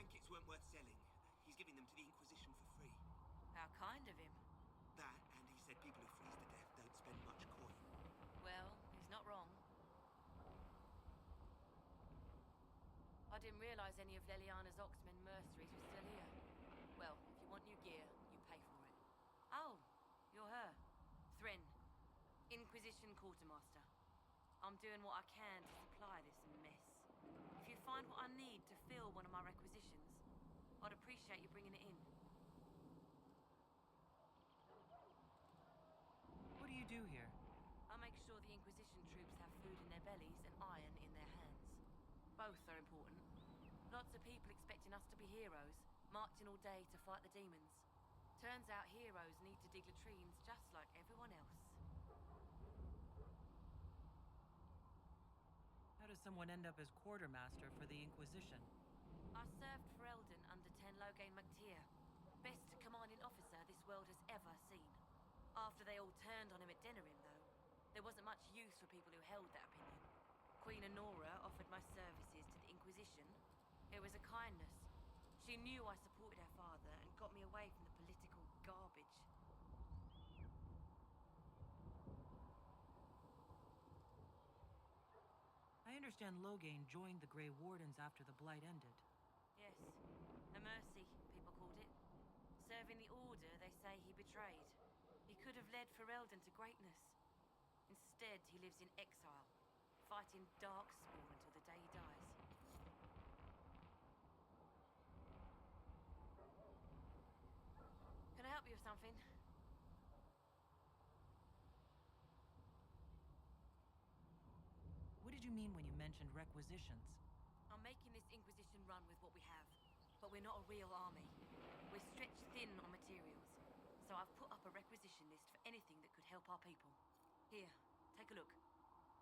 blankets weren't worth selling. He's giving them to the Inquisition for free. How kind of him. That, and he said people who freeze to death don't spend much coin. Well, he's not wrong. I didn't realize any of Leliana's Oxmen mercenaries were still here. Well, if you want new gear, you pay for it. Oh, you're her. Threnn, Inquisition Quartermaster. I'm doing what I can to supply this mess. If you find what I need to fill one of my requisitions, I'd appreciate you bringing it in. What do you do here? I make sure the Inquisition troops have food in their bellies and iron in their hands. Both are important. Lots of people expecting us to be heroes, marching all day to fight the demons. Turns out heroes need to dig latrines just like everyone else. How does someone end up as quartermaster for the Inquisition? I served for Eldon under Ten Loghain MacTir. Best commanding officer this world has ever seen. After they all turned on him at Denerim, though, there wasn't much use for people who held that opinion. Queen Honora offered my services to the Inquisition. It was a kindness. She knew I supported her father and got me away from the political garbage. I understand Loghain joined the Grey Wardens after the Blight ended. Yes, a mercy, people called it. Serving the Order, they say he betrayed. He could have led Ferelden to greatness. Instead, he lives in exile, fighting Darkspawn until the day he dies. Can I help you with something? What did you mean when you mentioned requisitions? I'm making this Inquisition run with what we have, but we're not a real army. We're stretched thin on materials, so I've put up a requisition list for anything that could help our people. Here, take a look.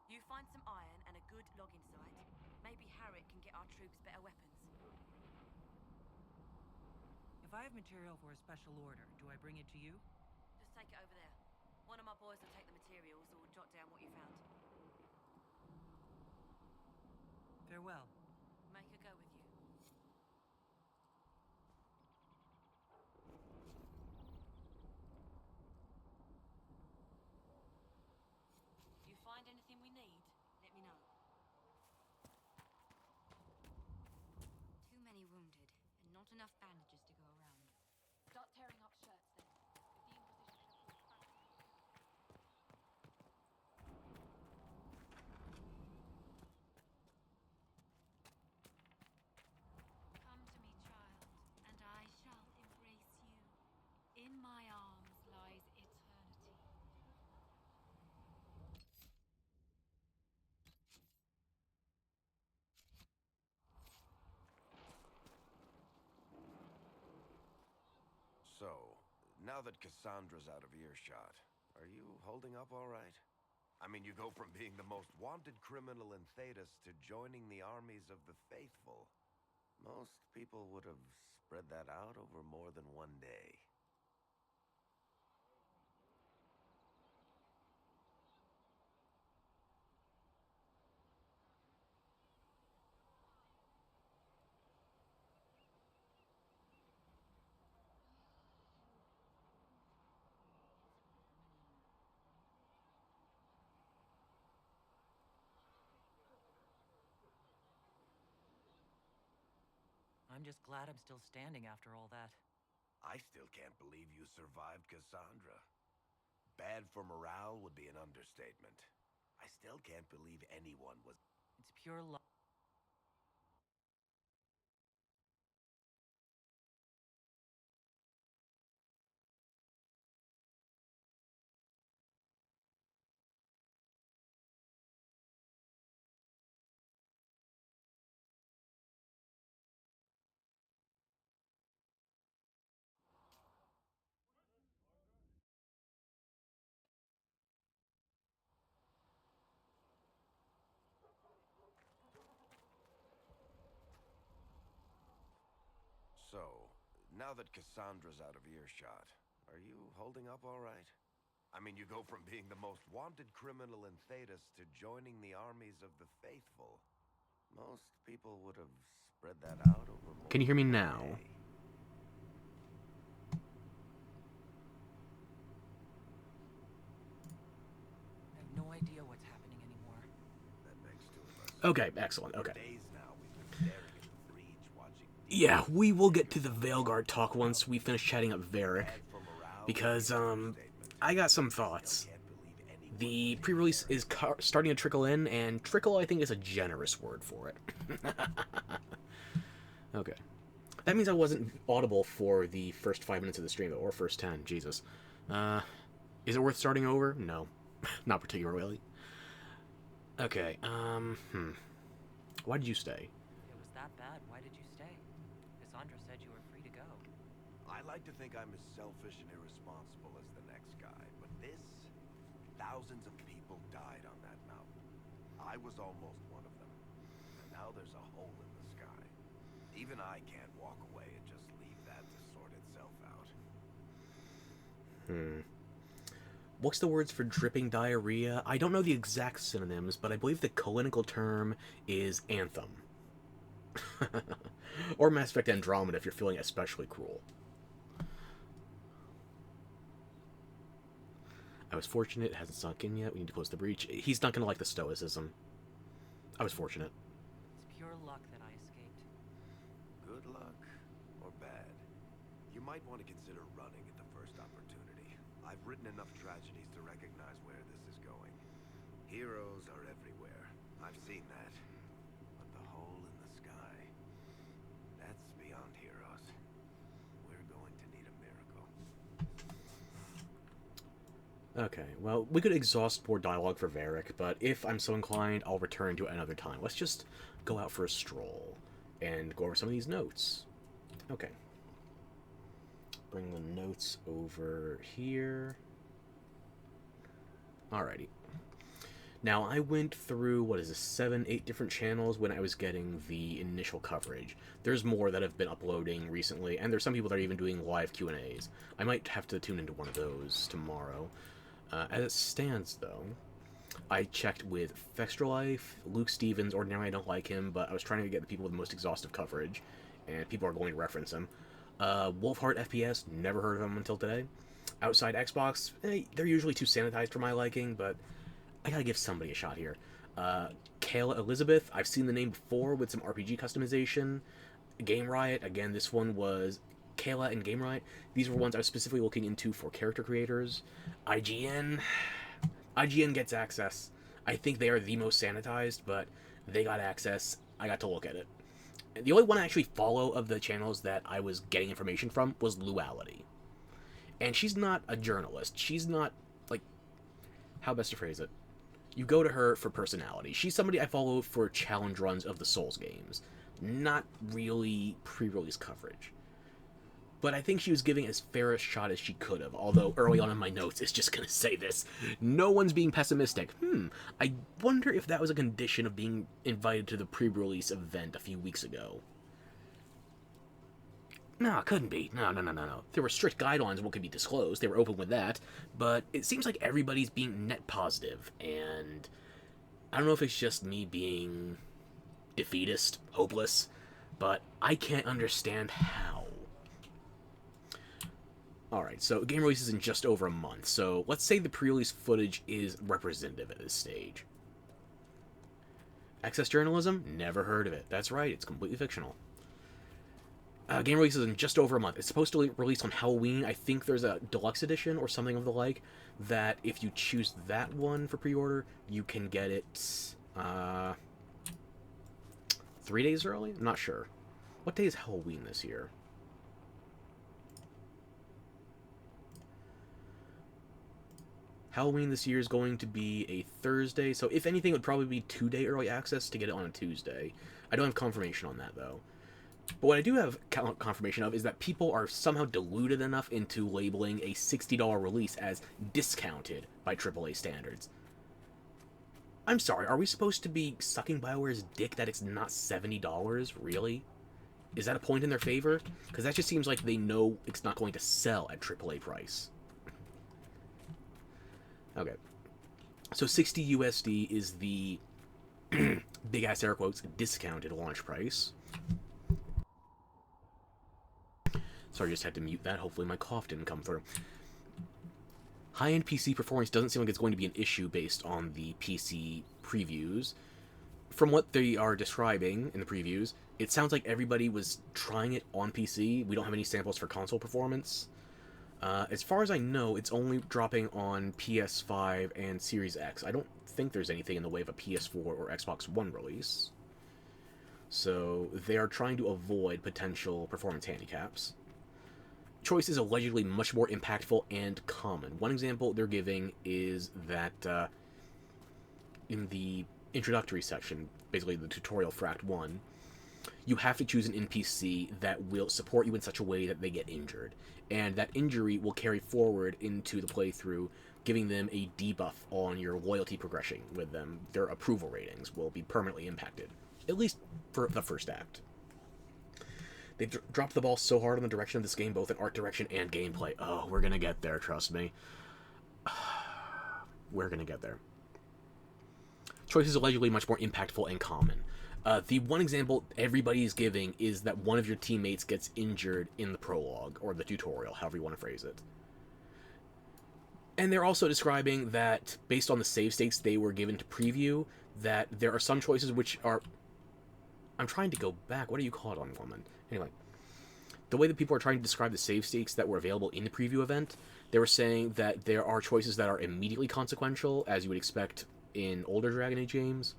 You find some iron and a good logging site, maybe Harriet can get our troops better weapons. If I have material for a special order, do I bring it to you? Just take it over there. One of my boys will take the materials or jot down what you found. Farewell. Make her go with you. If you find anything we need, let me know. Too many wounded, and not enough bandages to go around. Start tearing up shirts then. If the Inquisition have pushed back. Come to me, child, and I shall embrace you. In my arms lies eternity. So, now that Cassandra's out of earshot, are you holding up all right? I mean, you go from being the most wanted criminal in Thedas to joining the armies of the faithful. Most people would have spread that out over more than one day. I'm just glad I'm still standing after all that. I still can't believe you survived Cassandra. Bad for morale would be an understatement. I still can't believe anyone was... It's pure luck. So, now that Cassandra's out of earshot, are you holding up all right? I mean, you go from being the most wanted criminal in Thedas to joining the armies of the faithful. Most people would have Spread that out over more Can you hear me than a now? day. I have no idea what's happening anymore. That makes two of us. Okay, excellent. For Okay. days now, we've been staring at the breach, watching Yeah, we will get to the Veilguard talk once we finish chatting up Varric, bad for morale, because, statement. I got some thoughts. Can't believe anyone The pre-release is starting to trickle in, and trickle, I think, is a generous word for it. Okay. That means I wasn't audible for the first 5 minutes of the stream, though, or first 10. Jesus. Is it worth starting over? No. Not particularly. Okay, Why did you stay? If it was that bad, why did you stay? Cassandra said you were free to go. I like to think I'm as selfish and irresponsible as the next guy, but thousands of people died on that mountain. I was almost one of them. And now there's a hole in the sky. Even I can't walk away and just leave that to sort itself out. What's the words for dripping diarrhea? I don't know the exact synonyms, but I believe the clinical term is anthem. Or Mass Effect Andromeda if you're feeling especially cruel. I was fortunate, it hasn't sunk in yet, we need to close the breach. He's not gonna like the stoicism. I was fortunate. It's pure luck that I escaped. Good luck or bad. You might want to consider running at the first opportunity. I've written enough tragedies to recognize where this is going. Heroes are everywhere. I've seen that. But the hole in the sky, that's beyond heroes. We're going to need a miracle. Okay, well, we could exhaust more dialogue for Varric, but if I'm so inclined, I'll return to it another time. Let's just go out for a stroll and go over some of these notes. Okay. Bring the notes over here. Alrighty. Now, I went through, 7, 8 different channels when I was getting the initial coverage. There's more that have been uploading recently, and there's some people that are even doing live Q&As. I might have to tune into one of those tomorrow. As it stands, though, I checked with Fextralife, Luke Stevens. Ordinarily, I don't like him, but I was trying to get the people with the most exhaustive coverage, and people are going to reference him. Wolfheart FPS, never heard of him until today. Outside Xbox, they're usually too sanitized for my liking, but I gotta give somebody a shot here. Kayla Elizabeth, I've seen the name before with some RPG customization. Game Riot, again, this one was Kayla and Game Riot. These were ones I was specifically looking into for character creators. IGN gets access. I think they are the most sanitized, but they got access. I got to look at it. The only one I actually follow of the channels that I was getting information from was Luality. And she's not a journalist. She's not, like, how best to phrase it? You go to her for personality. She's somebody I follow for challenge runs of the Souls games. Not really pre-release coverage. But I think she was giving as fair a shot as she could have, although early on in my notes it's just going to say this. No one's being pessimistic. I wonder if that was a condition of being invited to the pre-release event a few weeks ago. No, it couldn't be. No. There were strict guidelines on what could be disclosed. They were open with that. But it seems like everybody's being net positive, and I don't know if it's just me being defeatist, hopeless, but I can't understand how. Alright, so game release is in just over a month, so let's say the pre-release footage is representative at this stage. Access journalism? Never heard of it. That's right, it's completely fictional. Game release is in just over a month. It's supposed to release on Halloween. I think there's a deluxe edition or something of the like, that if you choose that one for pre-order, you can get it 3 days early? I'm not sure. What day is Halloween this year? Halloween this year is going to be a Thursday, so if anything, it would probably be 2-day early access to get it on a Tuesday. I don't have confirmation on that, though. But what I do have confirmation of is that people are somehow deluded enough into labeling a $60 release as discounted by AAA standards. I'm sorry, are we supposed to be sucking BioWare's dick that it's not $70? Really? Is that a point in their favor? Because that just seems like they know it's not going to sell at AAA price. Okay. So 60 USD is the big ass air quotes discounted launch price. Sorry, I just had to mute that. Hopefully my cough didn't come through. High-end PC performance doesn't seem like it's going to be an issue based on the PC previews. From what they are describing in the previews, it sounds like everybody was trying it on PC. We don't have any samples for console performance. As far as I know, it's only dropping on PS5 and Series X. I don't think there's anything in the way of a PS4 or Xbox One release. So they are trying to avoid potential performance handicaps. Choice is allegedly much more impactful and common. One example they're giving is that in the introductory section, basically the tutorial for Act 1, you have to choose an NPC that will support you in such a way that they get injured. And that injury will carry forward into the playthrough, giving them a debuff on your loyalty progression with them. Their approval ratings will be permanently impacted, at least for the first act. They've dropped the ball so hard on the direction of this game, both in art direction and gameplay. Oh, we're gonna get there, trust me. We're gonna get there. Choice is allegedly much more impactful and common. The one example everybody's giving is that one of your teammates gets injured in the prologue, or the tutorial, however you want to phrase it. And they're also describing that, based on the save states they were given to preview, that there are some choices which are... I'm trying to go back. What do you call it on woman? Anyway, the way that people are trying to describe the save states that were available in the preview event, they were saying that there are choices that are immediately consequential, as you would expect in older Dragon Age games.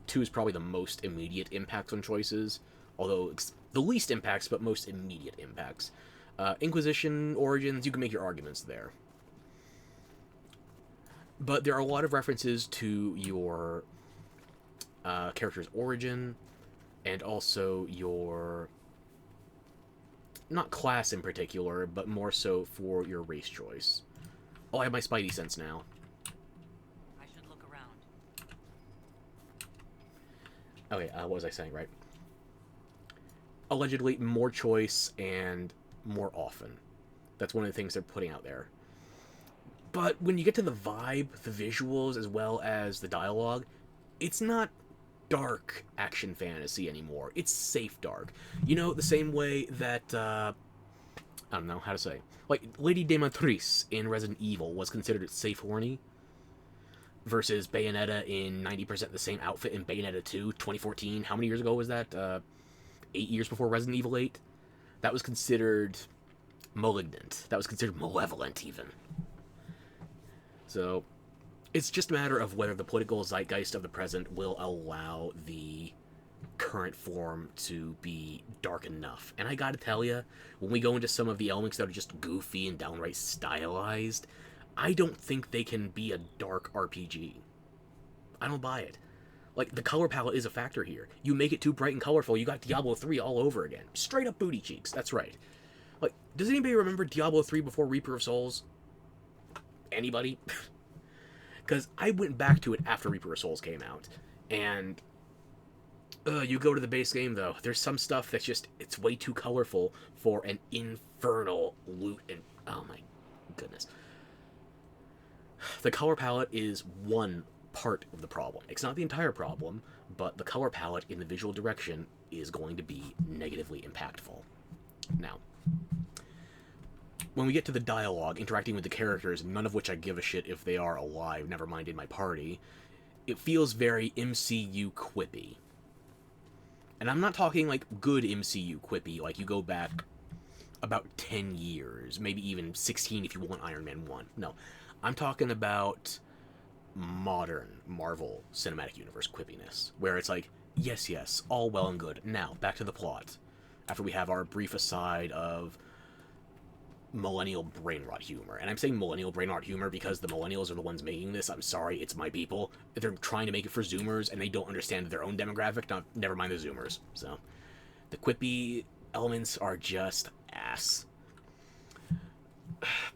2 is probably the most immediate impacts on choices, although the least impacts, but most immediate impacts. Inquisition, Origins, you can make your arguments there. But there are a lot of references to your character's origin, and also your, not class in particular, but more so for your race choice. Oh, I have my Spidey sense now. I should look around. Okay, what was I saying, right? Allegedly, more choice and more often. That's one of the things they're putting out there. But when you get to the vibe, the visuals, as well as the dialogue, it's not dark action fantasy anymore. It's safe dark. You know, the same way that, I don't know how to say, like, Lady Demetrice in Resident Evil was considered safe horny, versus Bayonetta in 90% the same outfit in Bayonetta 2, 2014. How many years ago was that? 8 years before Resident Evil 8? That was considered malignant. That was considered malevolent, even. So, it's just a matter of whether the political zeitgeist of the present will allow the current form to be dark enough. And I gotta tell you, when we go into some of the elements that are just goofy and downright stylized, I don't think they can be a dark RPG. I don't buy it. Like, the color palette is a factor here. You make it too bright and colorful, you got Diablo 3 all over again. Straight up booty cheeks, that's right. Like, does anybody remember Diablo 3 before Reaper of Souls? Anybody? Because I went back to it after Reaper of Souls came out, and you go to the base game, though. There's some stuff that's just, it's way too colorful for an infernal loot, and oh my goodness. The color palette is one part of the problem. It's not the entire problem, but the color palette in the visual direction is going to be negatively impactful. Now, when we get to the dialogue, interacting with the characters, none of which I give a shit if they are alive, never mind in my party, it feels very MCU quippy. And I'm not talking like good MCU quippy, like you go back about 10 years, maybe even 16 if you want Iron Man 1. No, I'm talking about modern Marvel Cinematic Universe quippiness, where it's like, yes, yes, all well and good. Now, back to the plot. After we have our brief aside of millennial brain rot humor. And I'm saying millennial brain rot humor because the millennials are the ones making this. I'm sorry, it's my people. They're trying to make it for Zoomers, and they don't understand their own demographic, never mind the Zoomers. So, the quippy elements are just ass.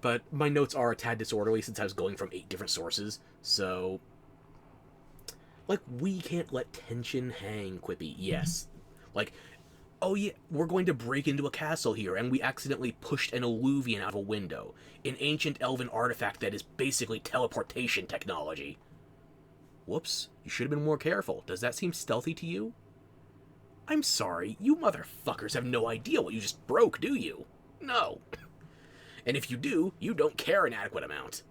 But my notes are a tad disorderly since I was going from 8 different sources, so... Like, we can't let tension hang, quippy. Yes. Like, oh yeah, we're going to break into a castle here, and we accidentally pushed an Eluvian out of a window. An ancient elven artifact that is basically teleportation technology. Whoops, you should have been more careful. Does that seem stealthy to you? I'm sorry, you motherfuckers have no idea what you just broke, do you? No. And if you do, you don't care an adequate amount.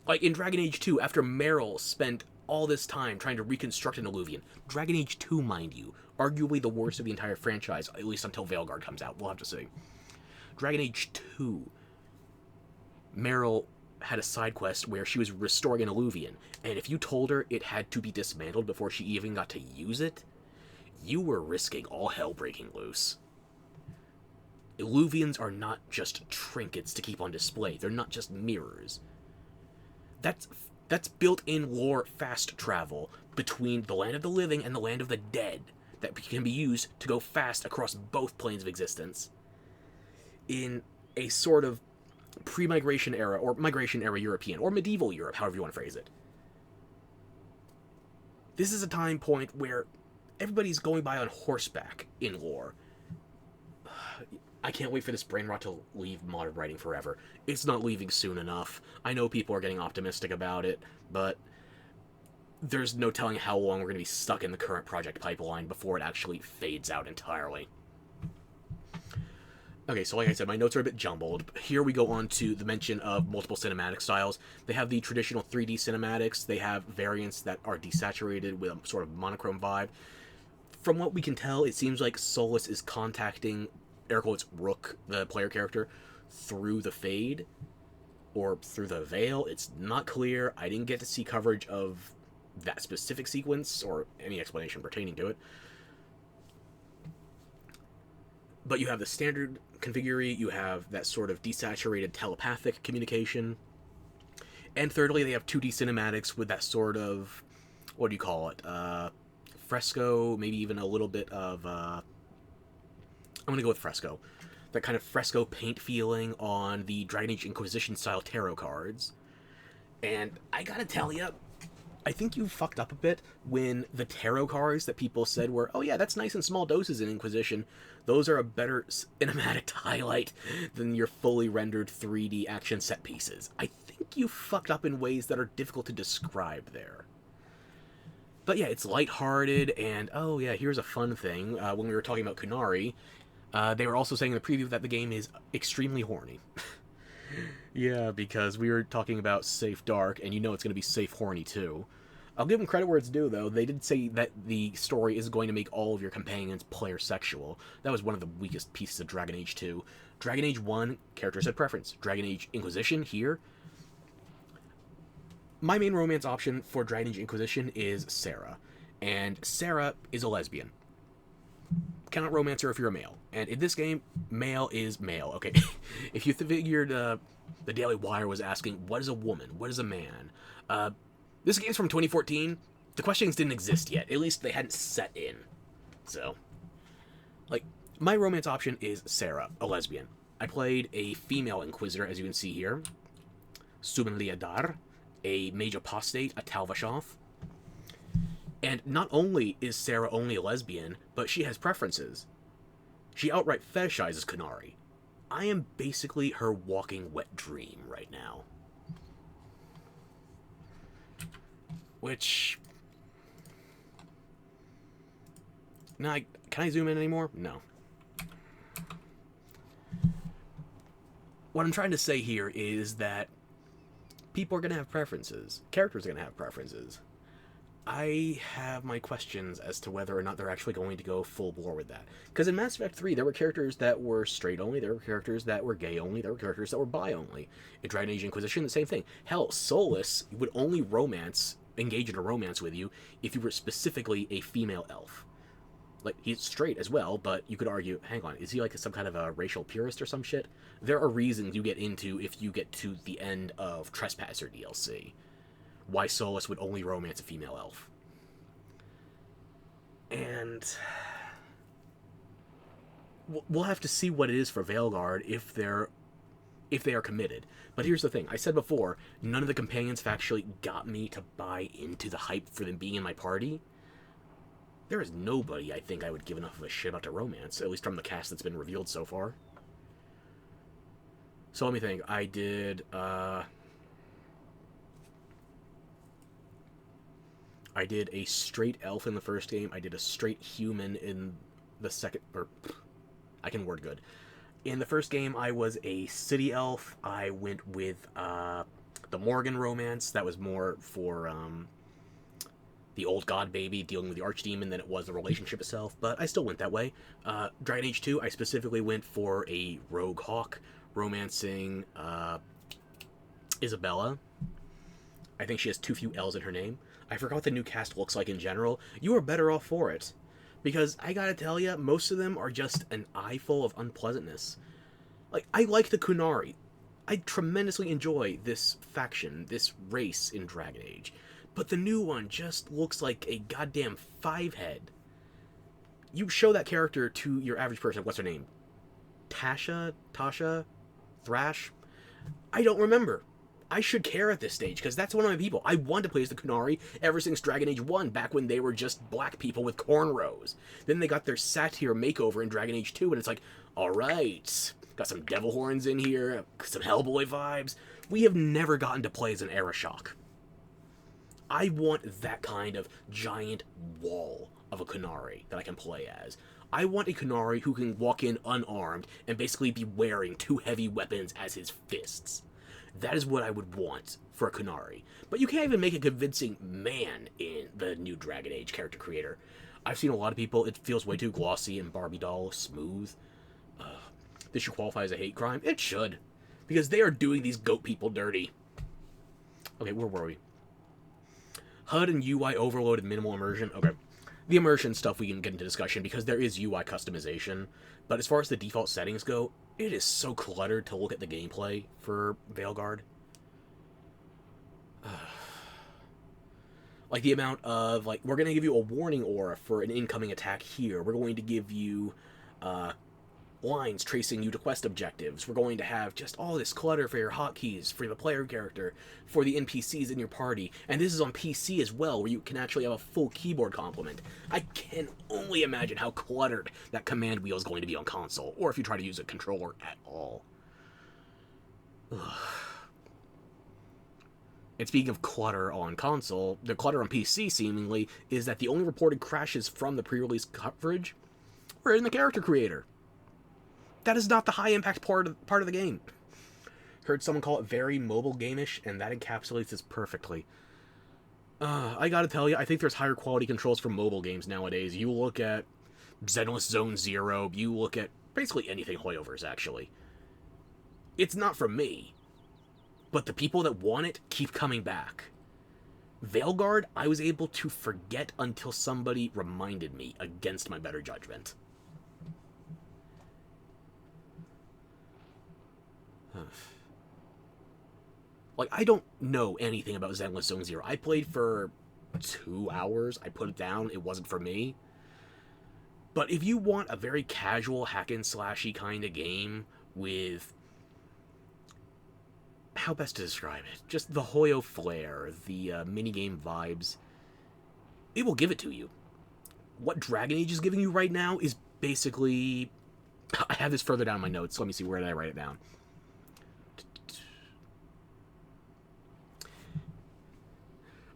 Like in Dragon Age 2, after Meryl spent all this time trying to reconstruct an Eluvian, Dragon Age 2, mind you, arguably the worst of the entire franchise, at least until Veilguard comes out, we'll have to see. Dragon Age 2, Meryl had a side quest where she was restoring an Eluvian, and if you told her it had to be dismantled before she even got to use it, you were risking all hell breaking loose. Eluvians are not just trinkets to keep on display, they're not just mirrors. That's built-in lore fast travel between the land of the living and the land of the dead that can be used to go fast across both planes of existence in a sort of pre-migration era, or migration era European, or medieval Europe, however you want to phrase it. This is a time point where everybody's going by on horseback in lore. I can't wait for this brain rot to leave modded writing forever. It's not leaving soon enough. I know people are getting optimistic about it, but there's no telling how long we're going to be stuck in the current project pipeline before it actually fades out entirely. Okay, so like I said, my notes are a bit jumbled. Here we go on to the mention of multiple cinematic styles. They have the traditional 3D cinematics. They have variants that are desaturated with a sort of monochrome vibe. From what we can tell, it seems like Solas is contacting, air quotes, Rook, the player character, through the Fade, or through the Veil. It's not clear. I didn't get to see coverage of that specific sequence, or any explanation pertaining to it. But you have the standard configure, you have that sort of desaturated telepathic communication. And thirdly, they have 2D cinematics with that sort of, what do you call it, fresco, maybe even a little bit of, I'm going to go with fresco. That kind of fresco paint feeling on the Dragon Age Inquisition style tarot cards. And I gotta tell you, I think you fucked up a bit when the tarot cards that people said were, oh yeah, that's nice in small doses in Inquisition. Those are a better cinematic to highlight than your fully rendered 3D action set pieces. I think you fucked up in ways that are difficult to describe there. But yeah, it's lighthearted, and oh yeah, here's a fun thing. When we were talking about Kunari, they were also saying in the preview that the game is extremely horny. Yeah, because we were talking about safe dark, and you know it's going to be safe horny too. I'll give them credit where it's due, though. They did say that the story is going to make all of your companions player sexual. That was one of the weakest pieces of Dragon Age 2. Dragon Age 1, characters had preference. Dragon Age Inquisition, here, my main romance option for Dragon Age Inquisition is Sarah. And Sarah is a lesbian. Cannot romance her if you're a male. And in this game, male is male. Okay, if you figured the Daily Wire was asking, what is a woman? What is a man? This game's from 2014. The questions didn't exist yet. At least they hadn't set in. So, like, my romance option is Sarah, a lesbian. I played a female Inquisitor, as you can see here. Subin Liadar, a mage apostate, a Tal Vashoth. And not only is Sarah only a lesbian, but she has preferences. She outright fetishizes Kunari. I am basically her walking wet dream right now. Which... Now, can I zoom in anymore? No. What I'm trying to say here is that people are going to have preferences. Characters are going to have preferences. I have my questions as to whether or not they're actually going to go full bore with that. Because in Mass Effect 3, there were characters that were straight only, there were characters that were gay only, there were characters that were bi only. In Dragon Age Inquisition, the same thing. Hell, Solas would only engage in a romance with you if you were specifically a female elf. Like, he's straight as well, but you could argue, hang on, is he like some kind of a racial purist or some shit? There are reasons you get into if you get to the end of Trespasser DLC. Why Solas would only romance a female elf. And we'll have to see what it is for Veilguard if they are committed. But here's the thing. I said before, none of the companions have actually got me to buy into the hype for them being in my party. There is nobody I think I would give enough of a shit about to romance, at least from the cast that's been revealed so far. So let me think. I did, I did a straight elf in the first game. I did a straight human in the second... Or, I can word good. In the first game, I was a city elf. I went with the Morgan romance. That was more for the old god baby dealing with the archdemon than it was the relationship itself, but I still went that way. Dragon Age 2, I specifically went for a rogue hawk romancing Isabella. I think she has too few L's in her name. I forgot what the new cast looks like in general. You are better off for it. Because I gotta tell ya, most of them are just an eyeful of unpleasantness. Like, I like the Kunari. I tremendously enjoy this faction, this race in Dragon Age. But the new one just looks like a goddamn five-head. You show that character to your average person, what's her name? Tasha? Thrash? I don't remember. I should care at this stage, because that's one of my people. I wanted to play as the Kunari ever since Dragon Age 1, back when they were just black people with cornrows. Then they got their satyr makeover in Dragon Age 2, and it's like, alright, got some devil horns in here, some Hellboy vibes. We have never gotten to play as an Arishok. I want that kind of giant wall of a Kunari that I can play as. I want a Kunari who can walk in unarmed and basically be wearing two heavy weapons as his fists. That is what I would want for a Kunari. But you can't even make a convincing man in the new Dragon Age character creator. I've seen a lot of people, it feels way too glossy and Barbie doll smooth. This should qualify as a hate crime? It should. Because they are doing these goat people dirty. Okay, where were we? HUD and UI overloaded minimal immersion. Okay. The immersion stuff we can get into discussion because there is UI customization. But as far as the default settings go, it is so cluttered to look at the gameplay for Veilguard. Like the amount of, like, we're going to give you a warning aura for an incoming attack here. We're going to give you lines tracing you to quest objectives. We're going to have just all this clutter for your hotkeys, for the player character, for the NPCs in your party. And this is on PC as well, where you can actually have a full keyboard complement. I can only imagine how cluttered that command wheel is going to be on console, or if you try to use a controller at all. Ugh. And speaking of clutter on console, the clutter on PC, seemingly, is that the only reported crashes from the pre-release coverage were in the character creator. That is not the high-impact part of the game. Heard someone call it very mobile game-ish, and that encapsulates this perfectly. I gotta tell you, I think there's higher quality controls for mobile games nowadays. You look at Zenless Zone Zero, you look at basically anything Hoyoverse, actually. It's not for me, but the people that want it keep coming back. Veilguard, I was able to forget until somebody reminded me against my better judgment. Like, I don't know anything about Zenless Zone Zero. I played for 2 hours. I put it down. It wasn't for me. But if you want a very casual hack-and-slashy kind of game with... how best to describe it? Just the Hoyo flair, the minigame vibes. It will give it to you. What Dragon Age is giving you right now is basically... I have this further down in my notes. Let me see, where did I write it down?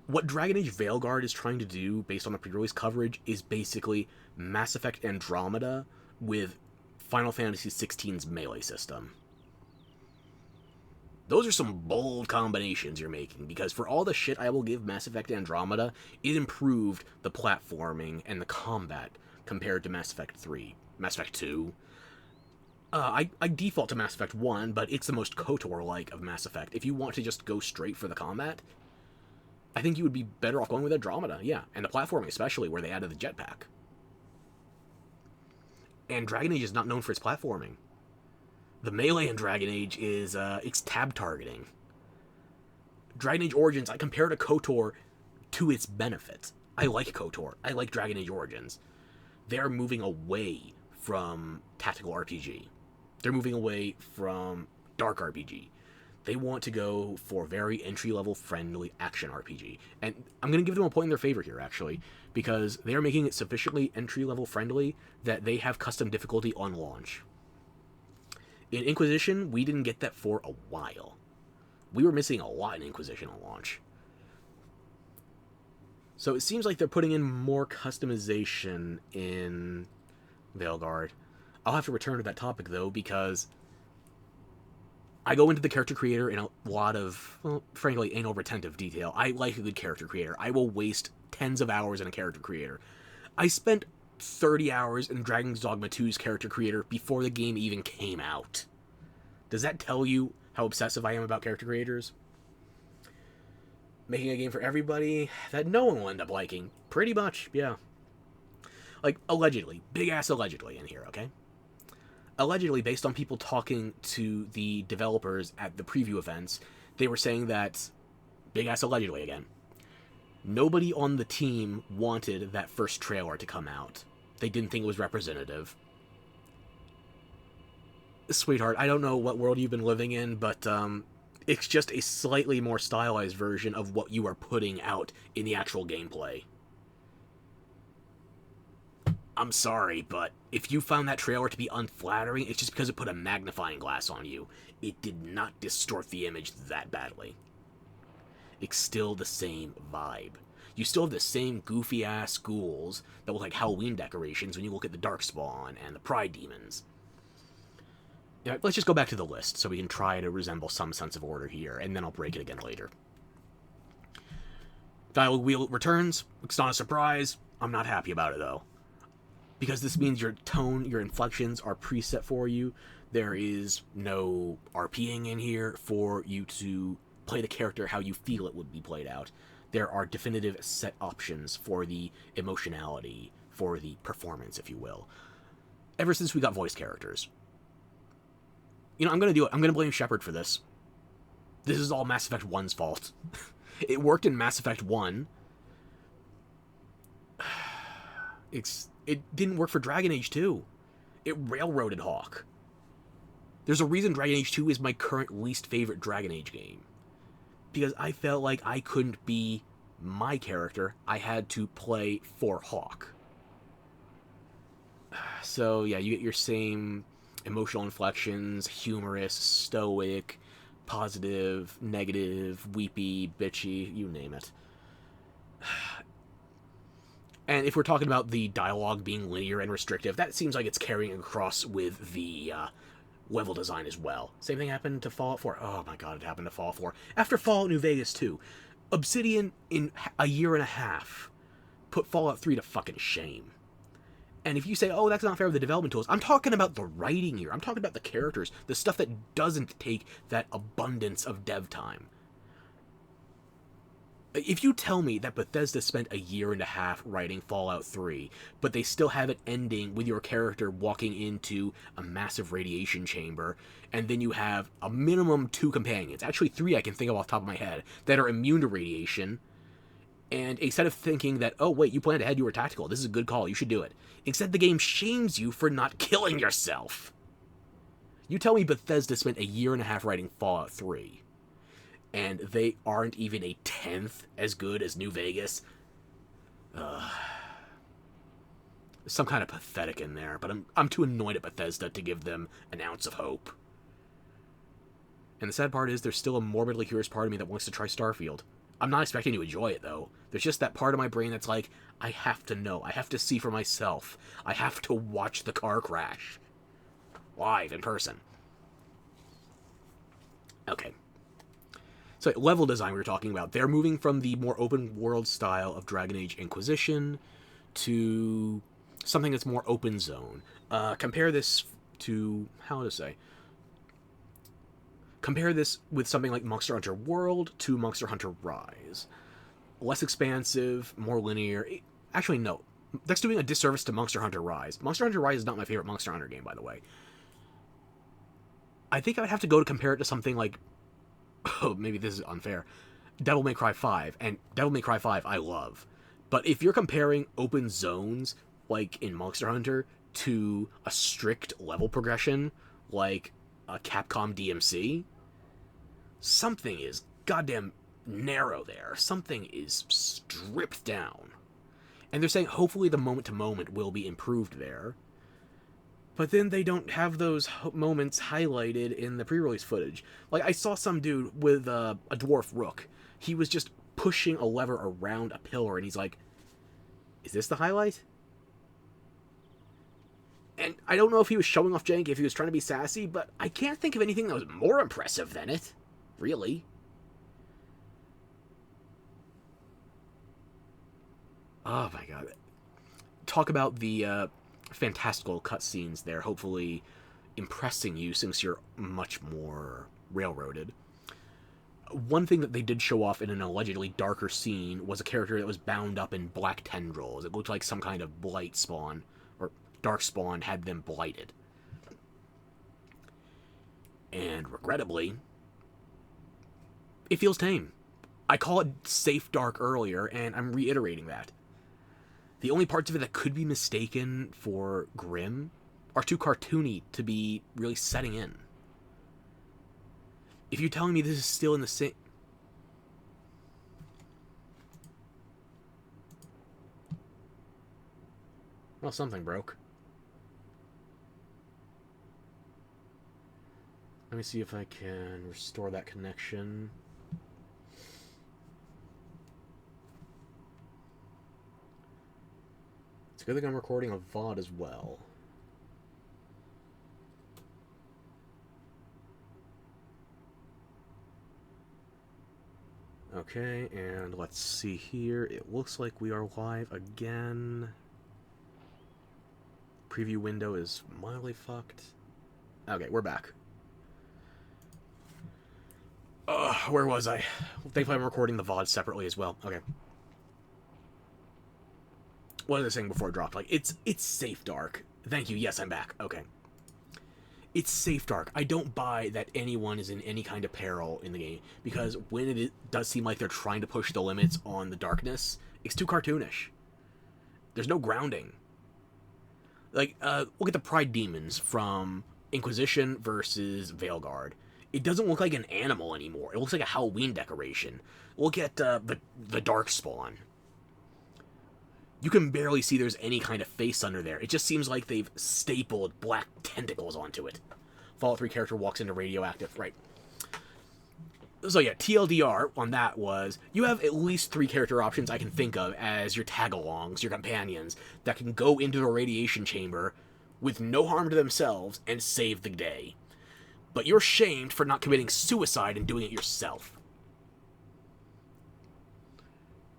What Dragon Age Veilguard is trying to do, based on the pre-release coverage, is basically Mass Effect Andromeda with Final Fantasy XVI's melee system. Those are some bold combinations you're making, because for all the shit I will give Mass Effect Andromeda, it improved the platforming and the combat compared to Mass Effect 3. Mass Effect 2. I default to Mass Effect 1, but it's the most KOTOR-like of Mass Effect. If you want to just go straight for the combat, I think you would be better off going with Andromeda, yeah. And the platforming especially, where they added the jetpack. And Dragon Age is not known for its platforming. The melee in Dragon Age is, it's tab targeting. Dragon Age Origins, I compare to KOTOR to its benefit. I like KOTOR. I like Dragon Age Origins. They are moving away from tactical RPG. They're moving away from dark RPG. They want to go for very entry-level friendly action RPG. And I'm going to give them a point in their favor here, actually, because they are making it sufficiently entry-level friendly that they have custom difficulty on launch. In Inquisition, we didn't get that for a while. We were missing a lot in Inquisition on launch. So it seems like they're putting in more customization in Veilguard. I'll have to return to that topic, though, because I go into the character creator in a lot of, well, frankly, anal retentive detail. I like a good character creator. I will waste tens of hours in a character creator. I spent 30 hours in Dragon's Dogma 2's character creator before the game even came out. Does that tell you how obsessive I am about character creators? Making a game for everybody that no one will end up liking. Pretty much, yeah. Like, allegedly. Big-ass allegedly in here, okay? Allegedly, based on people talking to the developers at the preview events, they were saying that, big-ass allegedly again, nobody on the team wanted that first trailer to come out. They didn't think it was representative. Sweetheart, I don't know what world you've been living in, but, it's just a slightly more stylized version of what you are putting out in the actual gameplay. I'm sorry, but if you found that trailer to be unflattering, it's just because it put a magnifying glass on you. It did not distort the image that badly. It's still the same vibe. You still have the same goofy-ass ghouls that look like Halloween decorations when you look at the Darkspawn and the Pride Demons. Yeah, let's just go back to the list so we can try to resemble some sense of order here, and then I'll break it again later. Dialogue wheel returns. It's not a surprise. I'm not happy about it, though. Because this means your tone, your inflections are preset for you. There is no RPing in here for you to play the character how you feel it would be played out. There are definitive set options for the emotionality, for the performance, if you will. Ever since we got voice characters. You know, I'm going to do it. I'm going to blame Shepard for this. This is all Mass Effect 1's fault. It worked in Mass Effect 1. It didn't work for Dragon Age 2. It railroaded Hawk. There's a reason Dragon Age 2 is my current least favorite Dragon Age game. Because I felt like I couldn't be my character. I had to play for Hawk. So, yeah, you get your same emotional inflections, humorous, stoic, positive, negative, weepy, bitchy, you name it. And if we're talking about the dialogue being linear and restrictive, that seems like it's carrying across with the level design as well. Same thing happened to Fallout 4. Oh my god, it happened to Fallout 4. After Fallout New Vegas 2, Obsidian, in a year and a half, put Fallout 3 to fucking shame. And if you say, oh, that's not fair with the development tools, I'm talking about the writing here. I'm talking about the characters, the stuff that doesn't take that abundance of dev time. If you tell me that Bethesda spent a year and a half writing Fallout 3, but they still have it ending with your character walking into a massive radiation chamber, and then you have a minimum 2 companions, actually 3 I can think of off the top of my head, that are immune to radiation, and instead of thinking that, oh wait, you planned ahead, you were tactical, this is a good call, you should do it, instead the game shames you for not killing yourself. You tell me Bethesda spent a year and a half writing Fallout 3, and they aren't even a 10th as good as New Vegas. There's some kind of pathetic in there, but I'm too annoyed at Bethesda to give them an ounce of hope. And the sad part is there's still a morbidly curious part of me that wants to try Starfield. I'm not expecting to enjoy it, though. There's just that part of my brain that's like, I have to know. I have to see for myself. I have to watch the car crash. Live, in person. Okay. So, level design we were talking about. They're moving from the more open world style of Dragon Age Inquisition to something that's more open zone. Compare this to, how to say? Compare this with something like Monster Hunter World to Monster Hunter Rise. Less expansive, more linear. Actually, no. That's doing a disservice to Monster Hunter Rise. Monster Hunter Rise is not my favorite Monster Hunter game, by the way. I think I would have to go to compare it to something like, oh, maybe this is unfair, Devil May Cry 5. And Devil May Cry 5 I love. But if you're comparing open zones, like in Monster Hunter, to a strict level progression, like a Capcom DMC, something is goddamn narrow there. Something is stripped down. And they're saying hopefully the moment-to-moment will be improved there. But then they don't have those moments highlighted in the pre-release footage. Like, I saw some dude with a dwarf rook. He was just pushing a lever around a pillar, and he's like, is this the highlight? And I don't know if he was showing off jank, if he was trying to be sassy, but I can't think of anything that was more impressive than it. Really. Oh my god. Talk about the fantastical cutscenes there, hopefully impressing you since you're much more railroaded. One thing that they did show off in an allegedly darker scene was a character that was bound up in black tendrils. It looked like some kind of blight spawn, or dark spawn had them blighted. And regrettably, it feels tame. I call it safe dark earlier, and I'm reiterating that. The only parts of it that could be mistaken for grim are too cartoony to be really setting in. If you're telling me this is still in the same... Well, something broke. Let me see if I can restore that connection. It's a good thing I'm recording a VOD as well. Okay, and let's see here. It looks like we are live again. Preview window is mildly fucked. Okay, we're back. Where was I? Thankfully I'm recording the VOD separately as well. Okay. What was I saying before it dropped? Like, it's safe dark. Thank you, yes, I'm back. Okay. It's safe dark. I don't buy that anyone is in any kind of peril in the game, because when it does seem like they're trying to push the limits on the darkness, it's too cartoonish. There's no grounding. Like, look at the Pride Demons from Inquisition versus Veilguard. It doesn't look like an animal anymore. It looks like a Halloween decoration. Look at the Darkspawn. You can barely see there's any kind of face under there. It just seems like they've stapled black tentacles onto it. Fallout 3 character walks into radioactive. Right. So yeah, TLDR on that was, you have at least 3 character options I can think of as your tag-alongs, your companions, that can go into the radiation chamber with no harm to themselves and save the day. But you're shamed for not committing suicide and doing it yourself.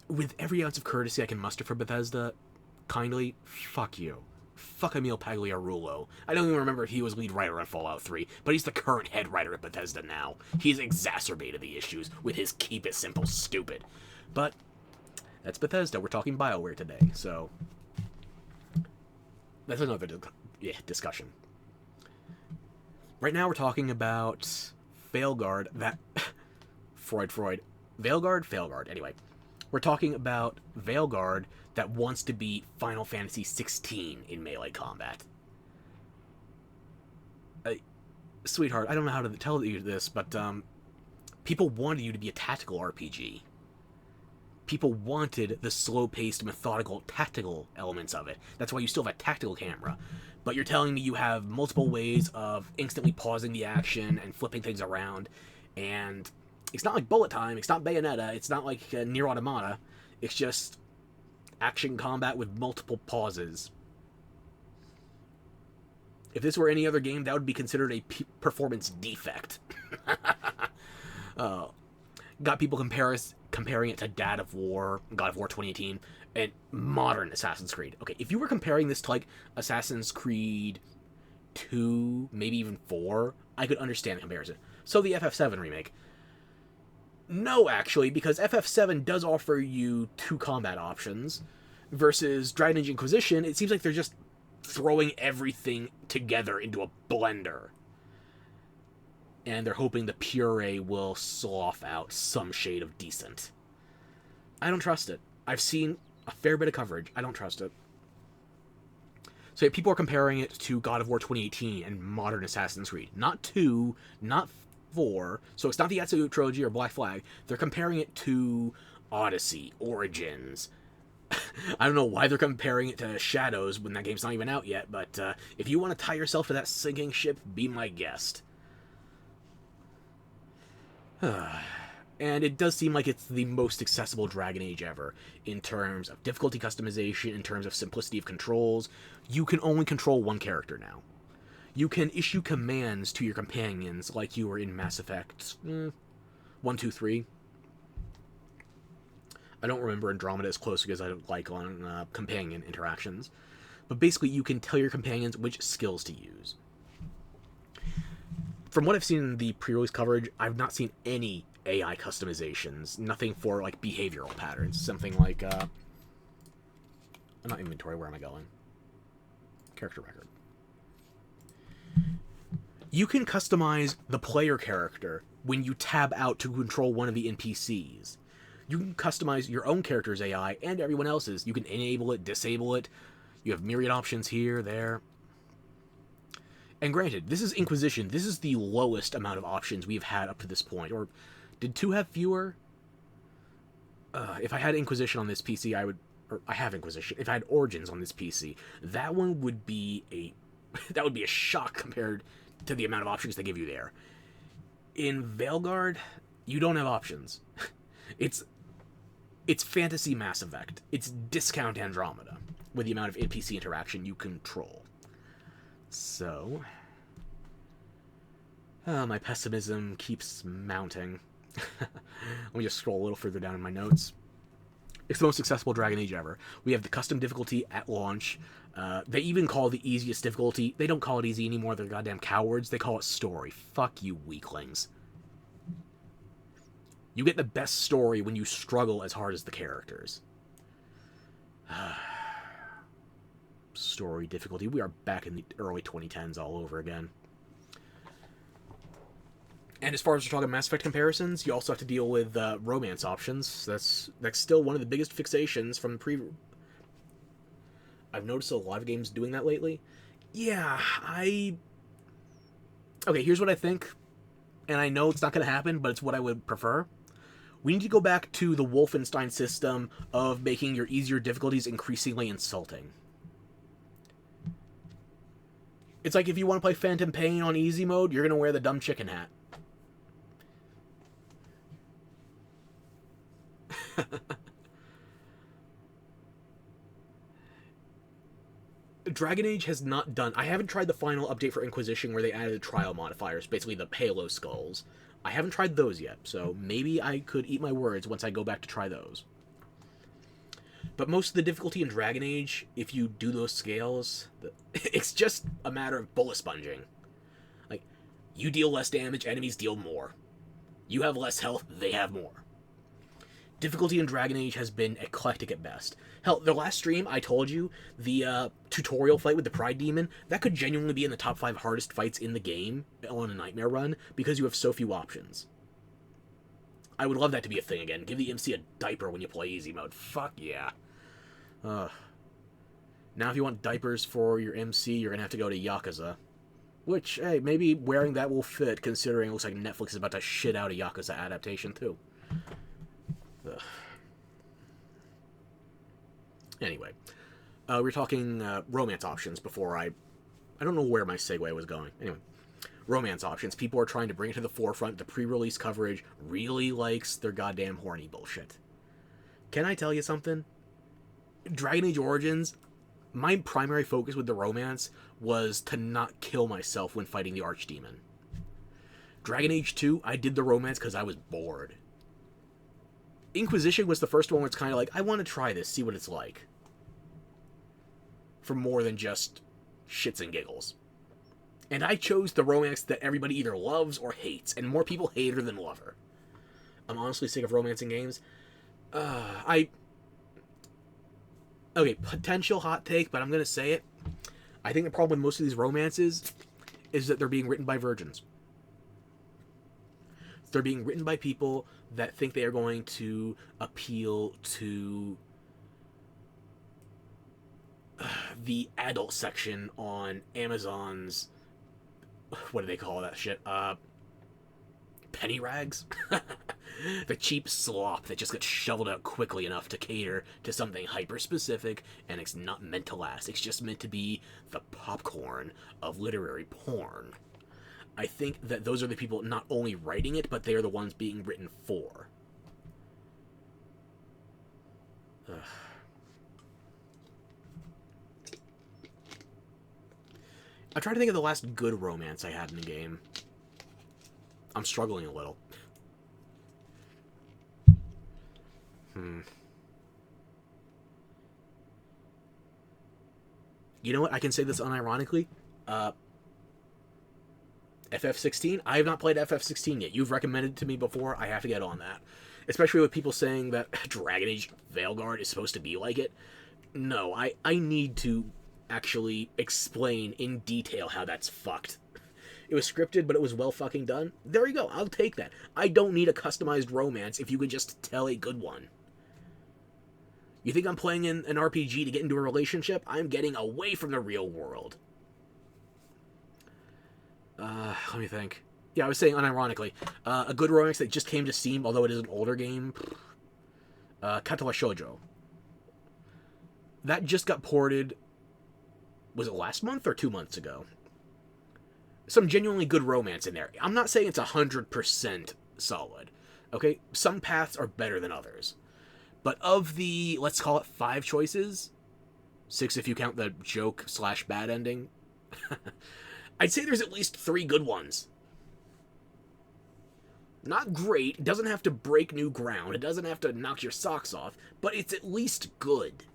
With every ounce of courtesy I can muster for Bethesda, kindly, fuck you. Fuck Emil Pagliarulo. I don't even remember if he was lead writer on Fallout 3, but he's the current head writer at Bethesda now. He's exacerbated the issues with his keep it simple stupid. But that's Bethesda. We're talking BioWare today, so that's another discussion. Right now we're talking about Veilguard, that... Freud. Veilguard? Anyway. We're talking about Veilguard that wants to be Final Fantasy 16 in melee combat. Sweetheart, I don't know how to tell you this, but people wanted you to be a tactical RPG. People wanted the slow-paced, methodical, tactical elements of it. That's why you still have a tactical camera. But you're telling me you have multiple ways of instantly pausing the action and flipping things around, and... It's not like Bullet Time, it's not Bayonetta, it's not like Nier Automata. It's just action combat with multiple pauses. If this were any other game, that would be considered a performance defect. Got people comparing it to God of War 2018, and modern Assassin's Creed. Okay, if you were comparing this to like Assassin's Creed 2, maybe even 4, I could understand the comparison. So the FF7 remake. No, actually, because FF7 does offer you 2 combat options, versus Dragon Age Inquisition, it seems like they're just throwing everything together into a blender. And they're hoping the puree will slough out some shade of decent. I don't trust it. I've seen a fair bit of coverage. I don't trust it. So yeah, people are comparing it to God of War 2018 and modern Assassin's Creed. Not 2, not 4, so it's not the Ezio Trilogy or Black Flag. They're comparing it to Odyssey, Origins. I don't know why they're comparing it to Shadows when that game's not even out yet, but if you want to tie yourself to that sinking ship, be my guest. And it does seem like it's the most accessible Dragon Age ever, in terms of difficulty customization, in terms of simplicity of controls. You can only control one character now. You can issue commands to your companions like you were in Mass Effect 1, 2, 3. I don't remember Andromeda as closely as I like on companion interactions. But basically, you can tell your companions which skills to use. From what I've seen in the pre-release coverage, I've not seen any AI customizations. Nothing for, like, behavioral patterns. Something like, not inventory, where am I going? Character record. You can customize the player character when you tab out to control one of the NPCs. You can customize your own character's AI and everyone else's. You can enable it, disable it. You have myriad options here, there. And granted, this is Inquisition. This is the lowest amount of options we've had up to this point. Or did 2 have fewer? If I had Inquisition on this PC, I would... Or I have Inquisition. If I had Origins on this PC, that one would be a... that would be a shock compared to the amount of options they give you there. In Veilguard, you don't have options. It's Fantasy Mass Effect. It's Discount Andromeda with the amount of NPC interaction you control. So... my pessimism keeps mounting. Let me just scroll a little further down in my notes. It's the most accessible Dragon Age ever. We have the custom difficulty at launch. They even call the easiest difficulty. They don't call it easy anymore. They're goddamn cowards. They call it story. Fuck you, weaklings. You get the best story when you struggle as hard as the characters. Story difficulty. We are back in the early 2010s all over again. And as far as we're talking Mass Effect comparisons, you also have to deal with romance options. That's still one of the biggest fixations from the I've noticed a lot of games doing that lately. Yeah, okay, here's what I think. And I know it's not going to happen, but it's what I would prefer. We need to go back to the Wolfenstein system of making your easier difficulties increasingly insulting. It's like if you want to play Phantom Pain on easy mode, you're going to wear the dumb chicken hat. Dragon Age has not done... I haven't tried the final update for Inquisition where they added the trial modifiers, basically the Halo skulls. I haven't tried those yet, so maybe I could eat my words once I go back to try those. But most of the difficulty in Dragon Age, if you do those scales, it's just a matter of bullet sponging. Like, you deal less damage, enemies deal more. You have less health, they have more. Difficulty in Dragon Age has been eclectic at best. Hell, the last stream, I told you, the tutorial fight with the Pride Demon, that could genuinely be in the top 5 hardest fights in the game on a Nightmare run, because you have so few options. I would love that to be a thing again. Give the MC a diaper when you play easy mode. Fuck yeah. Now if you want diapers for your MC, you're gonna have to go to Yakuza. Which, hey, maybe wearing that will fit, considering it looks like Netflix is about to shit out a Yakuza adaptation, too. Ugh. Anyway, we were talking romance options before I don't know where my segue was going. Anyway, romance options. People are trying to bring it to the forefront. The pre-release coverage really likes their goddamn horny bullshit. Can I tell you something? Dragon Age Origins, my primary focus with the romance was to not kill myself when fighting the Archdemon. Dragon Age 2, I did the romance because I was bored. Inquisition was the first one where it's kind of like, I want to try this, see what it's like. For more than just shits and giggles. And I chose the romance that everybody either loves or hates, and more people hate her than love her. I'm honestly sick of romance in games. Okay, potential hot take, but I'm going to say it. I think the problem with most of these romances is that they're being written by virgins. They're being written by people that think they are going to appeal to the adult section on Amazon's... What do they call that shit? Penny rags? The cheap slop that just gets shoveled out quickly enough to cater to something hyper-specific, and it's not meant to last. It's just meant to be the popcorn of literary porn. I think that those are the people not only writing it, but they are the ones being written for. Ugh. I'm trying to think of the last good romance I had in the game. I'm struggling a little. You know what? I can say this unironically. FF16? I have not played FF16 yet. You've recommended it to me before. I have to get on that. Especially with people saying that Dragon Age Veilguard is supposed to be like it. No, I need to actually explain in detail how that's fucked. It was scripted, but it was well fucking done. There you go. I'll take that. I don't need a customized romance if you can just tell a good one. You think I'm playing in an RPG to get into a relationship? I'm getting away from the real world. Let me think. Yeah, I was saying unironically. A good romance that just came to Steam, although it is an older game. Katawa Shoujo. That just got ported. Was it last month or 2 months ago? Some genuinely good romance in there. I'm not saying it's 100% solid. Okay? Some paths are better than others. But of the, let's call it 5 choices, 6 if you count the joke/bad ending, I'd say there's at least 3 good ones. Not great, it doesn't have to break new ground, it doesn't have to knock your socks off, but it's at least good.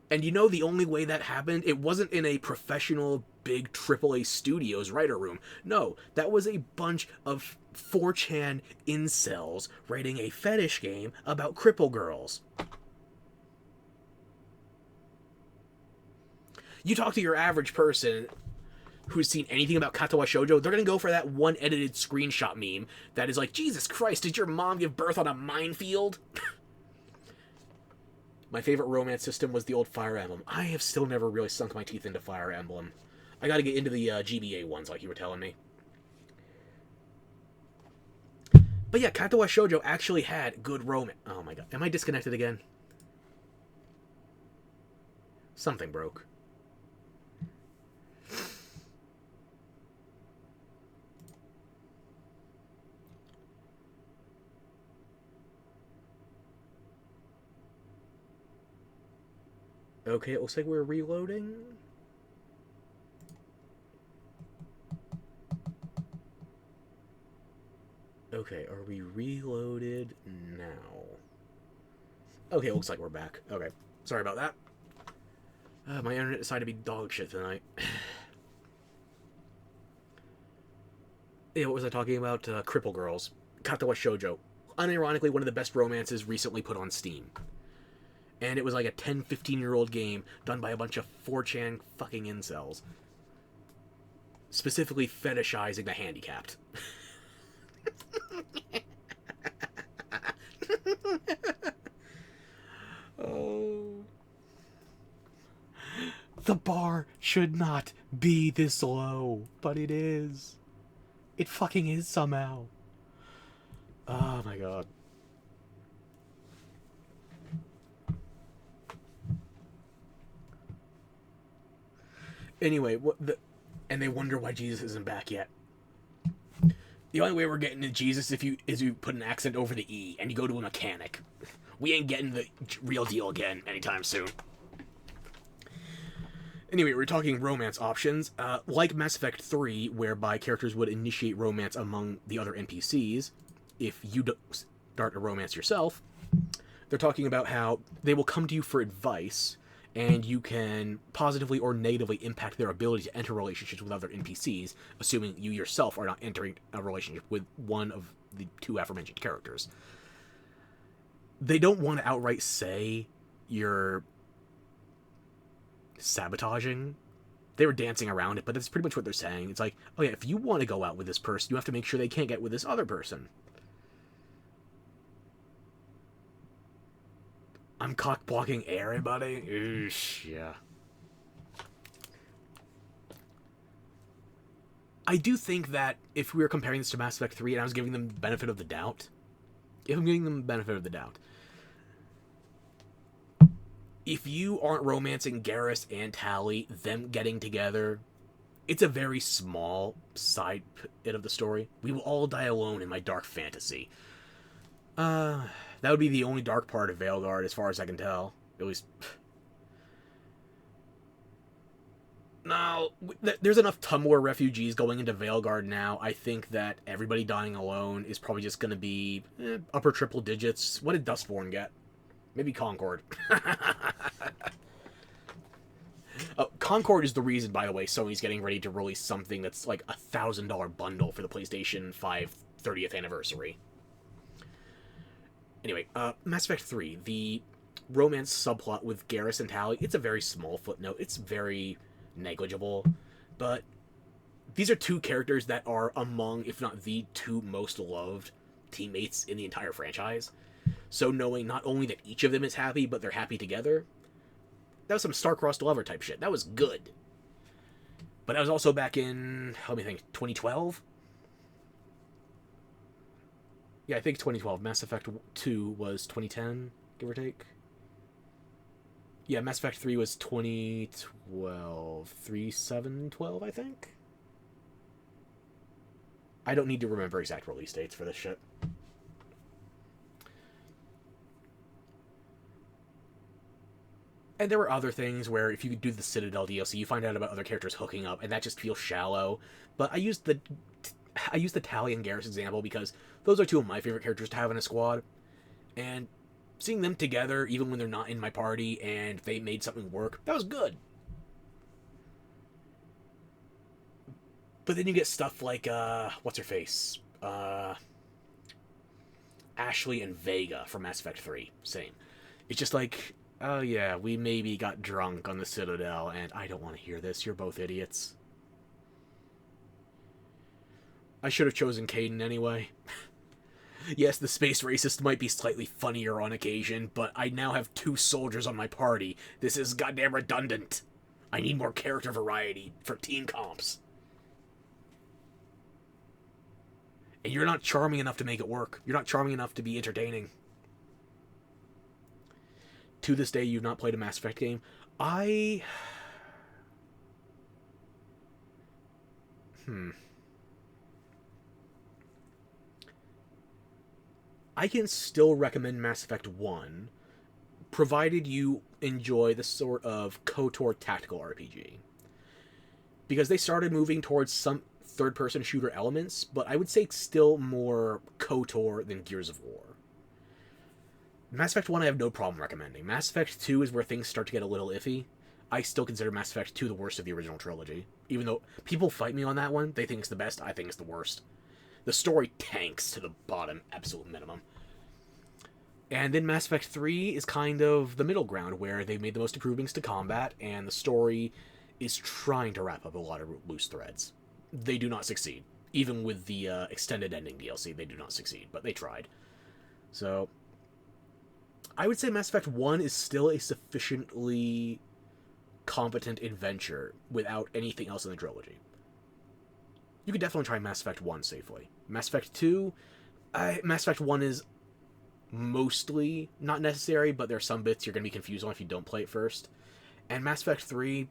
And you know the only way that happened? It wasn't in a professional, big AAA Studios writer room. No, that was a bunch of 4chan incels writing a fetish game about cripple girls. You talk to your average person who's seen anything about Katawa Shoujo, they're going to go for that one edited screenshot meme that is like, Jesus Christ, did your mom give birth on a minefield? My favorite romance system was the old Fire Emblem. I have still never really sunk my teeth into Fire Emblem. I gotta get into the GBA ones, like you were telling me. But yeah, Katawa Shoujo actually had good romance. Oh my god. Am I disconnected again? Something broke. Okay, it looks like we're reloading. Okay, are we reloaded now? Okay, it looks like we're back. Okay, sorry about that. My internet decided to be dog shit tonight. Yeah, what was I talking about? Cripple Girls. Katawa Shoujo. Unironically, one of the best romances recently put on Steam. And it was like a 10, 15-year-old game done by a bunch of 4chan fucking incels. Specifically fetishizing the handicapped. Oh. The bar should not be this low, but it is. It fucking is somehow. Oh my god. Anyway, and they wonder why Jesus isn't back yet. The only way we're getting to Jesus is you put an accent over the E and you go to a mechanic. We ain't getting the real deal again anytime soon. Anyway, we're talking romance options. Like Mass Effect 3, whereby characters would initiate romance among the other NPCs, if you don't start a romance yourself, they're talking about how they will come to you for advice, and you can positively or negatively impact their ability to enter relationships with other NPCs, assuming you yourself are not entering a relationship with one of the 2 aforementioned characters. They don't want to outright say you're sabotaging. They were dancing around it, but that's pretty much what they're saying. It's like, oh yeah, if you want to go out with this person, you have to make sure they can't get with this other person. I'm cock-blocking everybody? Oosh, yeah. I do think that if we were comparing this to Mass Effect 3 and I was giving them the benefit of the doubt, if you aren't romancing Garrus and Tali, them getting together It's a very small side bit of the story. We will all die alone in my dark fantasy. That would be the only dark part of Veilguard, as far as I can tell. At least... Now, there's enough Tumblr refugees going into Veilguard now. I think that everybody dying alone is probably just going to be upper triple digits. What did Dustborn get? Maybe Concord. Concord is the reason, by the way, Sony's getting ready to release something that's like $1,000 bundle for the PlayStation 5 30th anniversary. Anyway, Mass Effect 3, the romance subplot with Garrus and Tali, it's a very small footnote. It's very negligible, but these are two characters that are among, if not the two most loved teammates in the entire franchise. So knowing not only that each of them is happy, but they're happy together, that was some star-crossed lover type shit. That was good. But that was also back in, let me think, 2012? Yeah, I think 2012. Mass Effect 2 was 2010, give or take. Yeah, Mass Effect 3 was 2012. 3/7/12, I think? I don't need to remember exact release dates for this shit. And there were other things where if you do the Citadel DLC, you find out about other characters hooking up, and that just feels shallow. But I used the Tali and Garrus example because those are two of my favorite characters to have in a squad. And seeing them together, even when they're not in my party, and they made something work, that was good. But then you get stuff like, what's-her-face? Ashley and Vega from Mass Effect 3. Same. It's just like, oh yeah, we maybe got drunk on the Citadel, and I don't want to hear this. You're both idiots. I should have chosen Kaidan anyway. Yes, the space racist might be slightly funnier on occasion, but I now have 2 soldiers on my party. This is goddamn redundant. I need more character variety for team comps. And you're not charming enough to make it work. You're not charming enough to be entertaining. To this day, you've not played a Mass Effect game. I can still recommend Mass Effect 1, provided you enjoy the sort of KOTOR tactical RPG. Because they started moving towards some third-person shooter elements, but I would say still more KOTOR than Gears of War. Mass Effect 1 I have no problem recommending. Mass Effect 2 is where things start to get a little iffy. I still consider Mass Effect 2 the worst of the original trilogy. Even though people fight me on that one, they think it's the best, I think it's the worst. The story tanks to the bottom, absolute minimum. And then Mass Effect 3 is kind of the middle ground, where they've made the most improvements to combat, and the story is trying to wrap up a lot of loose threads. They do not succeed. Even with the extended ending DLC, they do not succeed, but they tried. So I would say Mass Effect 1 is still a sufficiently competent adventure without anything else in the trilogy. You could definitely try Mass Effect 1 safely. Mass Effect 2, Mass Effect 1 is mostly not necessary, but there are some bits you're going to be confused on if you don't play it first. And Mass Effect 3,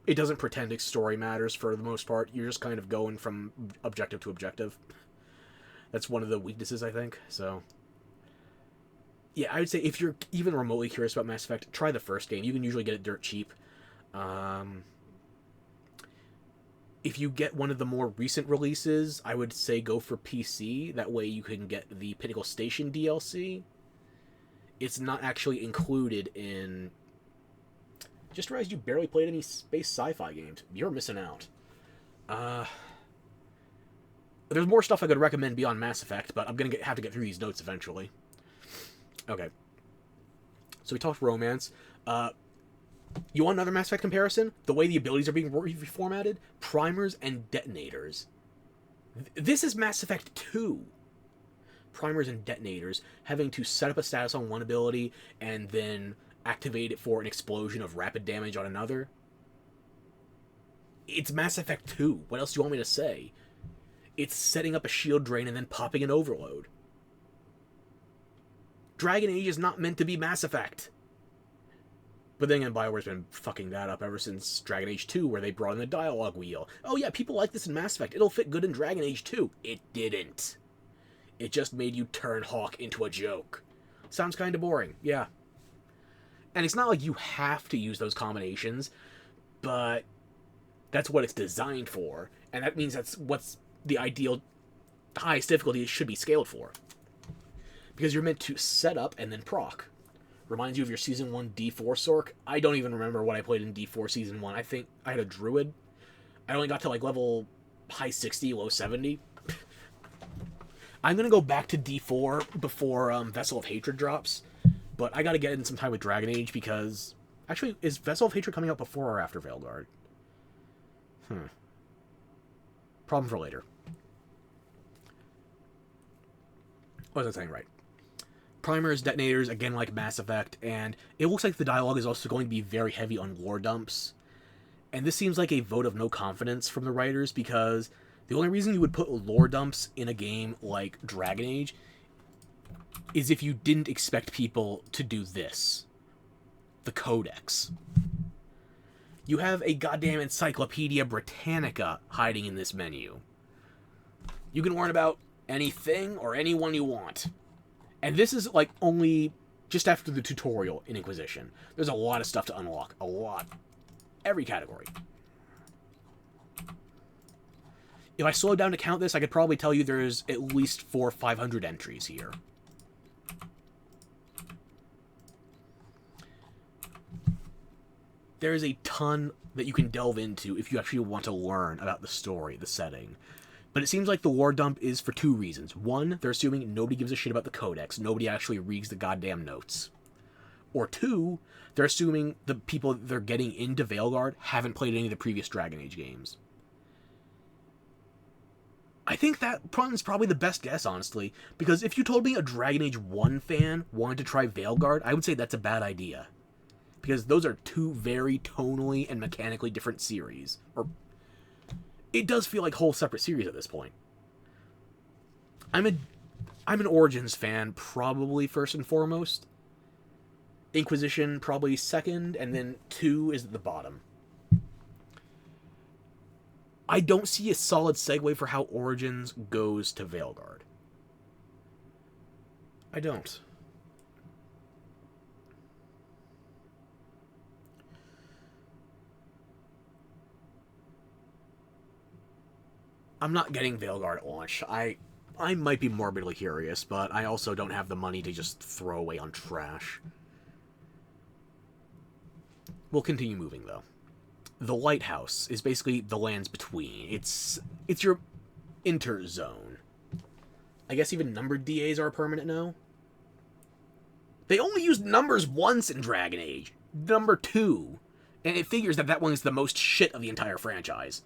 it doesn't pretend its story matters for the most part. You're just kind of going from objective to objective. That's one of the weaknesses, I think. So yeah, I would say if you're even remotely curious about Mass Effect, try the first game. You can usually get it dirt cheap. If you get one of the more recent releases, I would say go for PC. That way you can get the Pinnacle Station DLC. It's not actually included in... Just realized you barely played any space sci-fi games. You're missing out. There's more stuff I could recommend beyond Mass Effect, but I'm going to have to get through these notes eventually. Okay. So we talked romance. You want another Mass Effect comparison? The way the abilities are being reformatted? Primers and detonators. This is Mass Effect 2. Primers and detonators, having to set up a status on one ability and then activate it for an explosion of rapid damage on another. It's Mass Effect 2. What else do you want me to say? It's setting up a shield drain and then popping an overload. Dragon Age is not meant to be Mass Effect. But then again, BioWare's been fucking that up ever since Dragon Age 2, where they brought in the dialogue wheel. Oh yeah, people like this in Mass Effect. It'll fit good in Dragon Age 2. It didn't. It just made you turn Hawk into a joke. Sounds kind of boring, yeah. And it's not like you have to use those combinations, but that's what it's designed for. And that means that's what's the ideal highest difficulty it should be scaled for. Because you're meant to set up and then proc. Reminds you of your Season 1 D4 Sorc. I don't even remember what I played in D4 Season 1. I think I had a Druid. I only got to like level high 60, low 70. I'm going to go back to D4 before Vessel of Hatred drops. But I got to get in some time with Dragon Age because... Actually, is Vessel of Hatred coming out before or after Veilguard? Problem for later. Wasn't saying right. Primers, detonators, again like Mass Effect, and it looks like the dialogue is also going to be very heavy on lore dumps. And this seems like a vote of no confidence from the writers, because the only reason you would put lore dumps in a game like Dragon Age is if you didn't expect people to do this. The Codex. You have a goddamn Encyclopedia Britannica hiding in this menu. You can learn about anything or anyone you want. And this is, like, only just after the tutorial in Inquisition. There's a lot of stuff to unlock. A lot. Every category. If I slowed down to count this, I could probably tell you there's at least 400 or 500 entries here. There is a ton that you can delve into if you actually want to learn about the story, the setting. But it seems like the lore dump is for two reasons. One, they're assuming nobody gives a shit about the Codex. Nobody actually reads the goddamn notes. Or two, they're assuming the people they're getting into Veilguard haven't played any of the previous Dragon Age games. I think that is probably the best guess, honestly. Because if you told me a Dragon Age 1 fan wanted to try Veilguard, I would say that's a bad idea. Because those are two very tonally and mechanically different series. Or it does feel like whole separate series at this point. I'm an Origins fan, probably first and foremost. Inquisition probably second, and then 2 is at the bottom. I don't see a solid segue for how Origins goes to Veilguard. I don't. I'm not getting Veilguard at launch. I might be morbidly curious, but I also don't have the money to just throw away on trash. We'll continue moving, though. The Lighthouse is basically the lands between. It's your interzone. I guess even numbered DAs are permanent now? They only used numbers once in Dragon Age. Number 2. And it figures that one is the most shit of the entire franchise.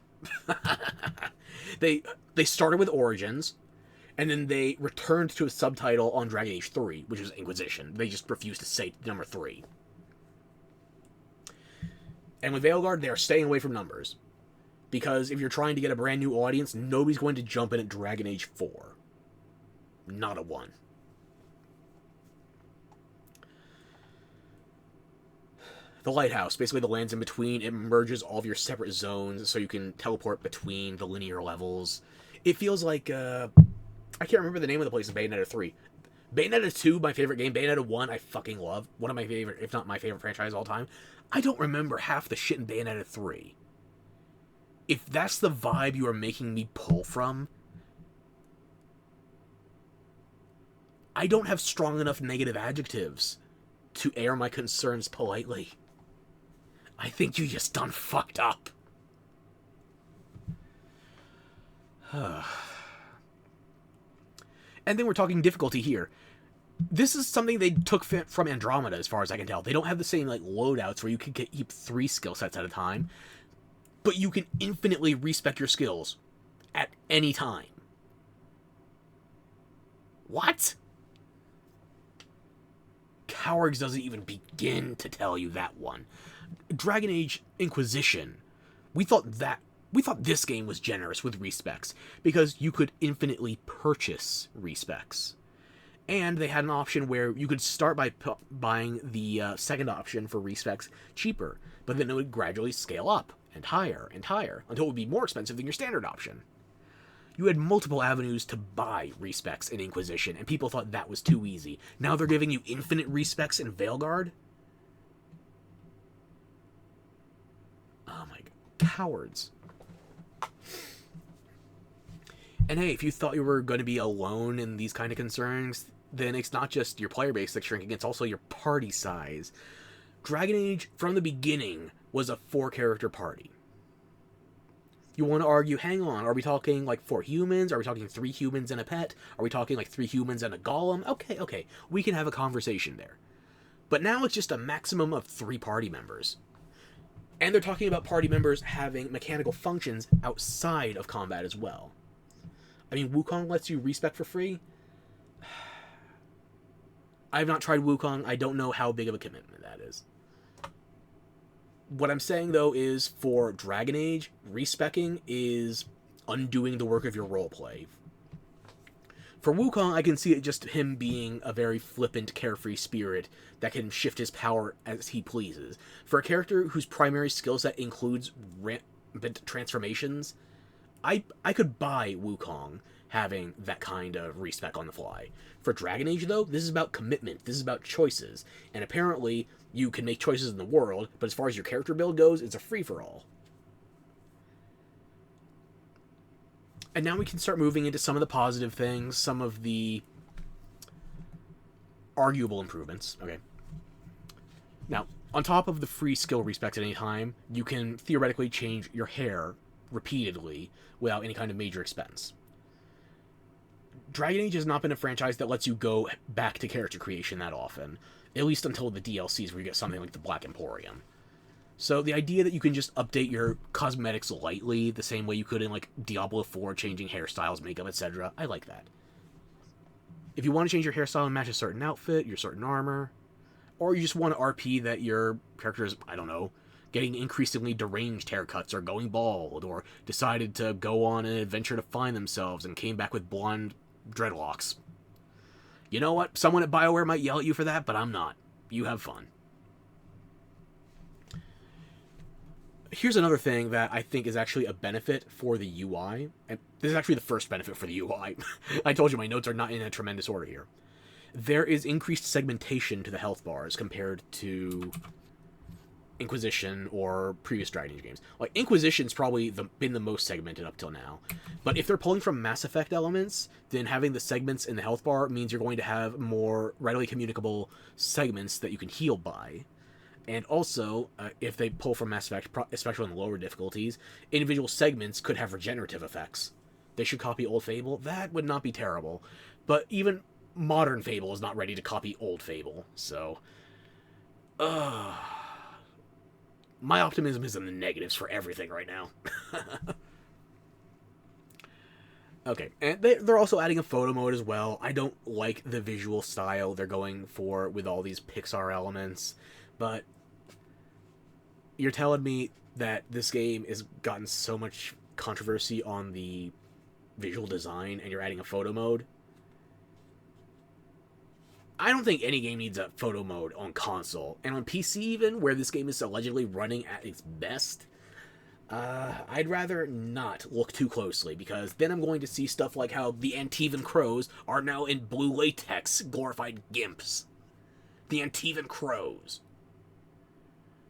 They started with Origins, and then they returned to a subtitle on Dragon Age 3, which was Inquisition. They just refused to say number 3. And with Veilguard, they are staying away from numbers. Because if you're trying to get a brand new audience, nobody's going to jump in at Dragon Age 4. Not a one. The Lighthouse, basically the lands in between, it merges all of your separate zones so you can teleport between the linear levels. It feels like, I can't remember the name of the place in Bayonetta 3. Bayonetta 2, my favorite game. Bayonetta 1, I fucking love. One of my favorite, if not my favorite franchise of all time. I don't remember half the shit in Bayonetta 3. If that's the vibe you are making me pull from, I don't have strong enough negative adjectives to air my concerns politely. I think you just done fucked up. And then we're talking difficulty here. This is something they took from Andromeda, as far as I can tell. They don't have the same like loadouts where you can keep 3 skill sets at a time, but you can infinitely respec your skills at any time. What? Cowards doesn't even begin to tell you that one. Dragon Age Inquisition, we thought this game was generous with respecs because you could infinitely purchase respecs. And they had an option where you could start by buying the second option for respecs cheaper, but then it would gradually scale up and higher until it would be more expensive than your standard option. You had multiple avenues to buy respecs in Inquisition, and people thought that was too easy. Now they're giving you infinite respecs in Veilguard? Oh my god. Cowards. And hey, if you thought you were going to be alone in these kind of concerns, then it's not just your player base that's shrinking, it's also your party size. Dragon Age, from the beginning, was a 4-character party. You want to argue, hang on, are we talking like 4 humans? Are we talking 3 humans and a pet? Are we talking like 3 humans and a golem? Okay, we can have a conversation there. But now it's just a maximum of 3 party members. And they're talking about party members having mechanical functions outside of combat as well. I mean, Wukong lets you respec for free. I have not tried Wukong. I don't know how big of a commitment that is. What I'm saying, though, is for Dragon Age, respecking is undoing the work of your roleplay. For Wukong, I can see it just him being a very flippant, carefree spirit that can shift his power as he pleases. For a character whose primary skill set includes rampant transformations, I could buy Wukong having that kind of respec on the fly. For Dragon Age, though, this is about commitment. This is about choices. And apparently, you can make choices in the world, but as far as your character build goes, it's a free-for-all. And now we can start moving into some of the positive things, some of the arguable improvements. Okay. Now, on top of the free skill respect at any time, you can theoretically change your hair repeatedly without any kind of major expense. Dragon Age has not been a franchise that lets you go back to character creation that often, at least until the DLCs where you get something like the Black Emporium. So the idea that you can just update your cosmetics lightly, the same way you could in like Diablo 4, changing hairstyles, makeup, etc., I like that. If you want to change your hairstyle and match a certain outfit, your certain armor, or you just want to RP that your character is, I don't know, getting increasingly deranged haircuts or going bald, or decided to go on an adventure to find themselves and came back with blonde dreadlocks. You know what? Someone at BioWare might yell at you for that, but I'm not. You have fun. Here's another thing that I think is actually a benefit for the UI. And this is actually the first benefit for the UI. I told you my notes are not in a tremendous order here. There is increased segmentation to the health bars compared to Inquisition or previous Dragon Age games. Like, Inquisition's probably been the most segmented up till now. But if they're pulling from Mass Effect elements, then having the segments in the health bar means you're going to have more readily communicable segments that you can heal by. And also, if they pull from Mass Effect, especially in the lower difficulties, individual segments could have regenerative effects. They should copy Old Fable. That would not be terrible. But even modern Fable is not ready to copy Old Fable. So, my optimism is in the negatives for everything right now. Okay, and they're also adding a photo mode as well. I don't like the visual style they're going for with all these Pixar elements, but you're telling me that this game has gotten so much controversy on the visual design and you're adding a photo mode? I don't think any game needs a photo mode on console. And on PC even, where this game is allegedly running at its best, I'd rather not look too closely, because then I'm going to see stuff like how the Antivan Crows are now in blue latex glorified gimps. The Antivan Crows.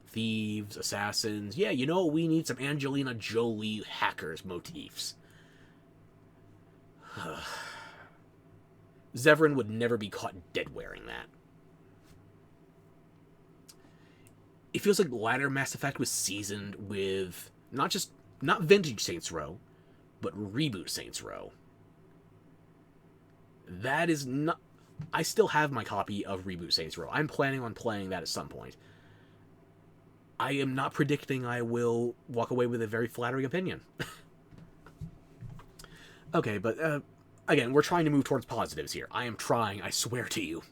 Thieves, assassins. Yeah, you know what? We need some Angelina Jolie hackers motifs. Zevran would never be caught dead wearing that. It feels like latter Mass Effect was seasoned with not vintage Saints Row, but reboot Saints Row. That is not... I still have my copy of reboot Saints Row. I'm planning on playing that at some point. I am not predicting I will walk away with a very flattering opinion. Okay, but again, we're trying to move towards positives here. I am trying, I swear to you.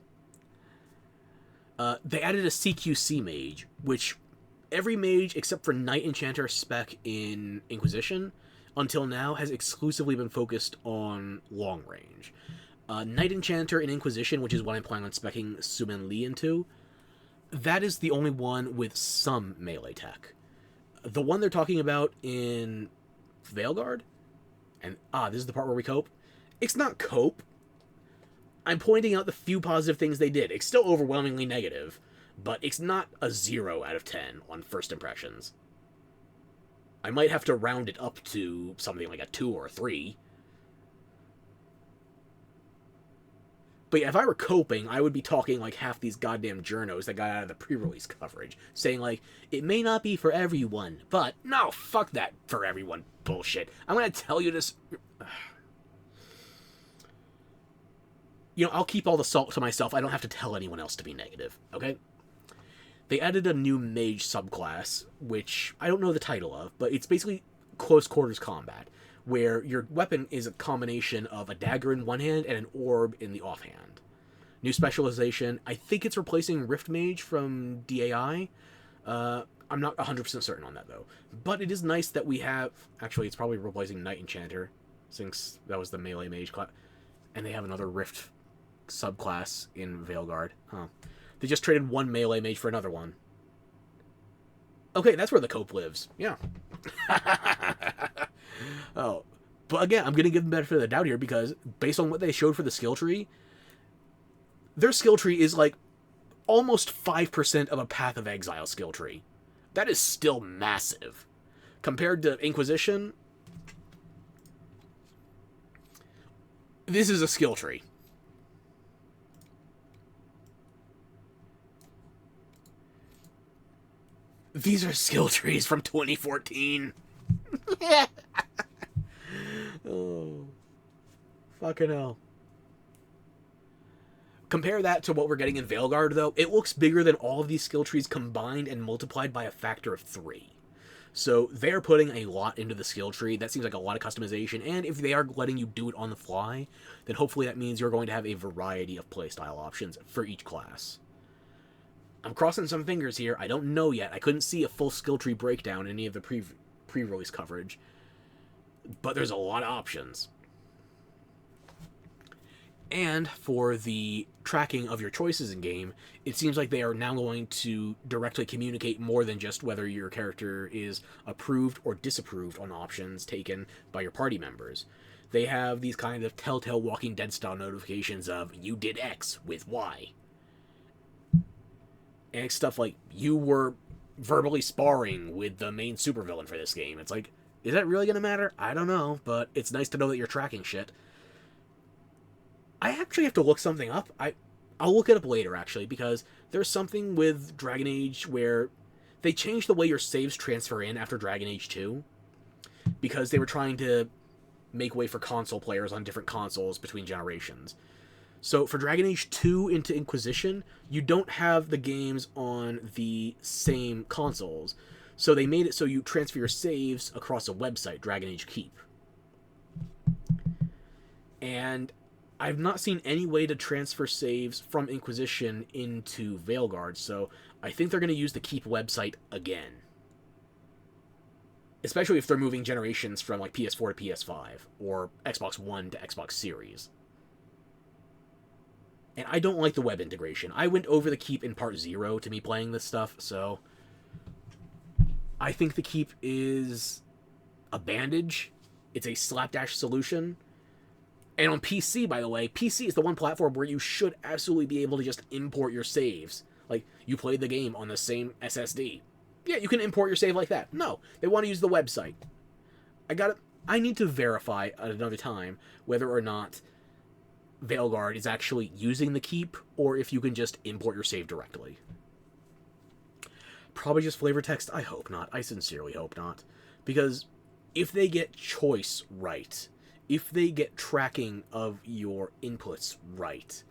They added a CQC mage, which every mage except for Knight Enchanter spec in Inquisition until now has exclusively been focused on long range. Knight Enchanter and Inquisition, which is what I'm planning on speccing Sumen Lee into, that is the only one with some melee tech. The one they're talking about in Veilguard, and this is the part where we cope. It's not cope. I'm pointing out the few positive things they did. It's still overwhelmingly negative, but it's not a 0 out of 10 on first impressions. I might have to round it up to something like a 2 or a 3. But yeah, if I were coping, I would be talking like half these goddamn journos that got out of the pre-release coverage, saying like, it may not be for everyone, but no, fuck that for everyone bullshit. I'm gonna tell you this. I'll keep all the salt to myself. I don't have to tell anyone else to be negative, okay? They added a new mage subclass, which I don't know the title of, but it's basically close quarters combat, where your weapon is a combination of a dagger in one hand and an orb in the offhand. New specialization. I think it's replacing Rift Mage from DAI. I'm not 100% certain on that, though. But it is nice that we have... Actually, it's probably replacing Knight Enchanter, since that was the melee mage class. And they have another Rift subclass in Veilguard. Huh. They just traded one melee mage for another one. Okay, that's where the cope lives. Yeah. Oh, but again, I'm going to give them benefit of the doubt here because based on what they showed for the skill tree, their skill tree is like almost 5% of a Path of Exile skill tree. That is still massive. Compared to Inquisition, this is a skill tree. These are skill trees from 2014. Oh, fucking hell. Compare that to what we're getting in Veilguard, though. It looks bigger than all of these skill trees combined and multiplied by a factor of 3. So they're putting a lot into the skill tree. That seems like a lot of customization. And if they are letting you do it on the fly, then hopefully that means you're going to have a variety of playstyle options for each class. I'm crossing some fingers here. I don't know yet. I couldn't see a full skill tree breakdown in any of the pre-release coverage. But there's a lot of options. And for the tracking of your choices in game, it seems like they are now going to directly communicate more than just whether your character is approved or disapproved on options taken by your party members. They have these kind of telltale Walking Dead style notifications of you did X with Y. And it's stuff like you were verbally sparring with the main supervillain for this game. It's like, is that really going to matter? I don't know, but it's nice to know that you're tracking shit. I actually have to look something up. I'll look it up later, actually, because there's something with Dragon Age where they changed the way your saves transfer in after Dragon Age 2 because they were trying to make way for console players on different consoles between generations. So for Dragon Age 2 into Inquisition, you don't have the games on the same consoles. So they made it so you transfer your saves across a website, Dragon Age Keep. And I've not seen any way to transfer saves from Inquisition into Veilguard, so I think they're going to use the Keep website again. Especially if they're moving generations from like PS4 to PS5, or Xbox One to Xbox Series. And I don't like the web integration. I went over the Keep in Part 0 to me playing this stuff, so I think the Keep is a bandage. It's a slapdash solution. And on PC, by the way, PC is the one platform where you should absolutely be able to just import your saves. Like, you played the game on the same SSD. Yeah, you can import your save like that. No, they want to use the website. I need to verify at another time whether or not Veilguard is actually using the Keep, or if you can just import your save directly. Probably just flavor text. I hope not. I sincerely hope not. Because if they get choice right, if they get tracking of your inputs right,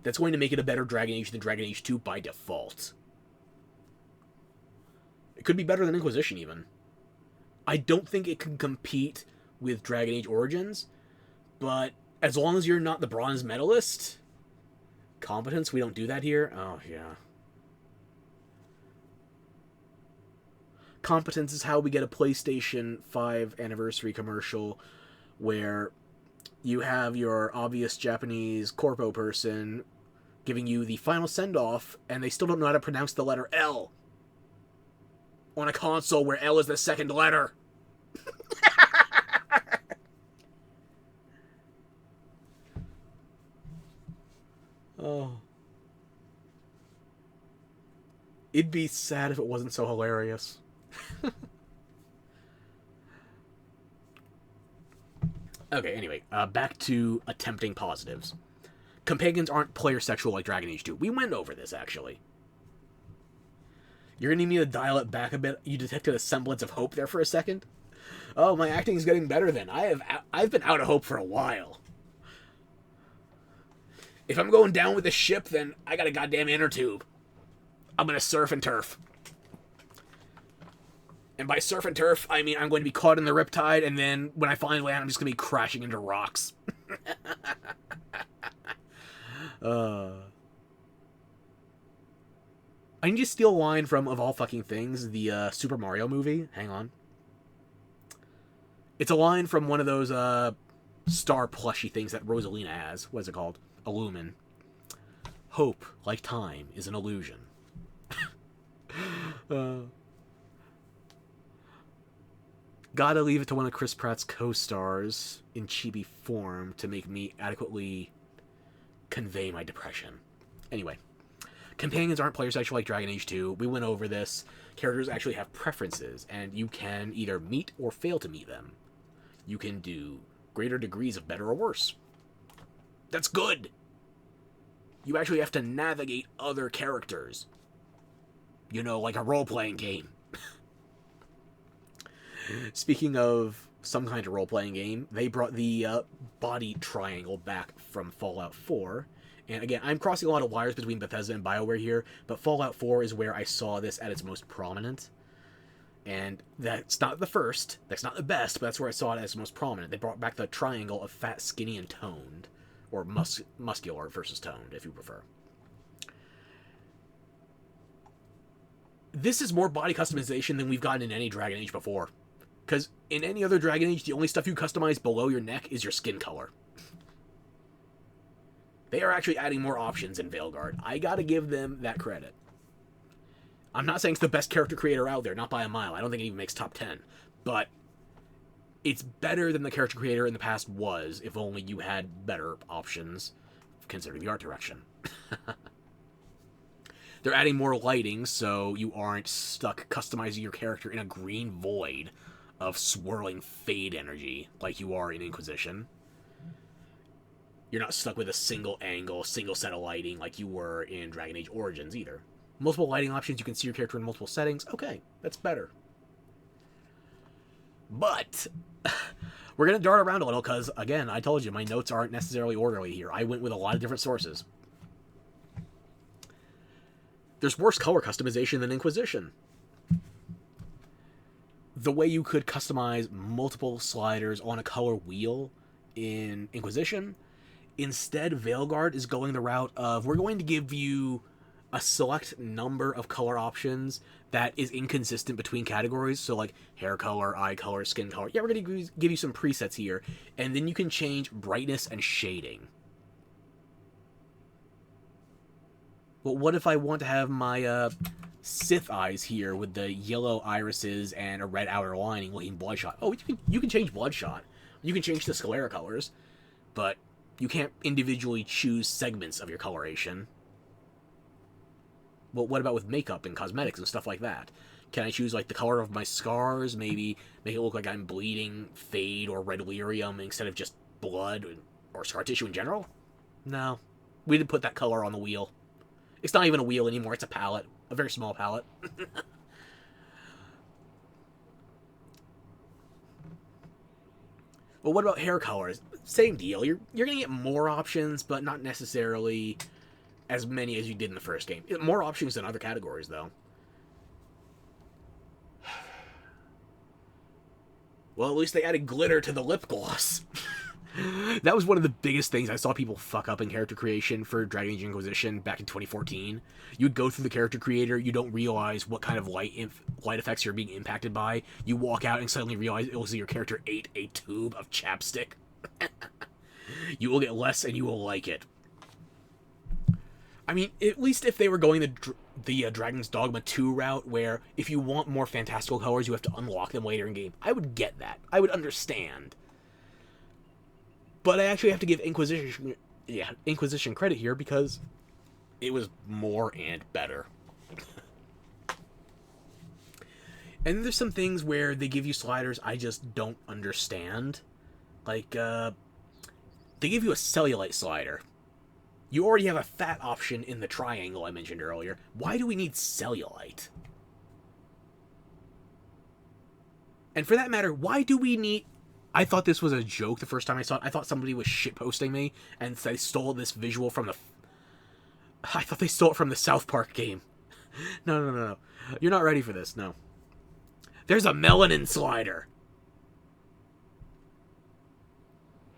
that's going to make it a better Dragon Age than Dragon Age 2 by default. It could be better than Inquisition, even. I don't think it can compete with Dragon Age Origins, but as long as you're not the bronze medalist... Competence? We don't do that here? Oh, yeah. Competence is how we get a PlayStation 5 anniversary commercial where You have your obvious Japanese corpo person giving you the final send-off, and they still don't know how to pronounce the letter L on a console where L is the second letter. Oh. It'd be sad if it wasn't so hilarious. Okay, anyway, back to attempting positives. Companions aren't player sexual like Dragon Age 2. We went over this, actually. You're gonna need me to dial it back a bit? You detected a semblance of hope there for a second? Oh, my acting's getting better then. I've been out of hope for a while. If I'm going down with the ship, then I got a goddamn inner tube. I'm gonna surf and turf. And by surf and turf, I mean I'm going to be caught in the riptide, and then when I finally land, I'm just going to be crashing into rocks. I need to steal a line from, of all fucking things, the Super Mario movie. Hang on. It's a line from one of those star plushy things that Rosalina has. What is it called? Illumin. Hope, like time, is an illusion. Gotta leave it to one of Chris Pratt's co-stars in chibi form to make me adequately convey my depression. Anyway, companions aren't player sexual like Dragon Age 2. We went over this. Characters actually have preferences, and you can either meet or fail to meet them. You can do greater degrees of better or worse. That's good! You actually have to navigate other characters. You know, like a role-playing game. Speaking of some kind of role-playing game, they brought the body triangle back from Fallout 4. And again, I'm crossing a lot of wires between Bethesda and BioWare here, but Fallout 4 is where I saw this at its most prominent. And that's not the first, that's not the best, but that's where I saw it as most prominent. They brought back the triangle of fat, skinny, and toned. Or muscular versus toned, if you prefer. This is more body customization than we've gotten in any Dragon Age before. Because in any other Dragon Age, the only stuff you customize below your neck is your skin color. They are actually adding more options in Veilguard. I gotta give them that credit. I'm not saying it's the best character creator out there, not by a mile. I don't think it even makes top 10. But it's better than the character creator in the past was, if only you had better options, considering the art direction. They're adding more lighting, so you aren't stuck customizing your character in a green void of swirling fade energy like you are in Inquisition. You're not stuck with a single angle, single set of lighting like you were in Dragon Age Origins either. Multiple lighting options, you can see your character in multiple settings. Okay, that's better. But we're going to dart around a little because, again, I told you, my notes aren't necessarily orderly here. I went with a lot of different sources. There's worse color customization than Inquisition. The way you could customize multiple sliders on a color wheel in Inquisition, instead Veilguard is going the route of, we're going to give you a select number of color options that is inconsistent between categories. So like hair color, eye color, skin color. Yeah, we're going to give you some presets here. And then you can change brightness and shading. Well, what if I want to have my Sith eyes here with the yellow irises and a red outer lining looking Bloodshot? Oh, you can change Bloodshot. You can change the Scalera colors. But you can't individually choose segments of your coloration. Well, what about with makeup and cosmetics and stuff like that? Can I choose, like, the color of my scars? Maybe make it look like I'm bleeding fade or red lyrium instead of just blood or scar tissue in general? No. We didn't put that color on the wheel. It's not even a wheel anymore. It's a palette. A very small palette. Well, what about hair colors? Same deal. You're going to get more options, but not necessarily as many as you did in the first game. More options than other categories, though. Well, at least they added glitter to the lip gloss. That was one of the biggest things I saw people fuck up in character creation for Dragon Age Inquisition back in 2014. You'd go through the character creator, you don't realize what kind of light effects you're being impacted by. You walk out and suddenly realize it was your character ate a tube of chapstick. You will get less and you will like it. I mean, at least if they were going the Dragon's Dogma 2 route, where if you want more fantastical colors, you have to unlock them later in game, I would get that. I would understand. But I actually have to give Inquisition credit here because it was more and better. And there's some things where they give you sliders I just don't understand. Like, they give you a cellulite slider. You already have a fat option in the triangle I mentioned earlier. Why do we need cellulite? And for that matter, why do we need... I thought this was a joke the first time I saw it. I thought somebody was shitposting me, and they stole this visual from the... I thought they stole it from the South Park game. No. You're not ready for this, no. There's a melanin slider.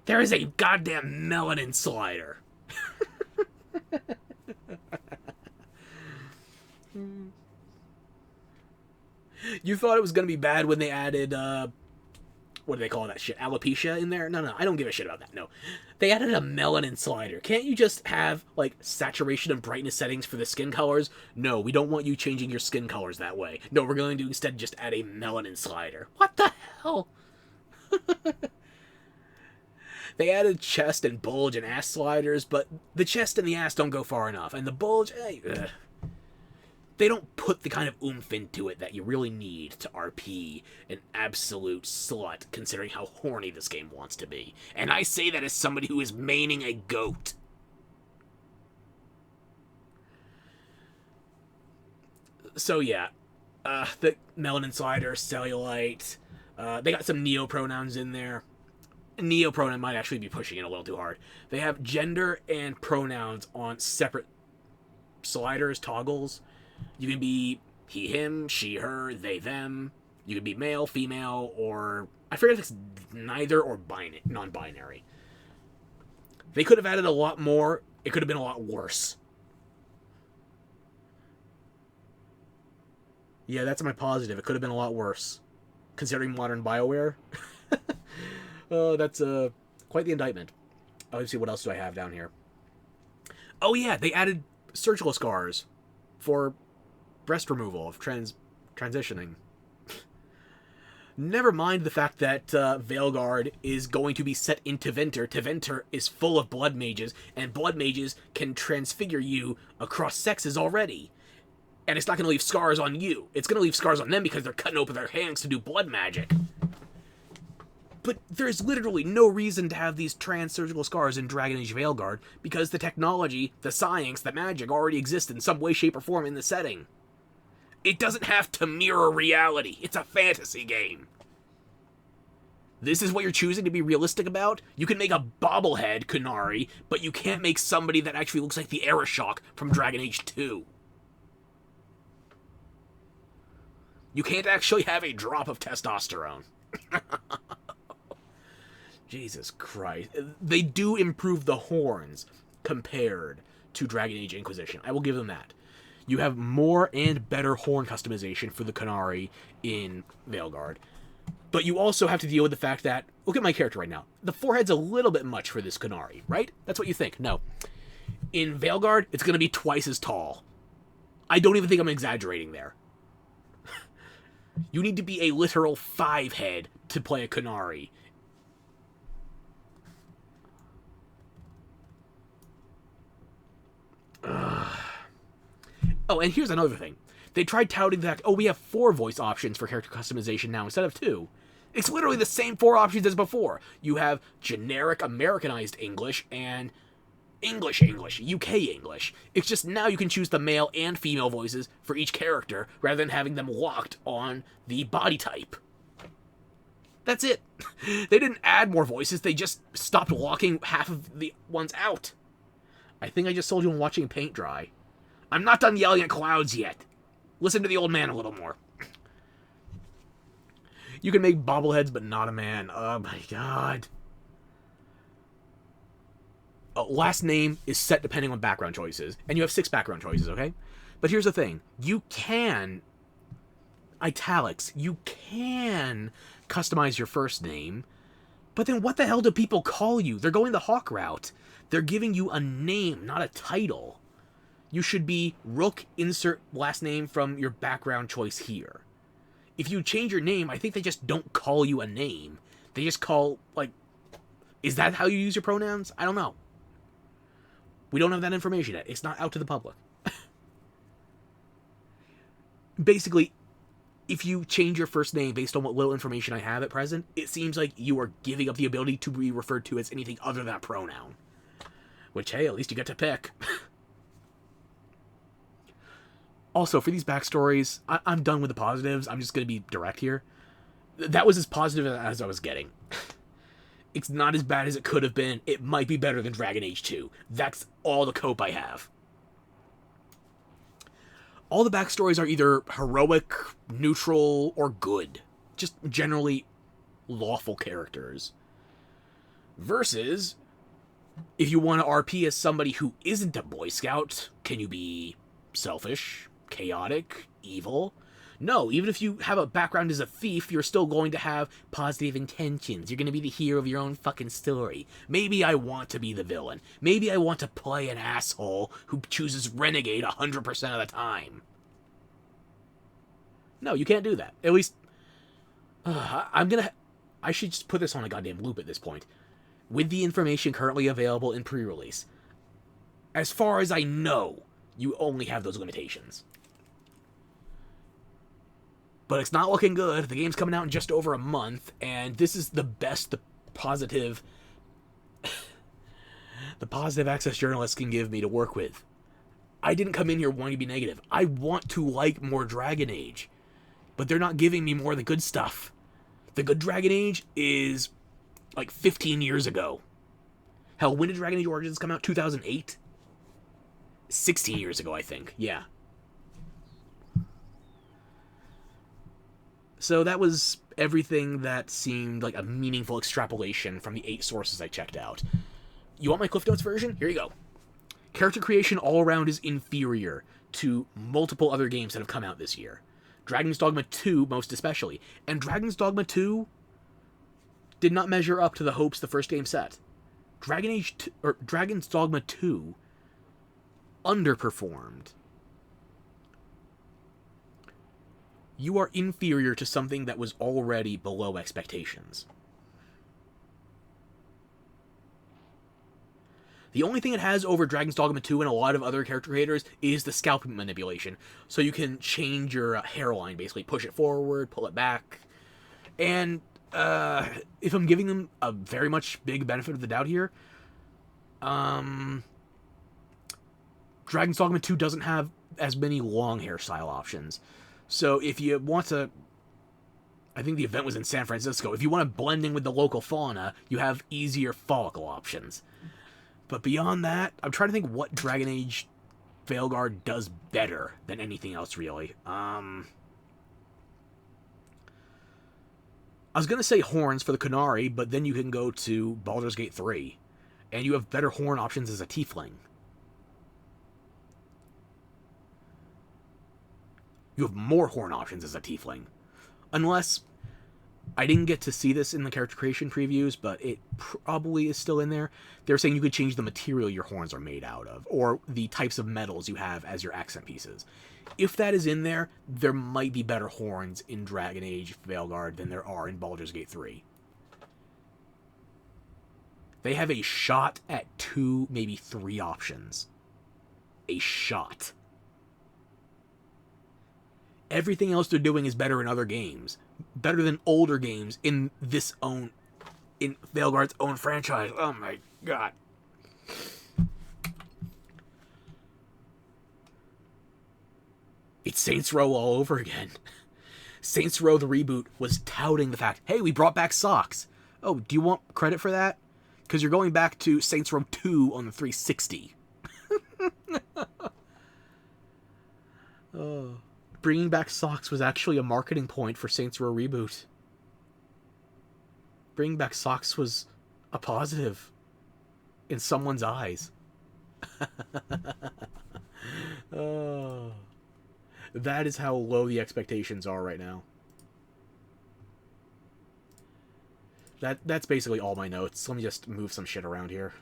There is a goddamn melanin slider. You thought it was going to be bad when they added, what do they call that shit? Alopecia in there? No, I don't give a shit about that, no. They added a melanin slider. Can't you just have, like, saturation and brightness settings for the skin colors? No, we don't want you changing your skin colors that way. No, we're going to instead just add a melanin slider. What the hell? They added chest and bulge and ass sliders, but the chest and the ass don't go far enough. And the bulge, they don't put the kind of oomph into it that you really need to RP an absolute slut, considering how horny this game wants to be. And I say that as somebody who is maining a goat. So yeah, the melanin slider, cellulite, they got some neo-pronouns in there. Neo-pronoun might actually be pushing it a little too hard. They have gender and pronouns on separate sliders, toggles. You can be he, him, she, her, they, them. You can be male, female, or... I forget if it's neither or non-binary. They could have added a lot more. It could have been a lot worse. Yeah, that's my positive. It could have been a lot worse. Considering modern BioWare. That's quite the indictment. Let's see, what else do I have down here? Oh yeah, they added surgical scars for breast removal of transitioning. Never mind the fact that Veilguard is going to be set in Tevinter. Tevinter is full of blood mages, and blood mages can transfigure you across sexes already. And it's not going to leave scars on you. It's going to leave scars on them because they're cutting open their hands to do blood magic. But there's literally no reason to have these trans-surgical scars in Dragon Age Veilguard because the technology, the science, the magic already exists in some way, shape, or form in the setting. It doesn't have to mirror reality. It's a fantasy game. This is what you're choosing to be realistic about? You can make a bobblehead Qunari, but you can't make somebody that actually looks like the Arishok from Dragon Age 2. You can't actually have a drop of testosterone. Jesus Christ. They do improve the horns compared to Dragon Age Inquisition. I will give them that. You have more and better horn customization for the Qunari in Veilguard. But you also have to deal with the fact that, look at my character right now. The forehead's a little bit much for this Qunari, right? That's what you think. No. In Veilguard, it's going to be twice as tall. I don't even think I'm exaggerating there. You need to be a literal 5-head to play a Qunari. Oh, and here's another thing. They tried touting the fact, oh, we have 4 voice options for character customization now instead of 2. It's literally the same 4 options as before. You have generic Americanized English and English, UK English. It's just now you can choose the male and female voices for each character rather than having them locked on the body type. That's it. They didn't add more voices, they just stopped locking half of the ones out. I think I just told you I'm watching paint dry. I'm not done yelling at clouds yet. Listen to the old man a little more. You can make bobbleheads, but not a man. Oh my god. Last name is set depending on background choices. And you have 6 background choices, okay? But here's the thing. You can... Italics. You can customize your first name. But then what the hell do people call you? They're going the Hawk route. They're giving you a name, not a title. You should be Rook, insert last name from your background choice here. If you change your name, I think they just don't call you a name. They just call, like... Is that how you use your pronouns? I don't know. We don't have that information yet. It's not out to the public. Basically, if you change your first name based on what little information I have at present, it seems like you are giving up the ability to be referred to as anything other than a pronoun. Which, hey, at least you get to pick. Also, for these backstories, I'm done with the positives. I'm just going to be direct here. That was as positive as I was getting. It's not as bad as it could have been. It might be better than Dragon Age 2. That's all the cope I have. All the backstories are either heroic, neutral, or good. Just generally lawful characters. Versus, if you want to RP as somebody who isn't a Boy Scout, can you be selfish, chaotic, evil? No, even if you have a background as a thief, you're still going to have positive intentions. You're going to be the hero of your own fucking story. Maybe I want to be the villain. Maybe I want to play an asshole who chooses Renegade 100% of the time. No, you can't do that. At least, I should just put this on a goddamn loop at this point. With the information currently available in pre-release, as far as I know, you only have those limitations. But it's not looking good. The game's coming out in just over a month, and this is the best the positive access journalists can give me to work with. I didn't come in here wanting to be negative. I want to like more Dragon Age, but they're not giving me more of the good stuff. The good Dragon Age is like 15 years ago. Hell, when did Dragon Age Origins come out? 2008? 16 years ago, I think. Yeah. So that was everything that seemed like a meaningful extrapolation from the 8 sources I checked out. You want my Cliff Notes version? Here you go. Character creation all around is inferior to multiple other games that have come out this year. Dragon's Dogma 2 most especially. And Dragon's Dogma 2 did not measure up to the hopes the first game set. Dragon's Dogma 2 underperformed. You are inferior to something that was already below expectations. The only thing it has over Dragon's Dogma 2 and a lot of other character creators is the scalping manipulation. So you can change your hairline, basically push it forward, pull it back. And if I'm giving them a very much big benefit of the doubt here, Dragon's Dogma 2 doesn't have as many long hairstyle options. So if you want to, I think the event was in San Francisco, if you want to blend in with the local fauna, you have easier follicle options. But beyond that, I'm trying to think what Dragon Age Veilguard does better than anything else, really. I was going to say horns for the Qunari, but then you can go to Baldur's Gate 3, and you have better horn options as a tiefling. You have more horn options as a tiefling. Unless, I didn't get to see this in the character creation previews, but it probably is still in there. They're saying you could change the material your horns are made out of, or the types of metals you have as your accent pieces. If that is in there, there might be better horns in Dragon Age Veilguard than there are in Baldur's Gate 3. They have a shot at 2, maybe 3 options. A shot. Everything else they're doing is better in other games. Better than older games in Veilguard's own franchise. Oh my god. It's Saints Row all over again. Saints Row the reboot was touting the fact, hey, we brought back socks. Oh, do you want credit for that? Because you're going back to Saints Row 2 on the 360. Oh. Bringing back socks was actually a marketing point for Saints Row Reboot. Bringing back socks was a positive in someone's eyes. Oh. That is how low the expectations are right now. That's basically all my notes. Let me just move some shit around here.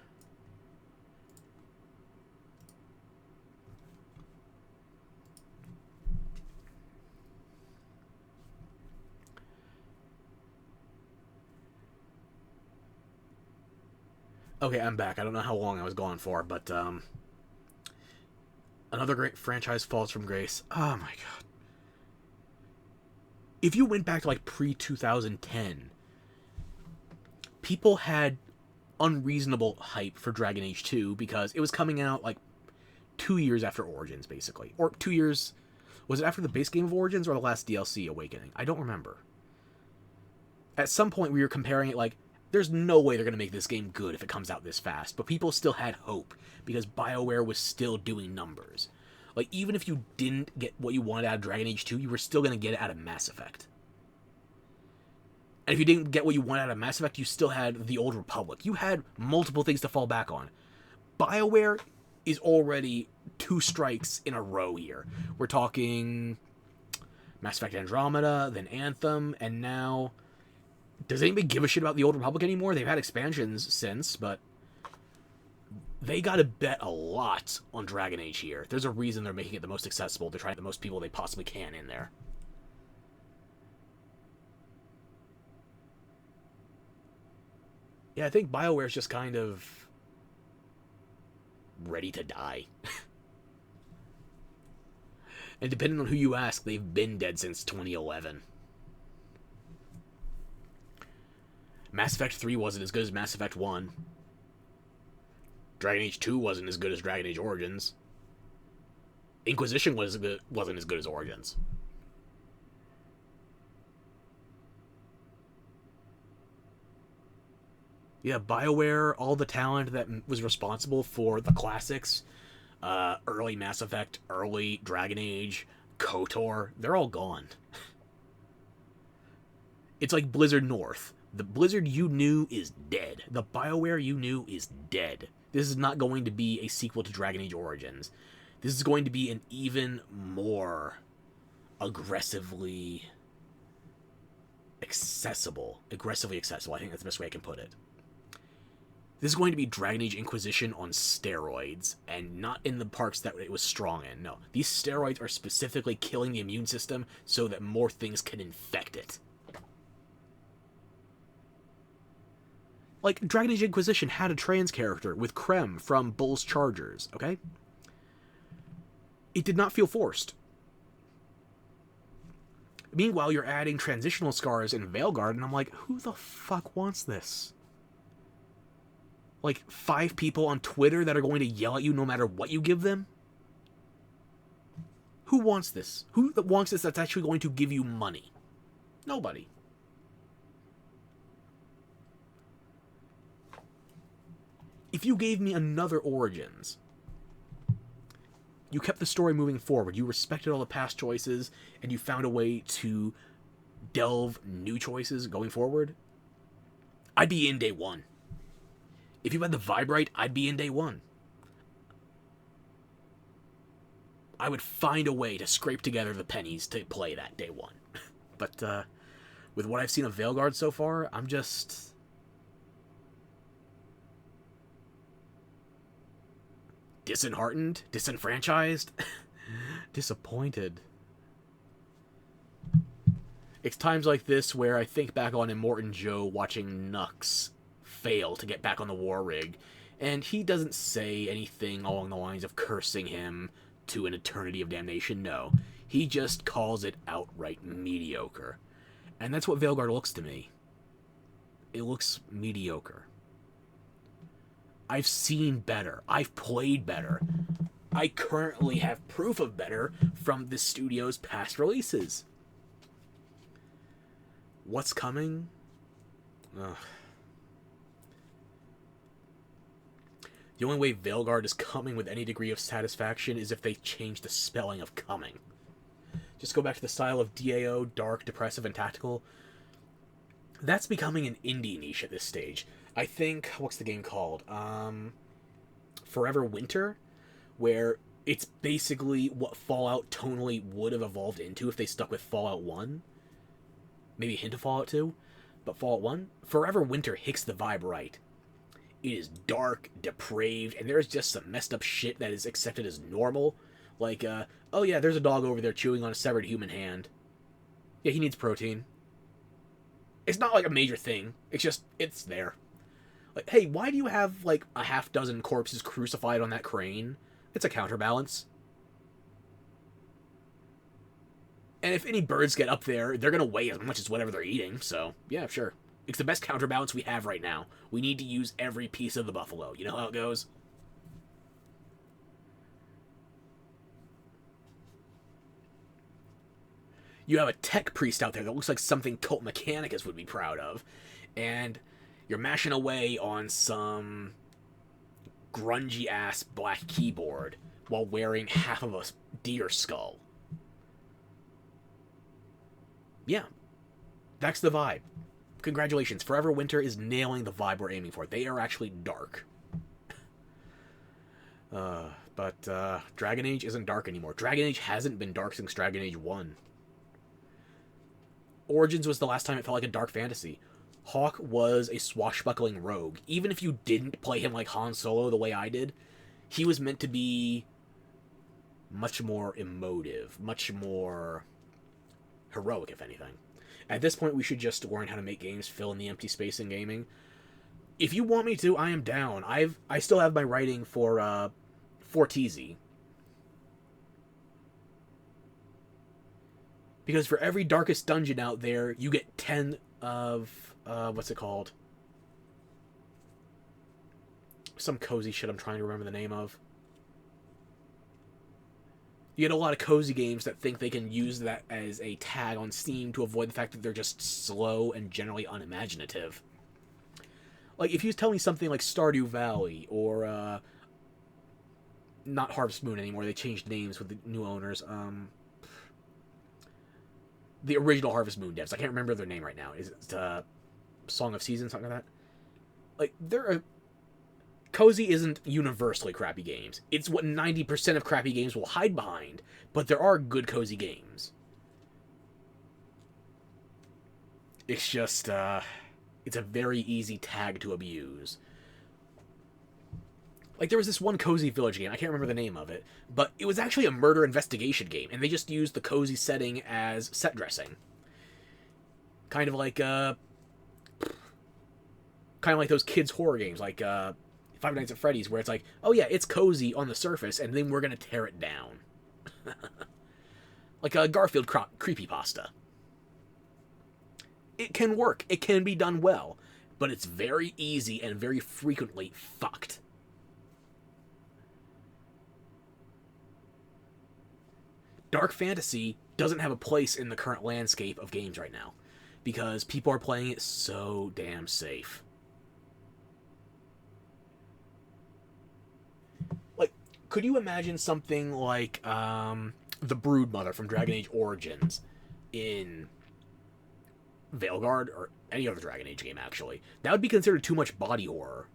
Okay, I'm back. I don't know how long I was gone for, but another great franchise falls from grace. Oh my god. If you went back to like pre-2010, people had unreasonable hype for Dragon Age 2 because it was coming out like 2 years after Origins, basically. Or 2 years... Was it after the base game of Origins or the last DLC, Awakening? I don't remember. At some point we were comparing it like, there's no way they're going to make this game good if it comes out this fast. But people still had hope because BioWare was still doing numbers. Like, even if you didn't get what you wanted out of Dragon Age 2, you were still going to get it out of Mass Effect. And if you didn't get what you wanted out of Mass Effect, you still had the Old Republic. You had multiple things to fall back on. BioWare is already 2 strikes in a row here. We're talking Mass Effect Andromeda, then Anthem, and now... Does anybody give a shit about the Old Republic anymore? They've had expansions since, but... They gotta bet a lot on Dragon Age here. There's a reason they're making it the most accessible. They're trying to get the most people they possibly can in there. Yeah, I think BioWare's just kind of... ready to die. And depending on who you ask, they've been dead since 2011. Mass Effect 3 wasn't as good as Mass Effect 1. Dragon Age 2 wasn't as good as Dragon Age Origins. Inquisition wasn't as good as Origins. Yeah, BioWare, all the talent that was responsible for the classics, early Mass Effect, early Dragon Age, KOTOR, they're all gone. It's like Blizzard North. The Blizzard you knew is dead. The BioWare you knew is dead. This is not going to be a sequel to Dragon Age Origins. This is going to be an even more aggressively accessible. Aggressively accessible, I think that's the best way I can put it. This is going to be Dragon Age Inquisition on steroids, and not in the parts that it was strong in. No, these steroids are specifically killing the immune system so that more things can infect it. Like, Dragon Age Inquisition had a trans character with Krem from Bull's Chargers, okay? It did not feel forced. Meanwhile, you're adding transitional scars in Veilguard, and I'm like, who the fuck wants this? Like, 5 people on Twitter that are going to yell at you no matter what you give them? Who wants this? Who wants this that's actually going to give you money? Nobody. If you gave me another Origins, you kept the story moving forward, you respected all the past choices, and you found a way to delve new choices going forward, I'd be in day one. If you had the Vibrite, I'd be in day one. I would find a way to scrape together the pennies to play that day one. But with what I've seen of Veilguard so far, I'm just... disheartened, disenfranchised, disappointed. It's times like this where I think back on Immortan Joe watching Nux fail to get back on the war rig, and he doesn't say anything along the lines of cursing him to an eternity of damnation. No, he just calls it outright mediocre. And that's what Veilguard looks to me. It looks mediocre. I've seen better. I've played better. I currently have proof of better from the studio's past releases. What's coming? Ugh. The only way Veilguard is coming with any degree of satisfaction is if they change the spelling of coming. Just go back to the style of DAO, dark, depressive, and tactical. That's becoming an indie niche at this stage. I think, what's the game called? Forever Winter, where it's basically what Fallout tonally would have evolved into if they stuck with Fallout 1. Maybe a hint of Fallout 2. But Fallout 1, Forever Winter hits the vibe right. It is dark, depraved, and there's just some messed up shit that is accepted as normal. Like, oh yeah, there's a dog over there chewing on a severed human hand. Yeah, he needs protein. It's not like a major thing. It's just, it's there. Like, hey, why do you have, like, a half dozen corpses crucified on that crane? It's a counterbalance. And if any birds get up there, they're gonna weigh as much as whatever they're eating, so, yeah, sure. It's the best counterbalance we have right now. We need to use every piece of the buffalo. You know how it goes? You have a tech priest out there that looks like something Cult Mechanicus would be proud of. And you're mashing away on some grungy-ass black keyboard while wearing half of a deer skull. Yeah, that's the vibe. Congratulations, Forever Winter is nailing the vibe we're aiming for. They are actually dark. But Dragon Age isn't dark anymore. Dragon Age hasn't been dark since Dragon Age 1. Origins was the last time it felt like a dark fantasy. Hawke was a swashbuckling rogue. Even if you didn't play him like Han Solo the way I did, he was meant to be much more emotive, much more heroic, if anything. At this point, we should just learn how to make games fill in the empty space in gaming. If you want me to, I am down. I still have my writing for Fortizzi. Because for every darkest dungeon out there, you get 10 of, what's it called? Some cozy shit I'm trying to remember the name of. You get a lot of cozy games that think they can use that as a tag on Steam to avoid the fact that they're just slow and generally unimaginative. Like, if you tell me something like Stardew Valley, or, not Harvest Moon anymore, they changed names with the new owners, the original Harvest Moon devs. I can't remember their name right now. Is it Song of Seasons, something like that? Like, cozy isn't universally crappy games. It's what 90% of crappy games will hide behind, but there are good cozy games. It's just, it's a very easy tag to abuse. Like, there was this one cozy village game, I can't remember the name of it, but it was actually a murder investigation game, and they just used the cozy setting as set dressing. Kind of like those kids' horror games, like, Five Nights at Freddy's, where it's like, oh yeah, it's cozy on the surface, and then we're gonna tear it down. Like a Garfield creepypasta. It can work, it can be done well, but it's very easy and very frequently fucked. Dark fantasy doesn't have a place in the current landscape of games right now, because people are playing it so damn safe. Like, could you imagine something like the Broodmother from Dragon Age Origins in Veilguard, or any other Dragon Age game, actually? That would be considered too much body horror.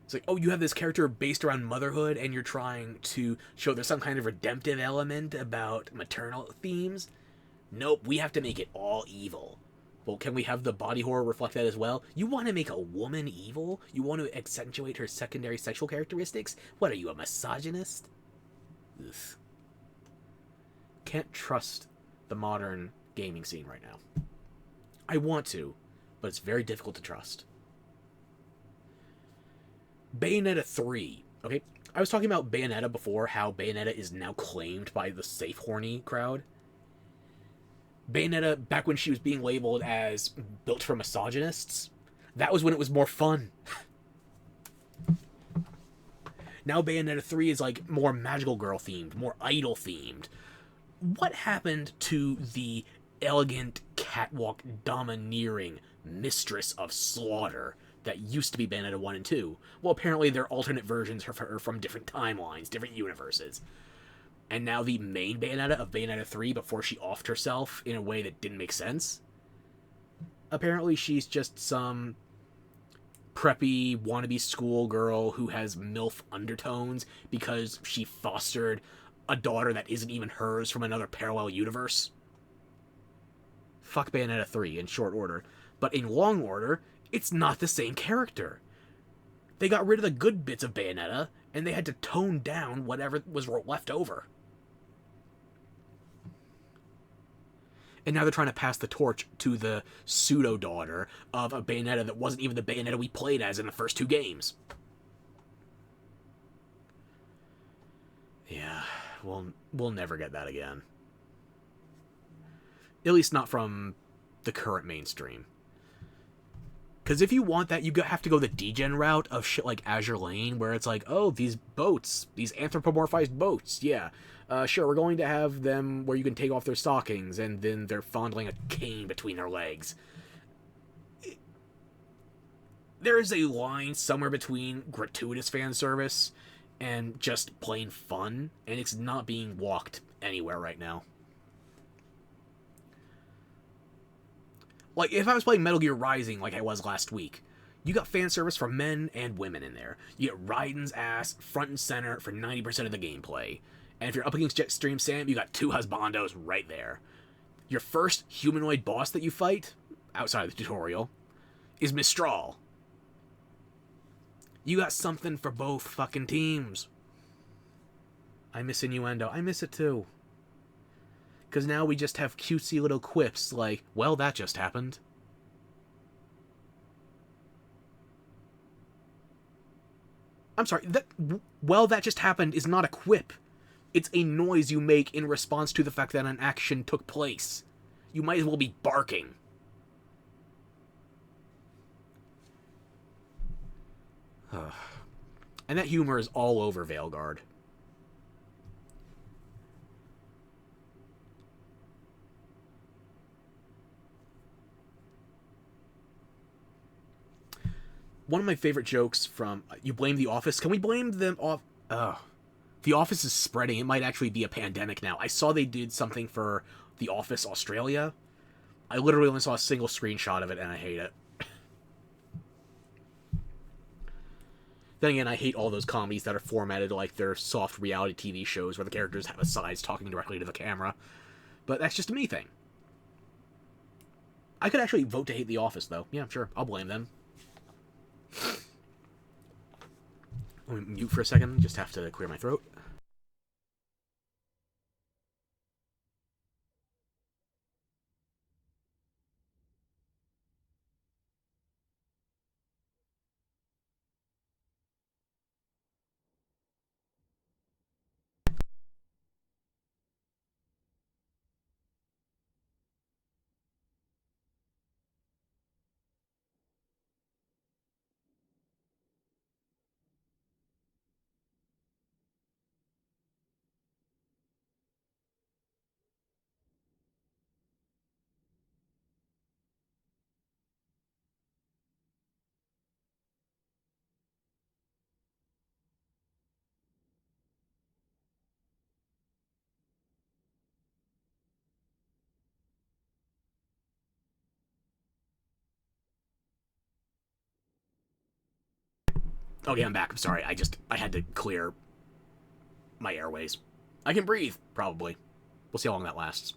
It's like, oh, you have this character based around motherhood, and you're trying to show there's some kind of redemptive element about maternal themes? Nope, we have to make it all evil. Well, can we have the body horror reflect that as well? You want to make a woman evil? You want to accentuate her secondary sexual characteristics? What are you, a misogynist? Ugh. Can't trust the modern gaming scene right now. I want to, but it's very difficult to trust. Bayonetta 3. Okay, I was talking about Bayonetta before, how Bayonetta is now claimed by the safe horny crowd. Bayonetta, back when she was being labeled as built for misogynists, that was when it was more fun. Now Bayonetta 3 is like more magical girl themed, more idol themed. What happened to the elegant, catwalk, domineering mistress of slaughter that used to be Bayonetta 1 and 2? Well, apparently they're alternate versions of her from different timelines, different universes. And now the main Bayonetta of Bayonetta 3, before she offed herself in a way that didn't make sense, apparently she's just some preppy, wannabe schoolgirl who has MILF undertones because she fostered a daughter that isn't even hers from another parallel universe. fuck Bayonetta 3 in short order. But in long order, it's not the same character. They got rid of the good bits of Bayonetta, and they had to tone down whatever was left over. And now they're trying to pass the torch to the pseudo-daughter of a Bayonetta that wasn't even the Bayonetta we played as in the first 2 games. Yeah, we'll never get that again. At least not from the current mainstream. Because if you want that, you have to go the degen route of shit like Azure Lane, where it's like, oh, these boats, these anthropomorphized boats, yeah. Sure, we're going to have them where you can take off their stockings, and then they're fondling a cane between their legs. There is a line somewhere between gratuitous fan service and just plain fun, and it's not being walked anywhere right now. Like, if I was playing Metal Gear Rising like I was last week, you got fan service for men and women in there. You get Raiden's ass front and center for 90% of the gameplay. And if you're up against Jetstream Sam, you got 2 husbandos right there. Your first humanoid boss that you fight, outside of the tutorial, is Mistral. You got something for both fucking teams. I miss Innuendo. I miss it too. Because now we just have cutesy little quips like, well, that just happened. I'm sorry, well, that just happened is not a quip. It's a noise you make in response to the fact that an action took place. You might as well be barking. And that humor is all over Veilguard. One of my favorite jokes from you blame The Office. Can we blame them off? The Office is spreading. It might actually be a pandemic now. I saw they did something for The Office Australia. I literally only saw a single screenshot of it, and I hate it. Then again, I hate all those comedies that are formatted like they're soft reality TV shows where the characters have asides talking directly to the camera. But that's just a me thing. I could actually vote to hate The Office, though. Yeah, sure. I'll blame them. Let me mute for a second. Just have to clear my throat. Okay, I'm back. I'm sorry. I had to clear my airways. I can breathe, probably. We'll see how long that lasts.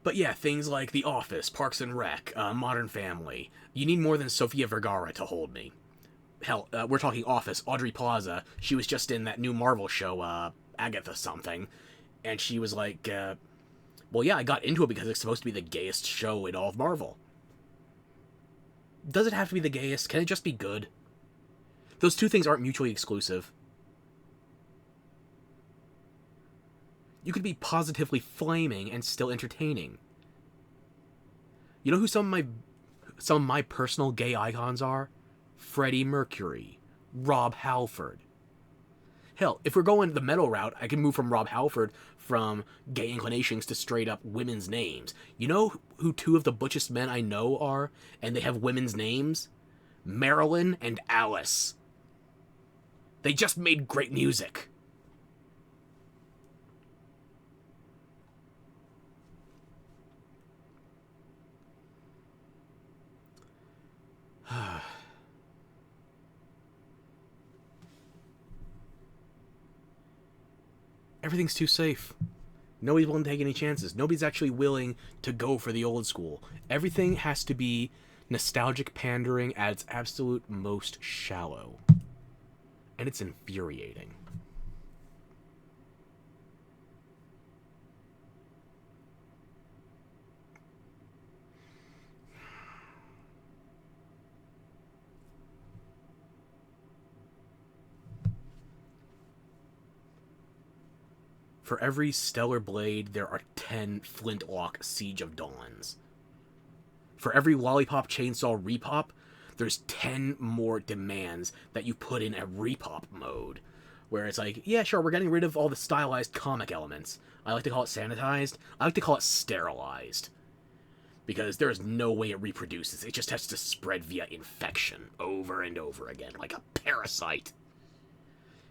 But yeah, things like The Office, Parks and Rec, Modern Family. You need more than Sofia Vergara to hold me. Hell, we're talking Office. Audrey Plaza, she was just in that new Marvel show, Agatha something. And she was like, well, yeah, I got into it because it's supposed to be the gayest show in all of Marvel. Does it have to be the gayest? Can it just be good? Those two things aren't mutually exclusive. You could be positively flaming and still entertaining. You know who some of my personal gay icons are? Freddie Mercury, Rob Halford. Hell, if we're going the metal route, I can move from Rob Halford from gay inclinations to straight up women's names. You know who 2 of the butchest men I know are, and they have women's names? Marilyn and Alice. They just made great music. Everything's too safe. Nobody's willing to take any chances. Nobody's actually willing to go for the old school. Everything has to be nostalgic pandering at its absolute most shallow. And it's infuriating. For every Stellar Blade, there are 10 Flintlock Siege of Dawns. For every Lollipop Chainsaw Repop, there's 10 more demands that you put in a Repop mode. Where it's like, yeah, sure, we're getting rid of all the stylized comic elements. I like to call it sanitized. I like to call it sterilized. Because there is no way it reproduces. It just has to spread via infection over and over again, like a parasite.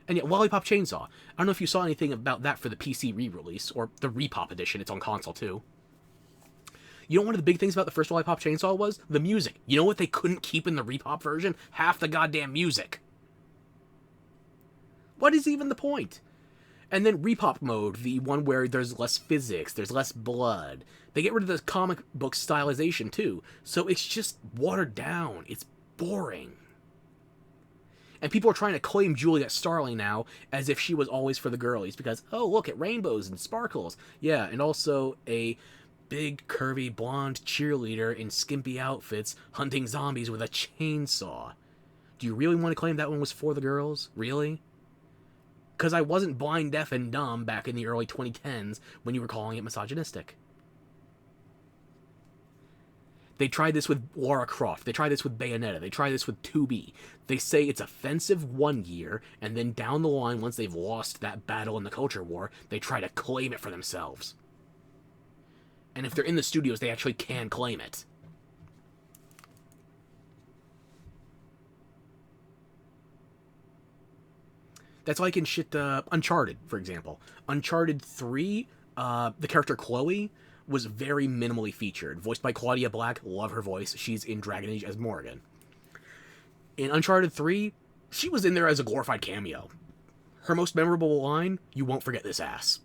And yet, Lollipop Chainsaw. I don't know if you saw anything about that for the PC re-release, or the Repop edition. It's on console, too. You know one of the big things about the first Lollipop Chainsaw was? The music. You know what they couldn't keep in the Repop version? Half the goddamn music. What is even the point? And then Repop mode, the one where there's less physics, there's less blood. They get rid of the comic book stylization, too. So it's just watered down. It's boring. And people are trying to claim Juliet Starling now as if she was always for the girlies because, oh, look at rainbows and sparkles. Yeah, and also a big, curvy, blonde cheerleader in skimpy outfits hunting zombies with a chainsaw. Do you really want to claim that one was for the girls? Really? Because I wasn't blind, deaf, and dumb back in the early 2010s when you were calling it misogynistic. They tried this with Lara Croft. They tried this with Bayonetta. They tried this with 2B. They say it's offensive one year, and then down the line, once they've lost that battle in the culture war, they try to claim it for themselves. And if they're in the studios, they actually can claim it. That's like in shit, Uncharted, for example. Uncharted 3, the character Chloe was very minimally featured. Voiced by Claudia Black, love her voice. She's in Dragon Age as Morrigan. In Uncharted 3, she was in there as a glorified cameo. Her most memorable line, "You won't forget this ass."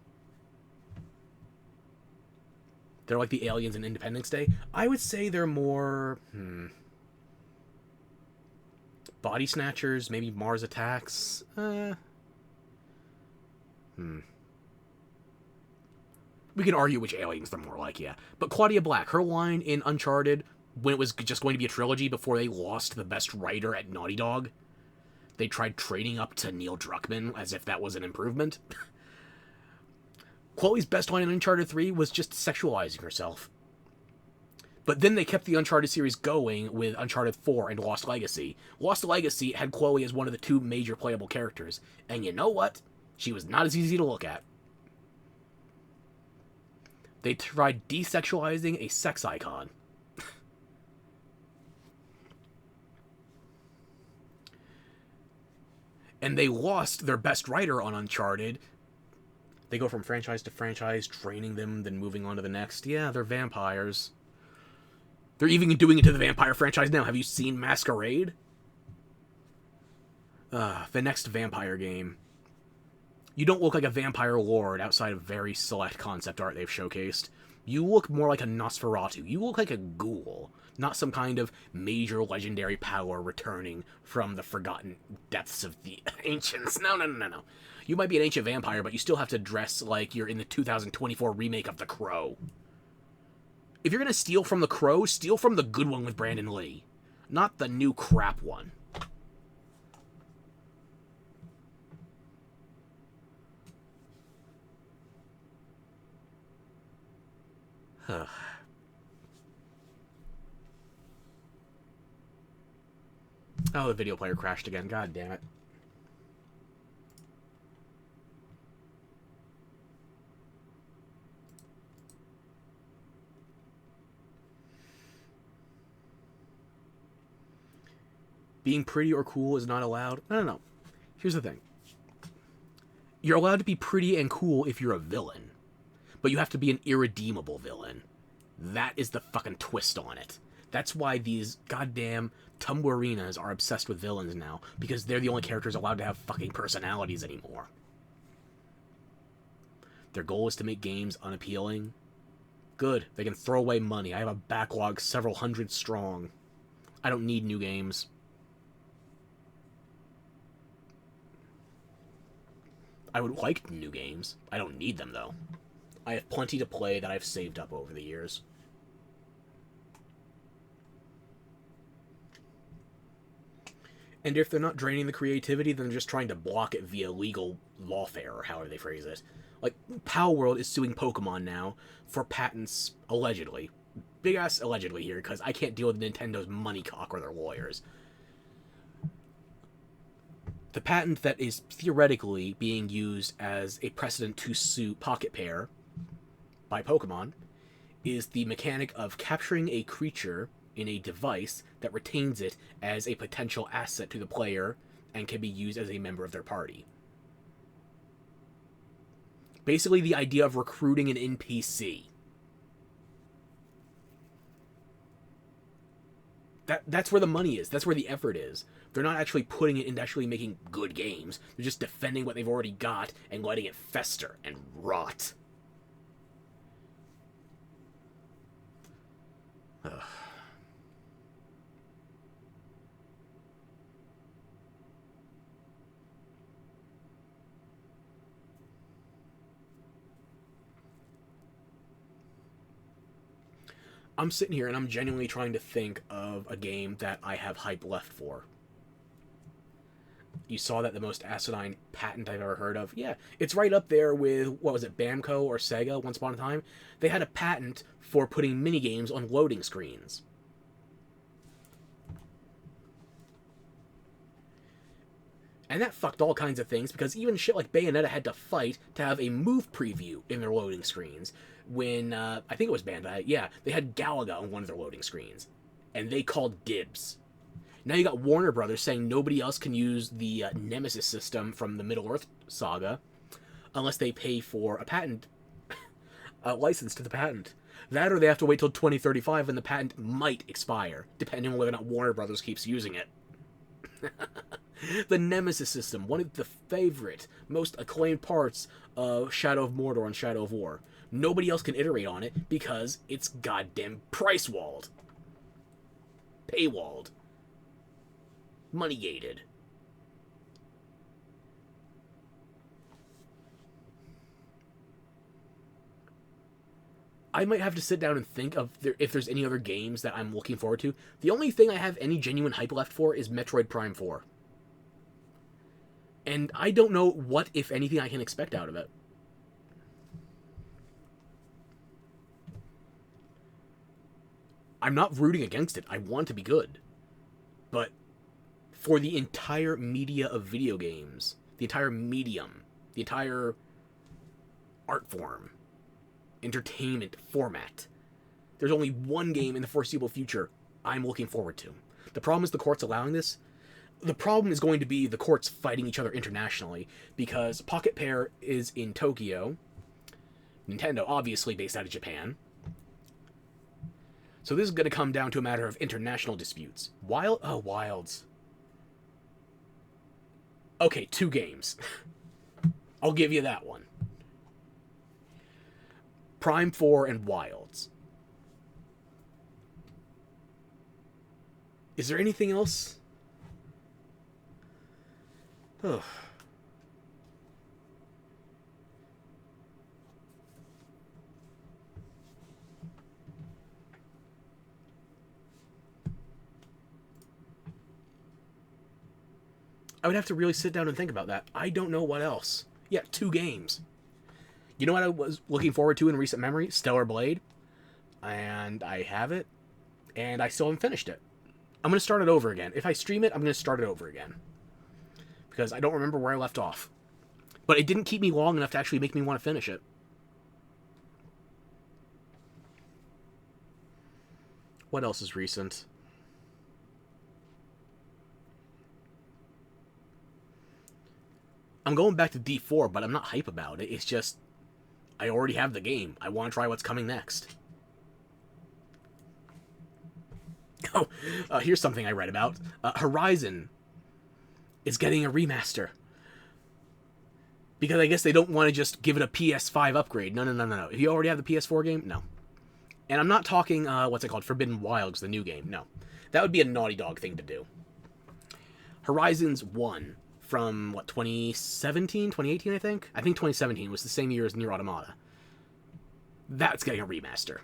They're like the aliens in Independence Day. I would say they're more... Body Snatchers, maybe Mars Attacks. We can argue which aliens they're more like, yeah. But Claudia Black, her line in Uncharted, when it was just going to be a trilogy before they lost the best writer at Naughty Dog, they tried trading up to Neil Druckmann as if that was an improvement. Chloe's best line in Uncharted 3 was just sexualizing herself. But then they kept the Uncharted series going with Uncharted 4 and Lost Legacy. Lost Legacy had Chloe as one of the two major playable characters. And you know what? She was not as easy to look at. They tried desexualizing a sex icon. And they lost their best writer on Uncharted. They go from franchise to franchise, training them, then moving on to the next. Yeah, they're vampires. They're even doing it to the vampire franchise now. Have you seen Masquerade? The next vampire game. You don't look like a vampire lord outside of very select concept art they've showcased. You look more like a Nosferatu. You look like a ghoul, not some kind of major legendary power returning from the forgotten depths of the ancients. No. You might be an ancient vampire, but you still have to dress like you're in the 2024 remake of The Crow. If you're going to steal from The Crow, steal from the good one with Brandon Lee, not the new crap one. Oh, the video player crashed again. God damn it. Being pretty or cool is not allowed. No. Here's the thing. You're allowed to be pretty and cool if you're a villain. But you have to be an irredeemable villain. That is the fucking twist on it. That's why these goddamn Tumblrinas are obsessed with villains now. Because they're the only characters allowed to have fucking personalities anymore. Their goal is to make games unappealing. Good, they can throw away money. I have a backlog several hundred strong. I don't need new games. I would like new games. I don't need them, though. I have plenty to play that I've saved up over the years. And if they're not draining the creativity, then they're just trying to block it via legal lawfare, or however they phrase it. Like, Palworld is suing Pokemon now for patents, allegedly. Big-ass allegedly here, because I can't deal with Nintendo's money cock or their lawyers. The patent that is theoretically being used as a precedent to sue Pocket Pair by Pokemon is the mechanic of capturing a creature in a device that retains it as a potential asset to the player and can be used as a member of their party. Basically the idea of recruiting an NPC. That's where the money is. That's where the effort is. They're not actually putting it into actually making good games. They're just defending what they've already got and letting it fester and rot. Ugh. I'm sitting here and I'm genuinely trying to think of a game that I have hype left for. You saw that the most asinine patent I've ever heard of? Yeah, it's right up there with, what was it, Bamco or Sega once upon a time? They had a patent for putting minigames on loading screens. And that fucked all kinds of things, because even shit like Bayonetta had to fight to have a move preview in their loading screens. When, I think it was Bandai, yeah, they had Galaga on one of their loading screens. And they called dibs. Now you got Warner Brothers saying nobody else can use the Nemesis system from the Middle-earth saga unless they pay for a patent, a license to the patent. That or they have to wait till 2035 and the patent might expire, depending on whether or not Warner Brothers keeps using it. The Nemesis system, one of the favorite, most acclaimed parts of Shadow of Mordor and Shadow of War. Nobody else can iterate on it because it's goddamn price-walled. Paywalled. Money-gated. I might have to sit down and think of if there's any other games that I'm looking forward to. The only thing I have any genuine hype left for is Metroid Prime 4. And I don't know what, if anything, I can expect out of it. I'm not rooting against it. I want it to be good. But for the entire media of video games, the entire medium, the entire art form, entertainment format, there's only one game in the foreseeable future I'm looking forward to. The problem is the court's allowing this. The problem is going to be the courts fighting each other internationally, because Pocket Pair is in Tokyo, Nintendo obviously based out of Japan. So this is going to come down to a matter of international disputes. Wilds. Okay, 2 games. I'll give you that one. Prime 4 and Wilds. Is there anything else? Ugh. I would have to really sit down and think about that. I don't know what else. Yeah, 2 games. You know what I was looking forward to in recent memory? Stellar Blade. And I have it. And I still haven't finished it. I'm going to start it over again. If I stream it, I'm going to start it over again. Because I don't remember where I left off. But it didn't keep me long enough to actually make me want to finish it. What else is recent? I'm going back to D4, but I'm not hype about it. It's just, I already have the game. I want to try what's coming next. Oh, here's something I read about. Horizon is getting a remaster. Because I guess they don't want to just give it a PS5 upgrade. No. If you already have the PS4 game, no. And I'm not talking, what's it called? Forbidden Wilds, the new game. No. That would be a Naughty Dog thing to do. Horizons 1 from, 2017? 2018, I think? I think 2017 was the same year as Nier Automata. That's getting a remaster.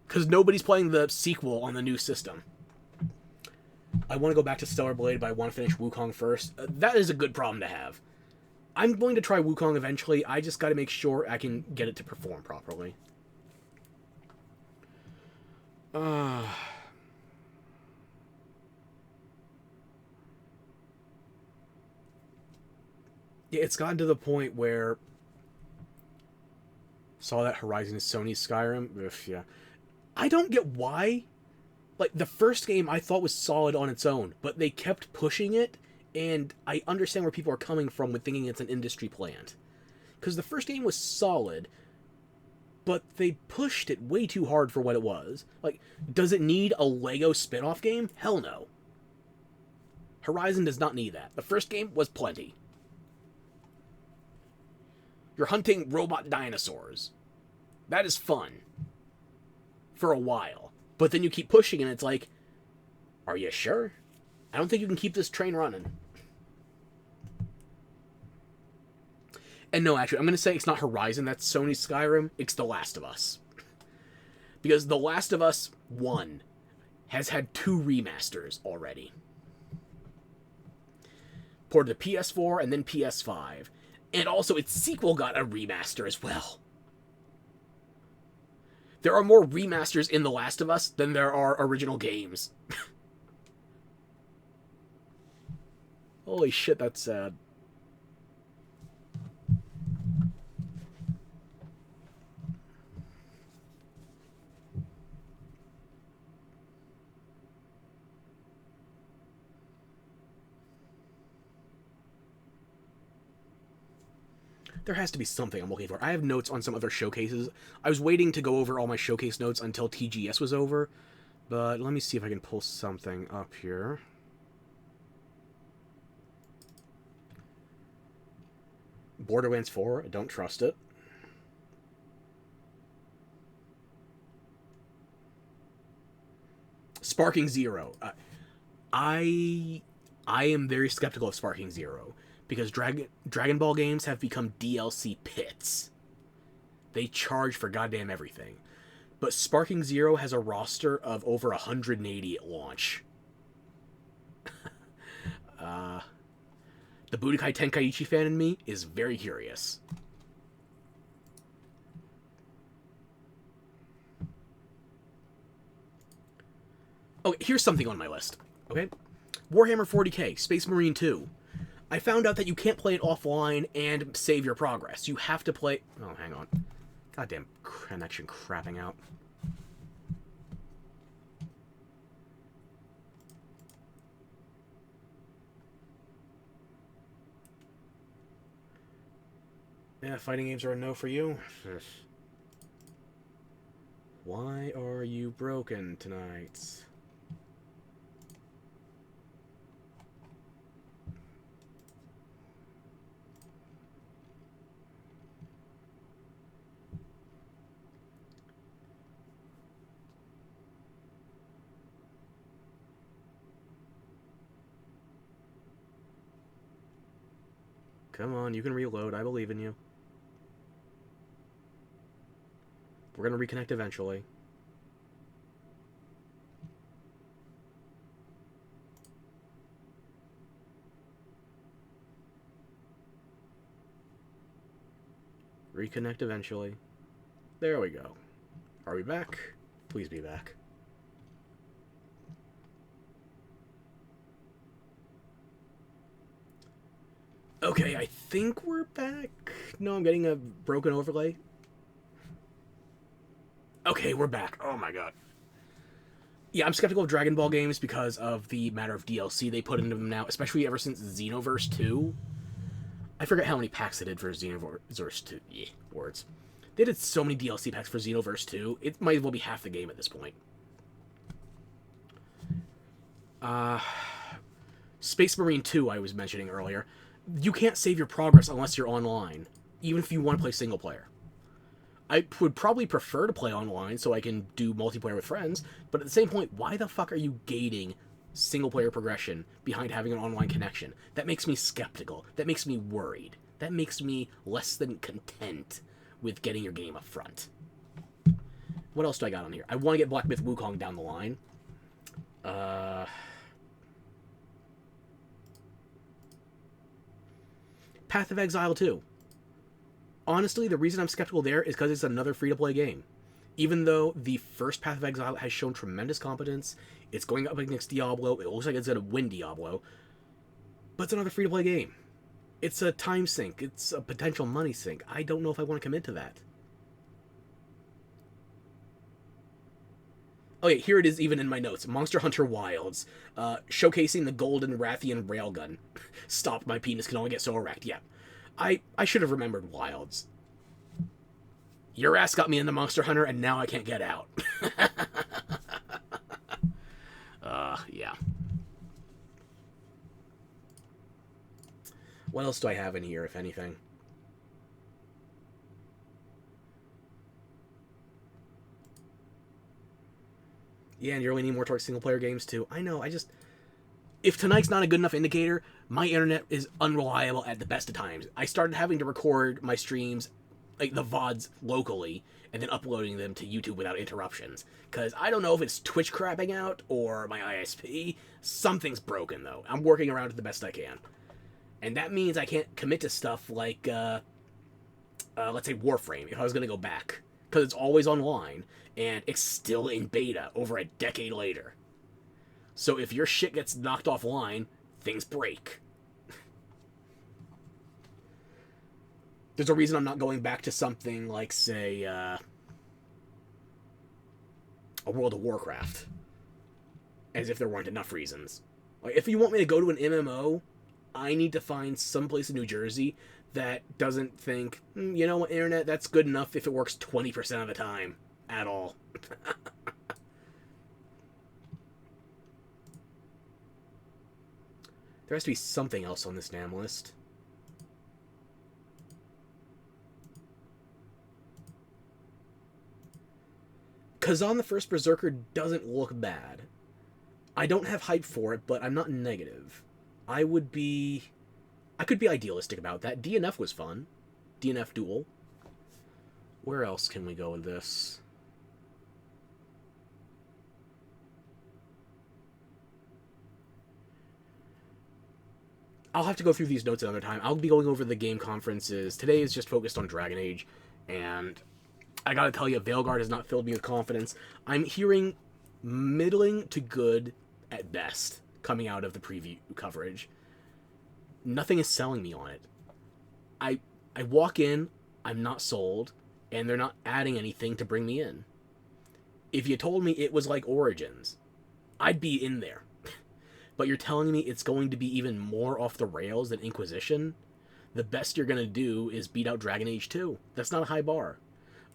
Because nobody's playing the sequel on the new system. I want to go back to Stellar Blade, but I want to finish Wukong first. That is a good problem to have. I'm going to try Wukong eventually. I just got to make sure I can get it to perform properly. Yeah, it's gotten to the point where... Saw that Horizon is Sony's Skyrim? Ugh, yeah. I don't get why. Like, the first game I thought was solid on its own, but they kept pushing it, and I understand where people are coming from with thinking it's an industry plant. Because the first game was solid, but they pushed it way too hard for what it was. Like, does it need a Lego spin-off game? Hell no. Horizon does not need that. The first game was plenty. You're hunting robot dinosaurs. That is fun. For a while. But then you keep pushing and it's like, are you sure? I don't think you can keep this train running. And no, actually, I'm going to say it's not Horizon, that's Sony's Skyrim, it's The Last of Us. Because The Last of Us 1 has had 2 remasters already. Ported to PS4 and then PS5. And also its sequel got a remaster as well. There are more remasters in The Last of Us than there are original games. Holy shit, that's sad. There has to be something I'm looking for. I have notes on some other showcases. I was waiting to go over all my showcase notes until TGS was over. But let me see if I can pull something up here. Borderlands 4, I don't trust it. Sparking Zero. I am very skeptical of Sparking Zero. Because Dragon Ball games have become DLC pits. They charge for goddamn everything. But Sparking Zero has a roster of over 180 at launch. The Budokai Tenkaichi fan in me is very curious. Okay, here's something on my list. Okay? Warhammer 40k, Space Marine 2. I found out that you can't play it offline and save your progress. You have to play... Oh, hang on. Goddamn connection crapping out. Yeah, fighting games are a no for you. Why are you broken tonight? Come on, you can reload. I believe in you. We're gonna reconnect eventually. Reconnect eventually. There we go. Are we back? Please be back. Okay, I think we're back. No, I'm getting a broken overlay. Okay, we're back. Oh my god. Yeah, I'm skeptical of Dragon Ball games because of the matter of DLC they put into them now, especially ever since Xenoverse 2. I forget how many packs they did for Xenoverse 2. Yeah, words. They did so many DLC packs for Xenoverse 2, it might as well be half the game at this point. Space Marine 2, I was mentioning earlier. you can't save your progress unless you're online, even if you want to play single player. I would probably prefer to play online so I can do multiplayer with friends, but at the same point, why the fuck are you gating single player progression behind having an online connection? That makes me skeptical. That makes me worried. That makes me less than content with getting your game up front. What else do I got on here? I want to get Black Myth Wukong down the line. Path of Exile 2. Honestly, the reason I'm skeptical there is because it's another free-to-play game. Even though the first Path of Exile has shown tremendous competence, it's going up against Diablo, it looks like it's going to win Diablo, but it's another free-to-play game. It's a time sink. It's a potential money sink. I don't know if I want to commit to that. Okay, here it is even in my notes. Monster Hunter Wilds. Showcasing the golden Rathian railgun. Stop, my penis can only get so erect. Yeah. I should have remembered Wilds. Your ass got me into Monster Hunter, and now I can't get out. Yeah. What else do I have in here, if anything? Yeah, and you're leaning more towards single-player games, too. I know, if tonight's not a good enough indicator, my internet is unreliable at the best of times. I started having to record my streams, like the VODs, locally, and then uploading them to YouTube without interruptions. Because I don't know if it's Twitch crapping out, or my ISP. Something's broken, though. I'm working around it the best I can. And that means I can't commit to stuff like, let's say Warframe, if I was going to go back. Because it's always online, and it's still in beta over a decade later. So if your shit gets knocked offline, things break. There's a reason I'm not going back to something like, say, a World of Warcraft. As if there weren't enough reasons. Like, if you want me to go to an MMO, I need to find someplace in New Jersey that doesn't think, you know what, internet, that's good enough if it works 20% of the time. At all. There has to be something else on this damn list. Kazan the First Berserker doesn't look bad. I don't have hype for it, but I'm not negative. I could be idealistic about that. DNF was fun. DNF Duel. Where else can we go with this? I'll have to go through these notes another time. I'll be going over the game conferences. Today is just focused on Dragon Age, and I gotta tell you, Veilguard has not filled me with confidence. I'm hearing middling to good at best coming out of the preview coverage. Nothing is selling me on it. I walk in, I'm not sold, and they're not adding anything to bring me in. If you told me it was like Origins, I'd be in there. But you're telling me it's going to be even more off the rails than Inquisition? The best you're going to do is beat out Dragon Age 2. That's not a high bar.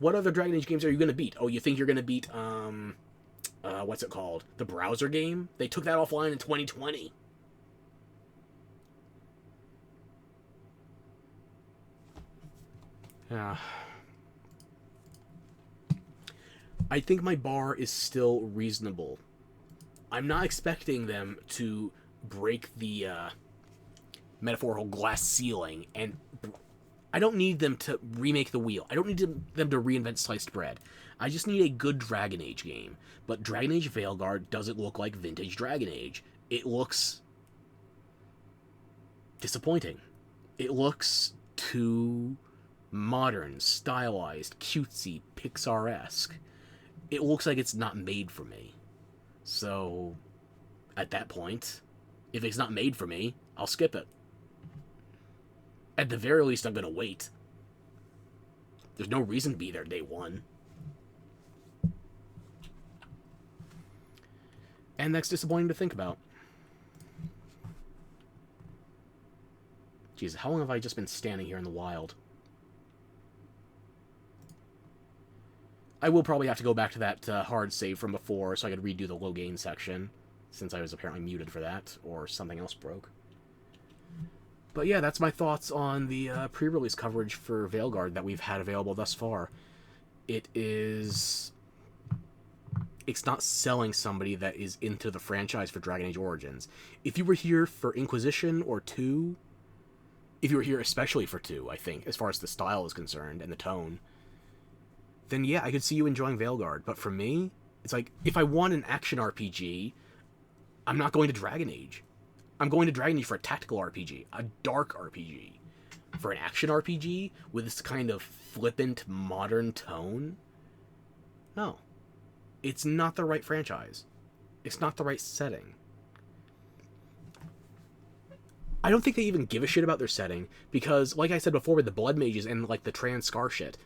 What other Dragon Age games are you going to beat? Oh, you think you're going to beat, what's it called? The browser game? They took that offline in 2020. Yeah. I think my bar is still reasonable. I'm not expecting them to break the metaphorical glass ceiling, and I don't need them to remake the wheel. I don't need them to reinvent sliced bread. I just need a good Dragon Age game. But Dragon Age Veilguard doesn't look like vintage Dragon Age. It looks disappointing. It looks too modern, stylized, cutesy, Pixar-esque. It looks like it's not made for me. So, at that point, if it's not made for me, I'll skip it. At the very least, I'm going to wait. There's no reason to be there day one. And that's disappointing to think about. Jeez, how long have I just been standing here in the wild? I will probably have to go back to that hard save from before so I could redo the low gain section, since I was apparently muted for that, or something else broke. But yeah, that's my thoughts on the pre-release coverage for Veilguard that we've had available thus far. It's not selling somebody that is into the franchise for Dragon Age Origins. If you were here for Inquisition or 2, if you were here especially for 2, I think, as far as the style is concerned and the tone, then yeah, I could see you enjoying Veilguard. But for me, it's like, if I want an action RPG, I'm not going to Dragon Age. I'm going to Dragon Age for a tactical RPG, a dark RPG. For an action RPG with this kind of flippant, modern tone, no. It's not the right franchise. It's not the right setting. I don't think they even give a shit about their setting, because, like I said before with the Blood Mages and, like, the trans Scar shit,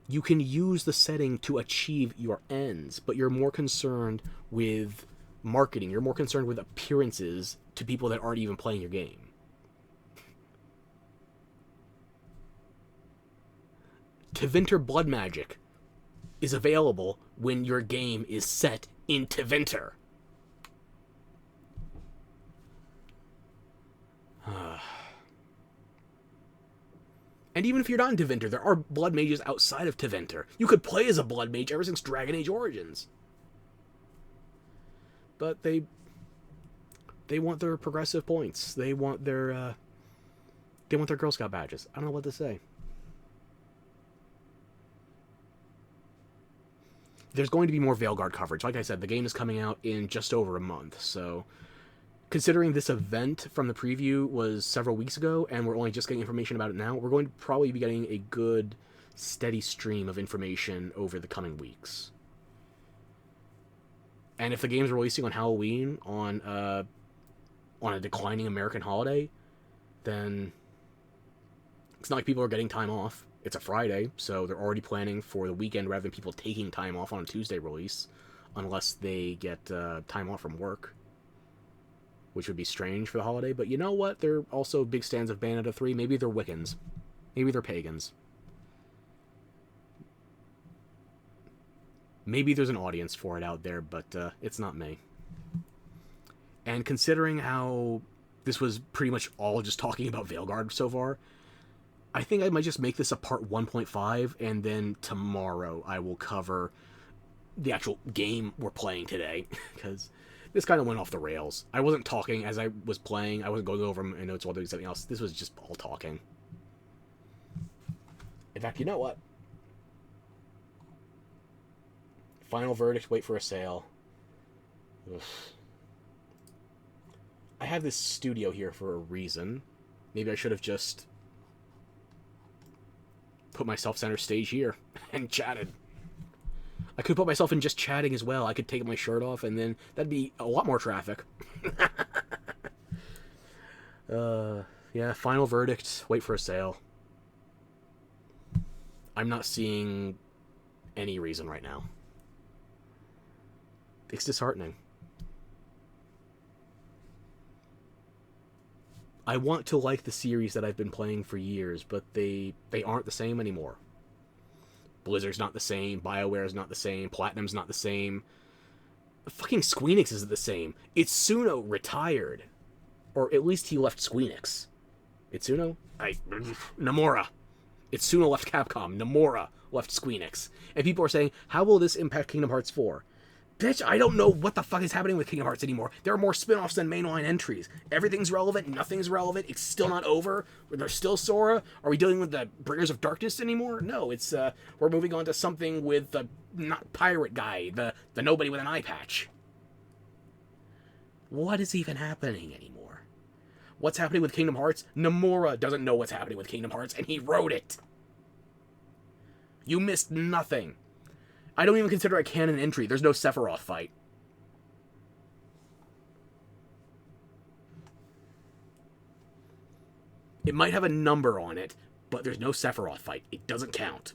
you can use the setting to achieve your ends, but you're more concerned with marketing. You're more concerned with appearances to people that aren't even playing your game. Tevinter Blood Magic is available when your game is set in Tevinter. And even if you're not in Tevinter, there are Blood Mages outside of Tevinter. You could play as a Blood Mage ever since Dragon Age Origins. But they want their progressive points. They want their Girl Scout badges. I don't know what to say. There's going to be more Veilguard coverage. Like I said, the game is coming out in just over a month, so considering this event from the preview was several weeks ago, and we're only just getting information about it now, we're going to probably be getting a good, steady stream of information over the coming weeks. And if the game's releasing on Halloween, on a declining American holiday, then it's not like people are getting time off. It's a Friday, so they're already planning for the weekend rather than people taking time off on a Tuesday release, unless they get time off from work, which would be strange for the holiday. But you know what? They're also big fans of Bayonetta 3. Maybe they're Wiccans. Maybe they're pagans. Maybe there's an audience for it out there, but it's not me. And considering how this was pretty much all just talking about Veilguard so far, I think I might just make this a part 1.5, and then tomorrow I will cover the actual game we're playing today, because this kind of went off the rails. I wasn't talking as I was playing. I wasn't going over my notes while doing something else. This was just all talking. In fact, you know what? Final verdict, wait for a sale. Ugh. I have this studio here for a reason. Maybe I should have just put myself center stage here and chatted. I could put myself in just chatting as well. I could take my shirt off, and then that'd be a lot more traffic. Yeah, final verdict, wait for a sale. I'm not seeing any reason right now. It's disheartening. I want to like the series that I've been playing for years, but they aren't the same anymore. Blizzard's not the same, BioWare's not the same, Platinum's not the same. Fucking Squeenix isn't the same. Itsuno retired. Or at least he left Squeenix. Itsuno? Nomura. Itsuno left Capcom. Nomura left Squeenix. And people are saying, how will this impact Kingdom Hearts 4? Bitch, I don't know what the fuck is happening with Kingdom Hearts anymore. There are more spin-offs than mainline entries. Everything's relevant, nothing's relevant, it's still not over. There's still Sora. Are we dealing with the Bringers of Darkness anymore? No, it's, we're moving on to something with the not pirate guy, the nobody with an eye patch. What is even happening anymore? What's happening with Kingdom Hearts? Nomura doesn't know what's happening with Kingdom Hearts, and he wrote it. You missed nothing. I don't even consider it a canon entry. There's no Sephiroth fight. It might have a number on it, but there's no Sephiroth fight. It doesn't count.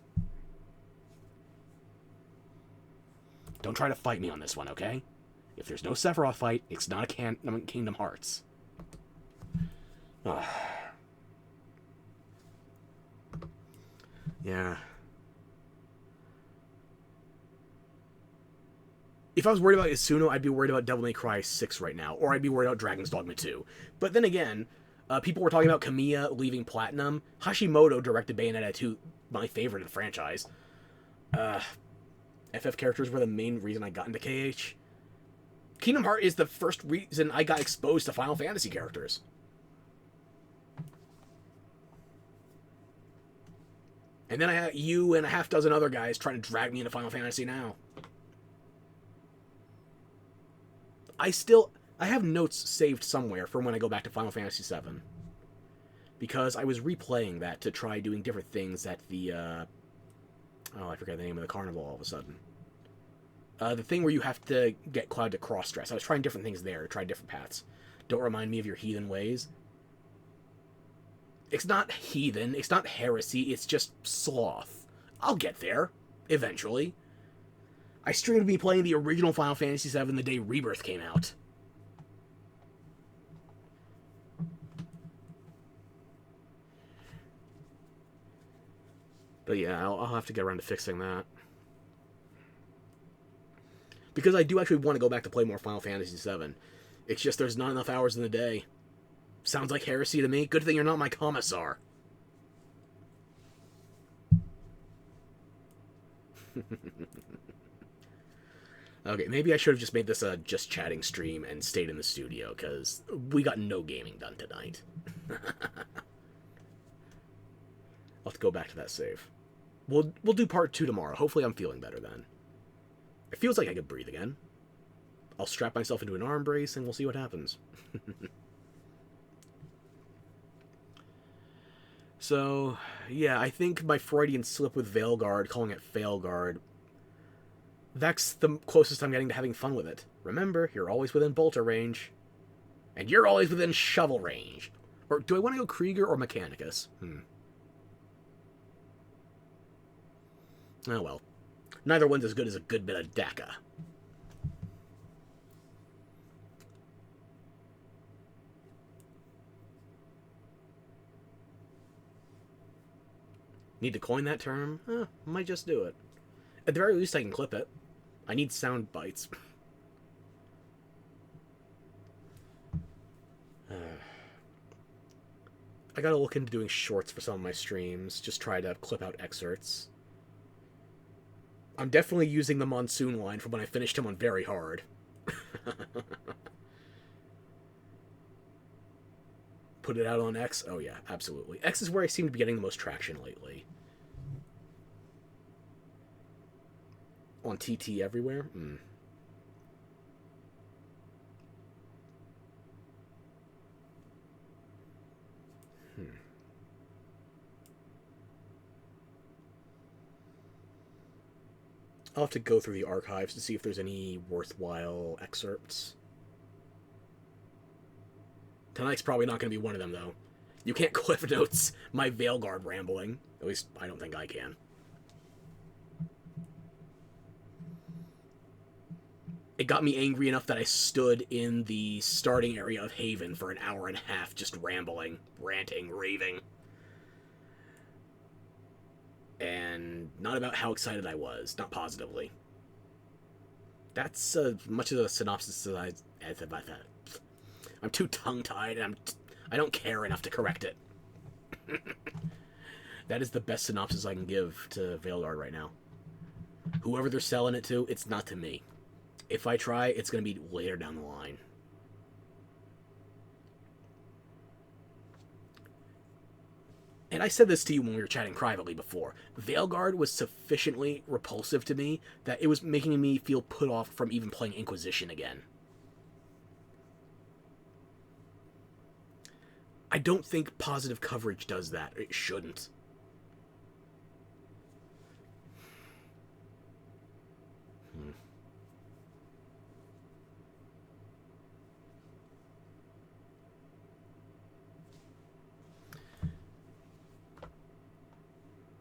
Don't try to fight me on this one, okay? If there's no Sephiroth fight, it's not a Kingdom Hearts. Yeah. If I was worried about Itsuno, I'd be worried about Devil May Cry 6 right now, or I'd be worried about Dragon's Dogma 2. But then again, People were talking about Kamiya leaving Platinum. Hashimoto directed Bayonetta 2, my favorite in the franchise. FF characters were the main reason I got into KH. Kingdom Hearts is the first reason I got exposed to Final Fantasy characters. And then I had you and a half dozen other guys trying to drag me into Final Fantasy now. I have notes saved somewhere from when I go back to Final Fantasy VII. Because I was replaying that to try doing different things at the, oh, I forgot the name of the carnival all of a sudden. The thing where you have to get Cloud to cross-dress. I was trying different things there, trying different paths. Don't remind me of your heathen ways. It's not heathen, it's not heresy, it's just sloth. I'll get there, eventually. I streamed me playing the original Final Fantasy VII the day Rebirth came out. But yeah, I'll have to get around to fixing that. Because I do actually want to go back to play more Final Fantasy VII. It's just there's not enough hours in the day. Sounds like heresy to me. Good thing you're not my commissar. Okay, maybe I should have just made this a just chatting stream and stayed in the studio, because we got no gaming done tonight. I'll have to go back to that save. We'll do part 2 tomorrow. Hopefully I'm feeling better then. It feels like I could breathe again. I'll strap myself into an arm brace and we'll see what happens. So, yeah, I think my Freudian slip with Veilguard, calling it Failguard, that's the closest I'm getting to having fun with it. Remember, you're always within bolter range. And you're always within shovel range. Or do I want to go Krieger or Mechanicus? Oh well. Neither one's as good as a good bit of Daka. Need to coin that term? Might just do it. At the very least, I can clip it. I need sound bites. I gotta look into doing shorts for some of my streams. Just try to clip out excerpts. I'm definitely using the Monsoon line from when I finished him on Very Hard. Put it out on X? Oh yeah, absolutely. X is where I seem to be getting the most traction lately. On TT everywhere? I'll have to go through the archives to see if there's any worthwhile excerpts. Tonight's probably not going to be one of them, though. You can't cliff notes my Veilguard rambling. At least, I don't think I can. It got me angry enough that I stood in the starting area of Haven for an hour and a half just rambling, ranting, raving. And not about how excited I was, not positively. That's much of a synopsis as about that. I'm too tongue-tied, and I don't care enough to correct it. That is the best synopsis I can give to Veilguard right now. Whoever they're selling it to, it's not to me. If I try, it's going to be later down the line. And I said this to you when we were chatting privately before. Veilguard was sufficiently repulsive to me that it was making me feel put off from even playing Inquisition again. I don't think positive coverage does that. It shouldn't.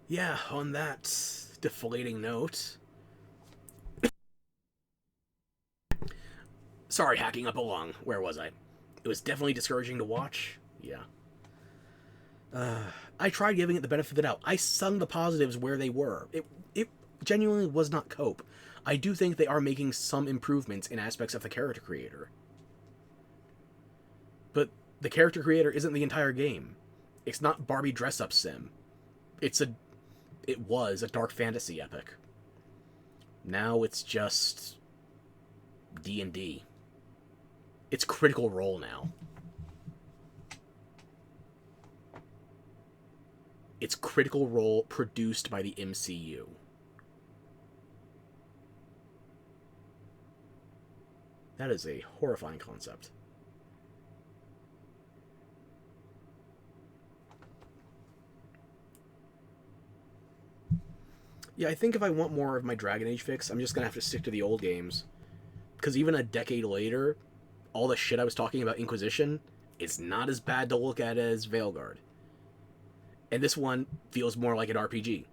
Yeah, on that deflating note... Sorry, hacking up along. Where was I? It was definitely discouraging to watch. Yeah. I tried giving it the benefit of the doubt. I sung the positives where they were. It genuinely was not cope. I do think they are making some improvements in aspects of the character creator. But The character creator isn't the entire game. It's not Barbie dress-up sim. It was a dark fantasy epic. Now it's just D&D. It's Critical Role now. It's Critical Role produced by the MCU. That is a horrifying concept. Yeah, I think if I want more of my Dragon Age fix, I'm just going to have to stick to the old games. Because even a decade later, all the shit I was talking about Inquisition, it's not as bad to look at as Veilguard. And this one feels more like an RPG.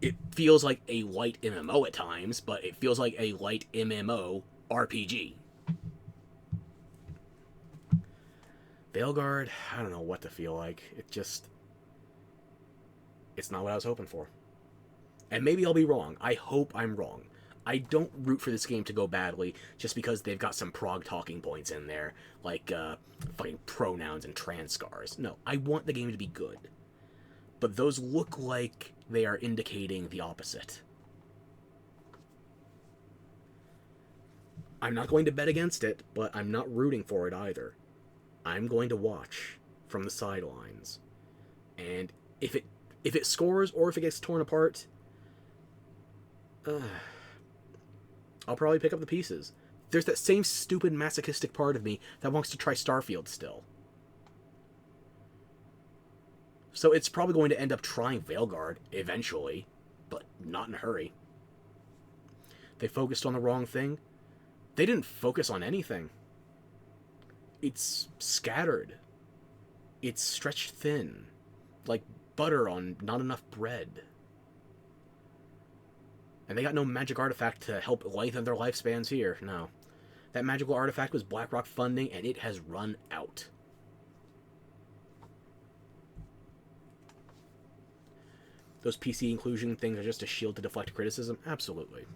It feels like a light MMO at times, but it feels like a light MMO RPG. Veilguard, I don't know what to feel like. It's not what I was hoping for. And maybe I'll be wrong. I hope I'm wrong. I don't root for this game to go badly just because they've got some prog talking points in there, like fucking pronouns and trans scars. No, I want the game to be good. But those look like they are indicating the opposite. I'm not going to bet against it, but I'm not rooting for it either. I'm going to watch from the sidelines. And if it scores or if it gets torn apart, I'll probably pick up the pieces. There's that same stupid masochistic part of me that wants to try Starfield still. So it's probably going to end up trying Veilguard eventually, but not in a hurry. They focused on the wrong thing. They didn't focus on anything. It's scattered. It's stretched thin, like butter on not enough bread. And they got no magic artifact to help lengthen their lifespans here, no. That magical artifact was BlackRock funding, and it has run out. Those PC inclusion things are just a shield to deflect criticism? Absolutely.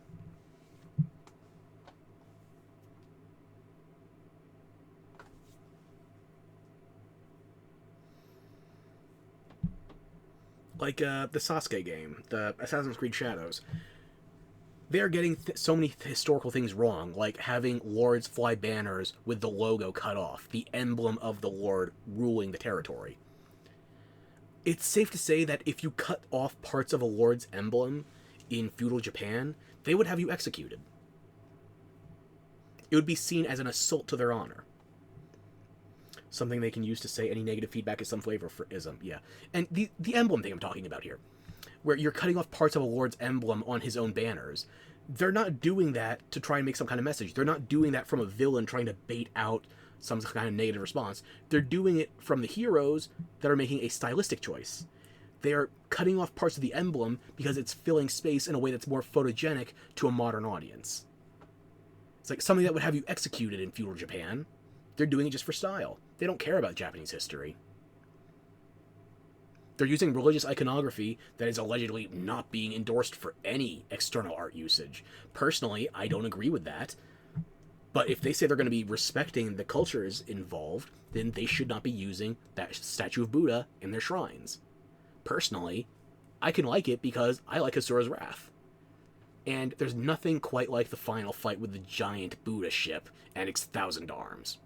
Like the Sasuke game, the Assassin's Creed Shadows. They're getting so many historical things wrong, like having lords fly banners with the logo cut off, the emblem of the lord ruling the territory. It's safe to say that if you cut off parts of a lord's emblem in feudal Japan, they would have you executed. It would be seen as an assault to their honor. Something they can use to say any negative feedback is some flavor for ism, yeah. And the emblem thing I'm talking about here, where you're cutting off parts of a lord's emblem on his own banners, they're not doing that to try and make some kind of message. They're not doing that from a villain trying to bait out some kind of negative response. They're doing it from the heroes that are making a stylistic choice. They are cutting off parts of the emblem because it's filling space in a way that's more photogenic to a modern audience. It's like something that would have you executed in feudal Japan. They're doing it just for style. They don't care about Japanese history. They're using religious iconography that is allegedly not being endorsed for any external art usage. Personally, I don't agree with that. But if they say they're going to be respecting the cultures involved, then they should not be using that statue of Buddha in their shrines. Personally, I can like it because I like Asura's Wrath. And there's nothing quite like the final fight with the giant Buddha ship and its 1,000 arms.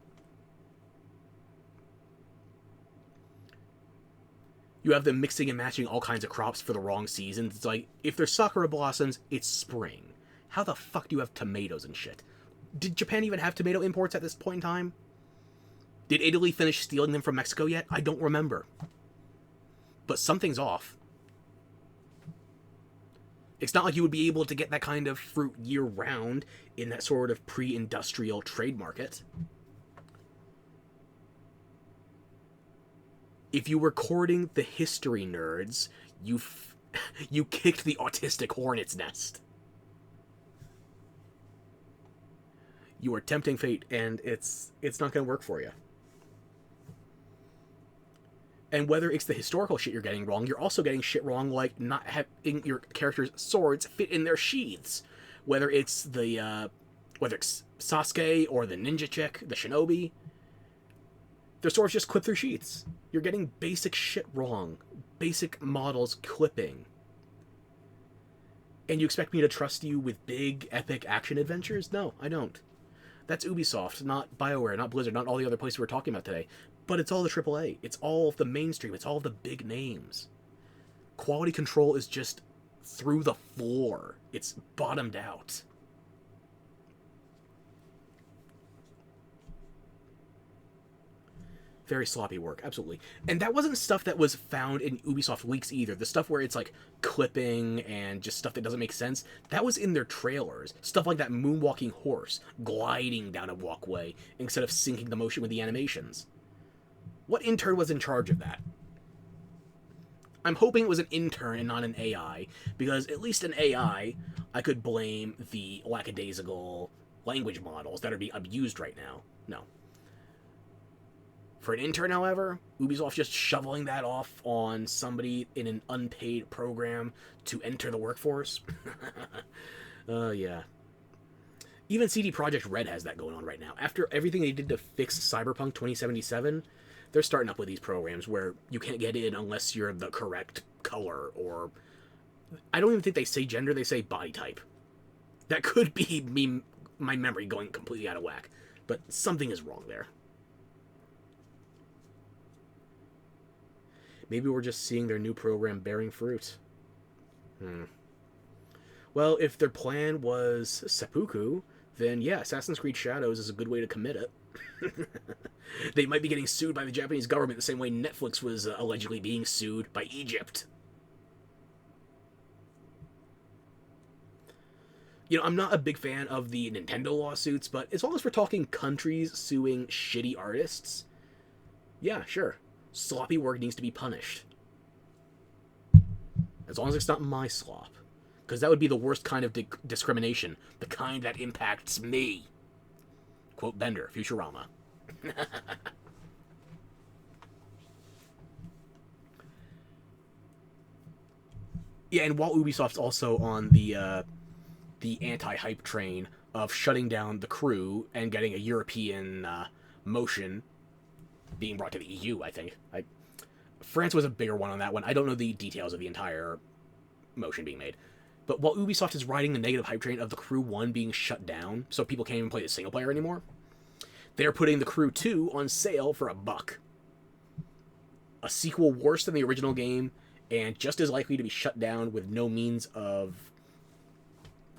You have them mixing and matching all kinds of crops for the wrong seasons. It's like, if there's sakura blossoms, it's spring. How the fuck do you have tomatoes and shit? Did Japan even have tomato imports at this point in time? Did Italy finish stealing them from Mexico yet? I don't remember. But something's off. It's not like you would be able to get that kind of fruit year-round in that sort of pre-industrial trade market. If you were courting the history nerds, you kicked the autistic hornet's nest. You are tempting fate, and it's not going to work for you. And whether it's the historical shit you're getting wrong, you're also getting shit wrong like not having your characters' swords fit in their sheaths. Whether it's whether it's Sasuke or the ninja chick, the shinobi. Their stores just clip through sheets. You're getting basic shit wrong. Basic models clipping. And you expect me to trust you with big, epic action adventures? No, I don't. That's Ubisoft, not BioWare, not Blizzard, not all the other places we're talking about today. But it's all the AAA. It's all of the mainstream. It's all of the big names. Quality control is just through the floor. It's bottomed out. Very sloppy work, absolutely. And that wasn't stuff that was found in Ubisoft leaks either. The stuff where it's like clipping and just stuff that doesn't make sense, that was in their trailers. Stuff like that moonwalking horse gliding down a walkway instead of syncing the motion with the animations. What intern was in charge of that? I'm hoping it was an intern and not an AI, because at least an AI, I could blame the lackadaisical language models that are being abused right now. No. For an intern, however, Ubisoft just shoveling that off on somebody in an unpaid program to enter the workforce. Yeah. Even CD Projekt Red has that going on right now. After everything they did to fix Cyberpunk 2077, they're starting up with these programs where you can't get in unless you're the correct color, or... I don't even think they say gender, they say body type. That could be me, my memory going completely out of whack, but something is wrong there. Maybe we're just seeing their new program bearing fruit. Well, if their plan was seppuku, then yeah, Assassin's Creed Shadows is a good way to commit it. They might be getting sued by the Japanese government the same way Netflix was allegedly being sued by Egypt. You know, I'm not a big fan of the Nintendo lawsuits, but as long as we're talking countries suing shitty artists, yeah, sure. Sloppy work needs to be punished. As long as it's not my slop. Because that would be the worst kind of discrimination. The kind that impacts me. Quote Bender, Futurama. Yeah, and while Ubisoft's also on the anti-hype train of shutting down The Crew and getting a European motion being brought to the EU, I think. France was a bigger one on that one. I don't know the details of the entire motion being made. But while Ubisoft is riding the negative hype train of The Crew 1 being shut down, so people can't even play the single player anymore, they're putting The Crew 2 on sale for $1. A sequel worse than the original game, and just as likely to be shut down with no means of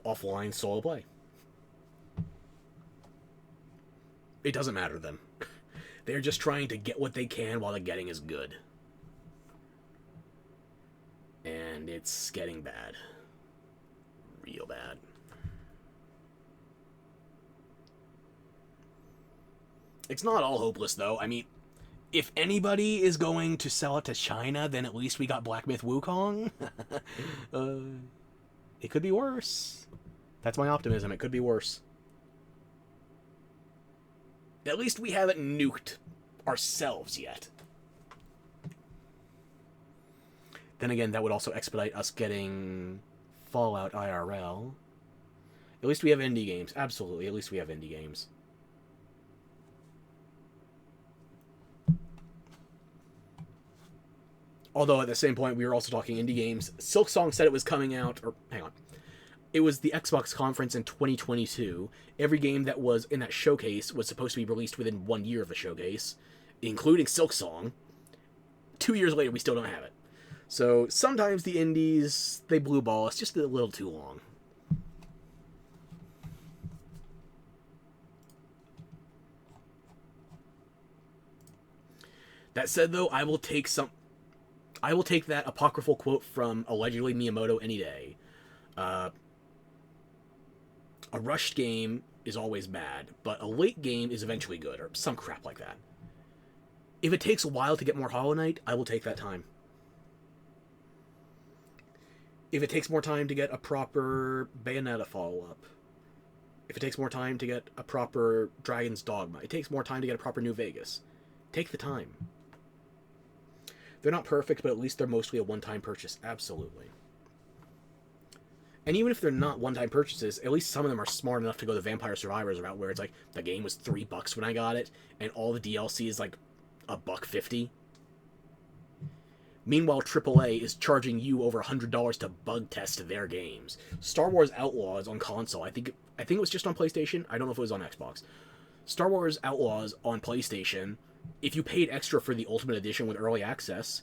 offline solo play. It doesn't matter to them. They're just trying to get what they can while the getting is good. And it's getting bad. Real bad. It's not all hopeless, though. I mean, if anybody is going to sell it to China, then at least we got Black Myth Wukong. It could be worse. That's my optimism. It could be worse. At least we haven't nuked ourselves yet. Then again, that would also expedite us getting Fallout IRL. At least we have indie games. Absolutely, at least we have indie games. Although at the same point, we were also talking indie games. Silksong said it was coming out, or hang on. It was the Xbox conference in 2022. Every game that was in that showcase was supposed to be released within 1 year of the showcase, including Silksong. 2 years later, we still don't have it. So sometimes the indies, they blue ball us just a little too long. That said, though, I will take that apocryphal quote from allegedly Miyamoto any day. A rushed game is always bad, but a late game is eventually good, or some crap like that. If it takes a while to get more Hollow Knight, I will take that time. If it takes more time to get a proper Bayonetta follow-up, if it takes more time to get a proper Dragon's Dogma, it takes more time to get a proper New Vegas. Take the time. They're not perfect, but at least they're mostly a one-time purchase. Absolutely. And even if they're not one-time purchases, at least some of them are smart enough to go the Vampire Survivors route, where it's like, the game was $3 when I got it, and all the DLC is like $1.50. Meanwhile, AAA is charging you over $100 to bug test their games. Star Wars Outlaws on console, I think it was just on PlayStation. I don't know if it was on Xbox. Star Wars Outlaws on PlayStation, if you paid extra for the Ultimate Edition with early access,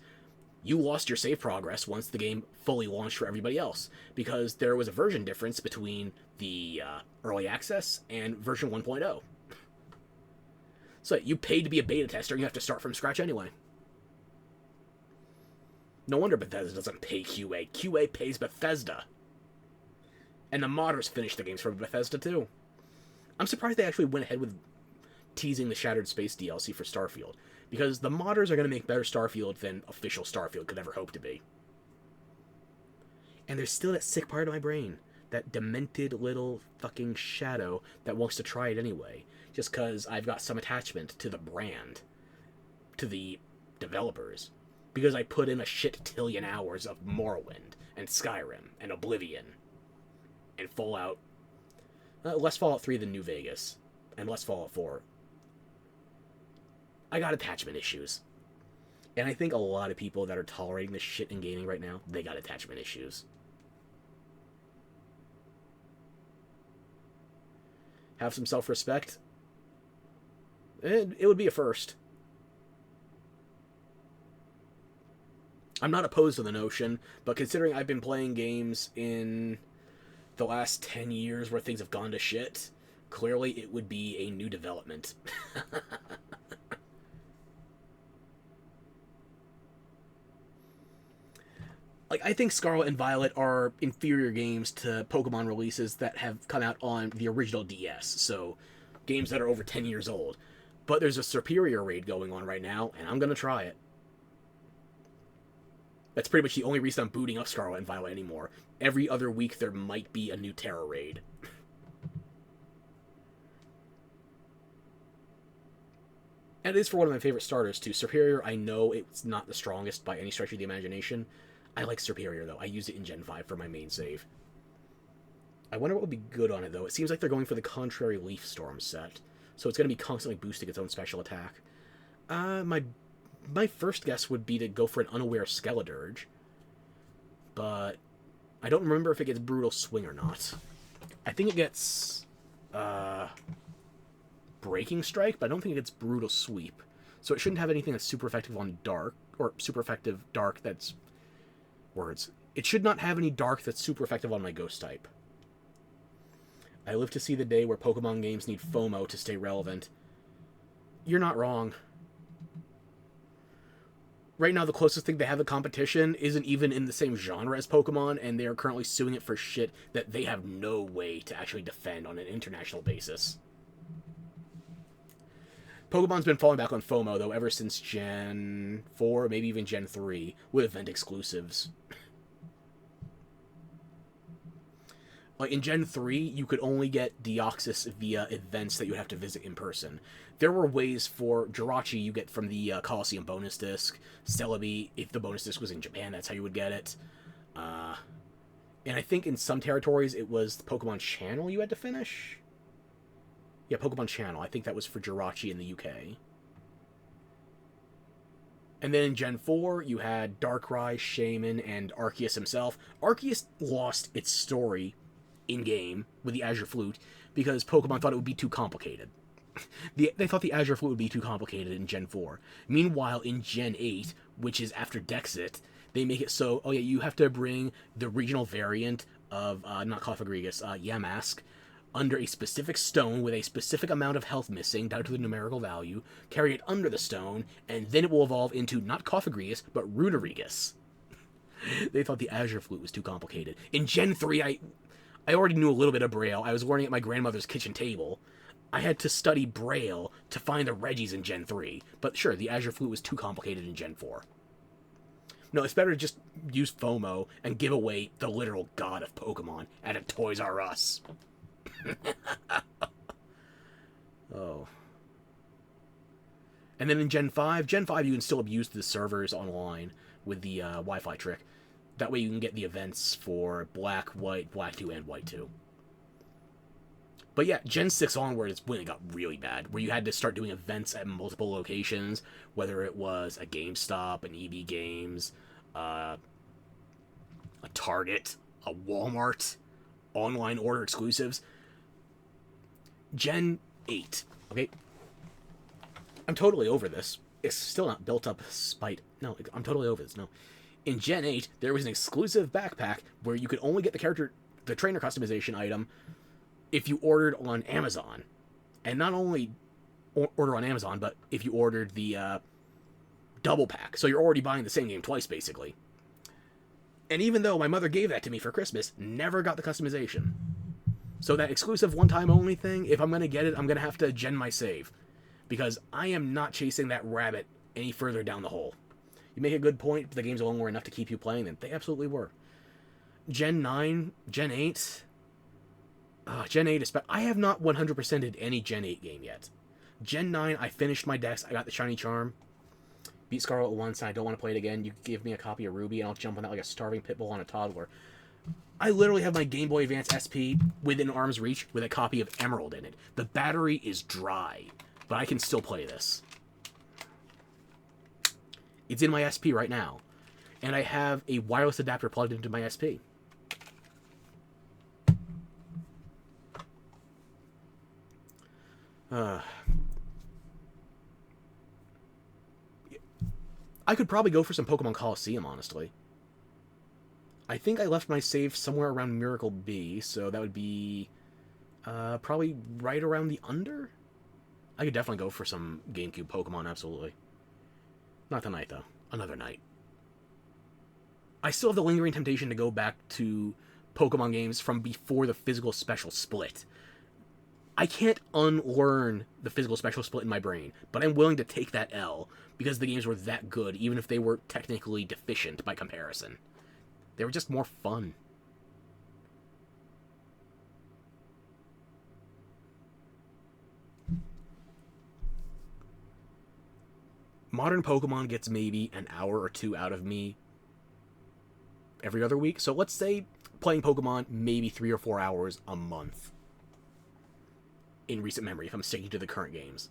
you lost your save progress once the game fully launched for everybody else, because there was a version difference between the early access and version 1.0. So you paid to be a beta tester, and you have to start from scratch anyway. No wonder Bethesda doesn't pay QA. QA pays Bethesda. And the modders finished the games for Bethesda too. I'm surprised they actually went ahead with teasing the Shattered Space DLC for Starfield, because the modders are going to make better Starfield than official Starfield could ever hope to be. And there's still that sick part of my brain, that demented little fucking shadow that wants to try it anyway, just because I've got some attachment to the brand, to the developers, because I put in a shit-tillion hours of Morrowind, and Skyrim, and Oblivion, and Fallout, less Fallout 3 than New Vegas, and less Fallout 4. I got attachment issues. And I think a lot of people that are tolerating this shit in gaming right now, they got attachment issues. Have some self-respect. It would be a first. I'm not opposed to the notion, but considering I've been playing games in the last 10 years where things have gone to shit, clearly it would be a new development. Like, I think Scarlet and Violet are inferior games to Pokemon releases that have come out on the original DS, so games that are over 10 years old. But there's a superior raid going on right now, and I'm gonna try it. That's pretty much the only reason I'm booting up Scarlet and Violet anymore. Every other week there might be a new Terra raid. And it is for one of my favorite starters, too. Superior, I know it's not the strongest by any stretch of the imagination. I like Superior, though. I use it in Gen 5 for my main save. I wonder what would be good on it, though. It seems like they're going for the Contrary Leaf Storm set, so it's going to be constantly boosting its own special attack. My first guess would be to go for an Unaware Skeledirge, but I don't remember if it gets Brutal Swing or not. I think it gets Breaking Strike, but I don't think it gets Brutal Sweep. So it shouldn't have anything that's super effective on Dark, or super effective Dark that's... Words. It should not have any Dark that's super effective on my Ghost type. I live to see the day where Pokemon games need FOMO to stay relevant. You're not wrong. Right now, the closest thing they have to competition isn't even in the same genre as Pokemon, and they are currently suing it for shit that they have no way to actually defend on an international basis. Pokemon's been falling back on FOMO, though, ever since Gen 4, maybe even Gen 3, with event exclusives. Like, in Gen 3, you could only get Deoxys via events that you have to visit in person. There were ways for Jirachi you get from the Coliseum bonus disc. Celebi, if the bonus disc was in Japan, that's how you would get it. And I think in some territories it was the Pokemon Channel you had to finish? Yeah, Pokemon Channel. I think that was for Jirachi in the UK. And then in Gen 4, you had Darkrai, Shaman, and Arceus himself. Arceus lost its story in-game with the Azure Flute because Pokemon thought it would be too complicated. They thought the Azure Flute would be too complicated in Gen 4. Meanwhile, in Gen 8, which is after Dexit, they make it so, oh yeah, you have to bring the regional variant of, not Cofagrigus, Yamask, under a specific stone with a specific amount of health missing down to the numerical value, carry it under the stone, and then it will evolve into not Cofagrigus, but Runerigus. They thought the Azure Flute was too complicated. In Gen 3, I already knew a little bit of Braille. I was learning at my grandmother's kitchen table. I had to study Braille to find the Reggies in Gen 3. But sure, the Azure Flute was too complicated in Gen 4. No, it's better to just use FOMO and give away the literal god of Pokemon at a Toys R Us. Oh. And then in Gen 5, you can still abuse the servers online with the Wi-Fi trick. That way you can get the events for Black, White, Black 2, and White 2. But yeah, Gen 6 onward is when it got really bad, where you had to start doing events at multiple locations, whether it was a GameStop, an EB Games, a Target, a Walmart, online order exclusives. Gen 8, okay? I'm totally over this. It's still not built up spite. No, I'm totally over this, no. In Gen 8, there was an exclusive backpack where you could only get the trainer customization item if you ordered on Amazon. And not only order on Amazon, but if you ordered the double pack. So you're already buying the same game twice, basically. And even though my mother gave that to me for Christmas, never got the customization. So that exclusive one-time only thing, if I'm going to get it, I'm going to have to gen my save. Because I am not chasing that rabbit any further down the hole. You make a good point, the games alone were enough to keep you playing them. They absolutely were. Gen 9, Gen 8... Gen 8 is... I have not 100%ed any Gen 8 game yet. Gen 9, I finished my decks. I got the Shiny Charm. Beat Scarlet once, and I don't want to play it again. You give me a copy of Ruby, and I'll jump on that like a starving pitbull on a toddler. I literally have my Game Boy Advance SP within arm's reach with a copy of Emerald in it. The battery is dry, but I can still play this. It's in my SP right now. And I have a wireless adapter plugged into my SP. I could probably go for some Pokemon Coliseum, honestly. I think I left my save somewhere around Miracle B, so that would be probably right around the under? I could definitely go for some GameCube Pokemon, absolutely. Not tonight, though. Another night. I still have the lingering temptation to go back to Pokemon games from before the physical special split. I can't unlearn the physical special split in my brain, but I'm willing to take that L because the games were that good, even if they were technically deficient by comparison. They were just more fun. Modern Pokemon gets maybe an hour or two out of me every other week. So let's say playing Pokemon maybe 3 or 4 hours a month in recent memory, if I'm sticking to the current games.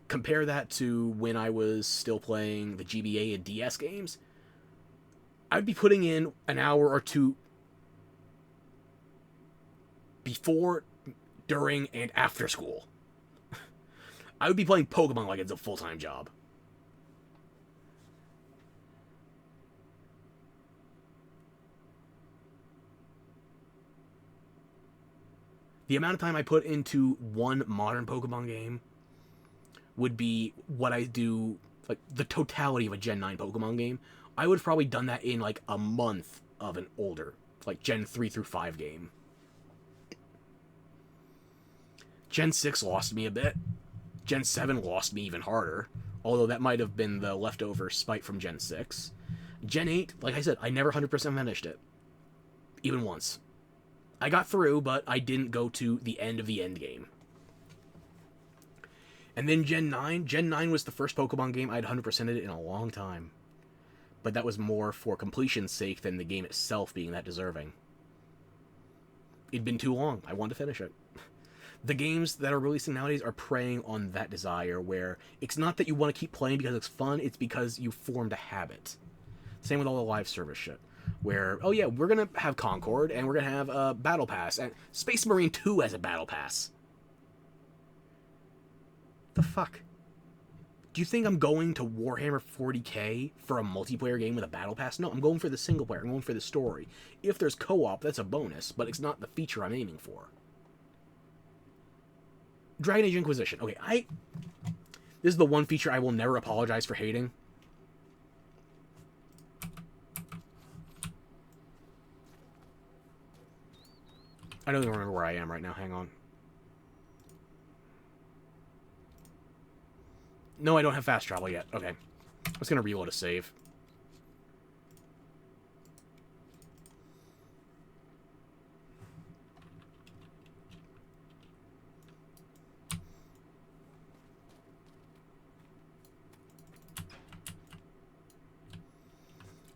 Compare that to when I was still playing the GBA and DS games. I'd be putting in an hour or two before, during, and after school. I would be playing Pokemon like it's a full-time job. The amount of time I put into one modern Pokemon game would be what I do, like, the totality of a Gen 9 Pokemon game. I would have probably done that in, like, a month of an older, like, Gen 3 through 5 game. Gen 6 lost me a bit. Gen 7 lost me even harder, although that might have been the leftover spite from Gen 6. Gen 8, like I said, I never 100% finished it. Even once. I got through, but I didn't go to the end of the end game. And then Gen 9. Gen 9 was the first Pokemon game I'd 100%ed in a long time. But that was more for completion's sake than the game itself being that deserving. It'd been too long. I wanted to finish it. The games that are releasing nowadays are preying on that desire, where it's not that you want to keep playing because it's fun, it's because you formed a habit. Same with all the live service shit. Where, oh yeah, we're going to have Concord, and we're going to have a Battle Pass, and Space Marine 2 has a Battle Pass. The fuck? Do you think I'm going to Warhammer 40k for a multiplayer game with a Battle Pass? No, I'm going for the single player, I'm going for the story. If there's co-op, that's a bonus, but it's not the feature I'm aiming for. Dragon Age Inquisition. Okay, this is the one feature I will never apologize for hating. I don't even remember where I am right now. Hang on. No, I don't have fast travel yet. Okay. I was going to reload a save.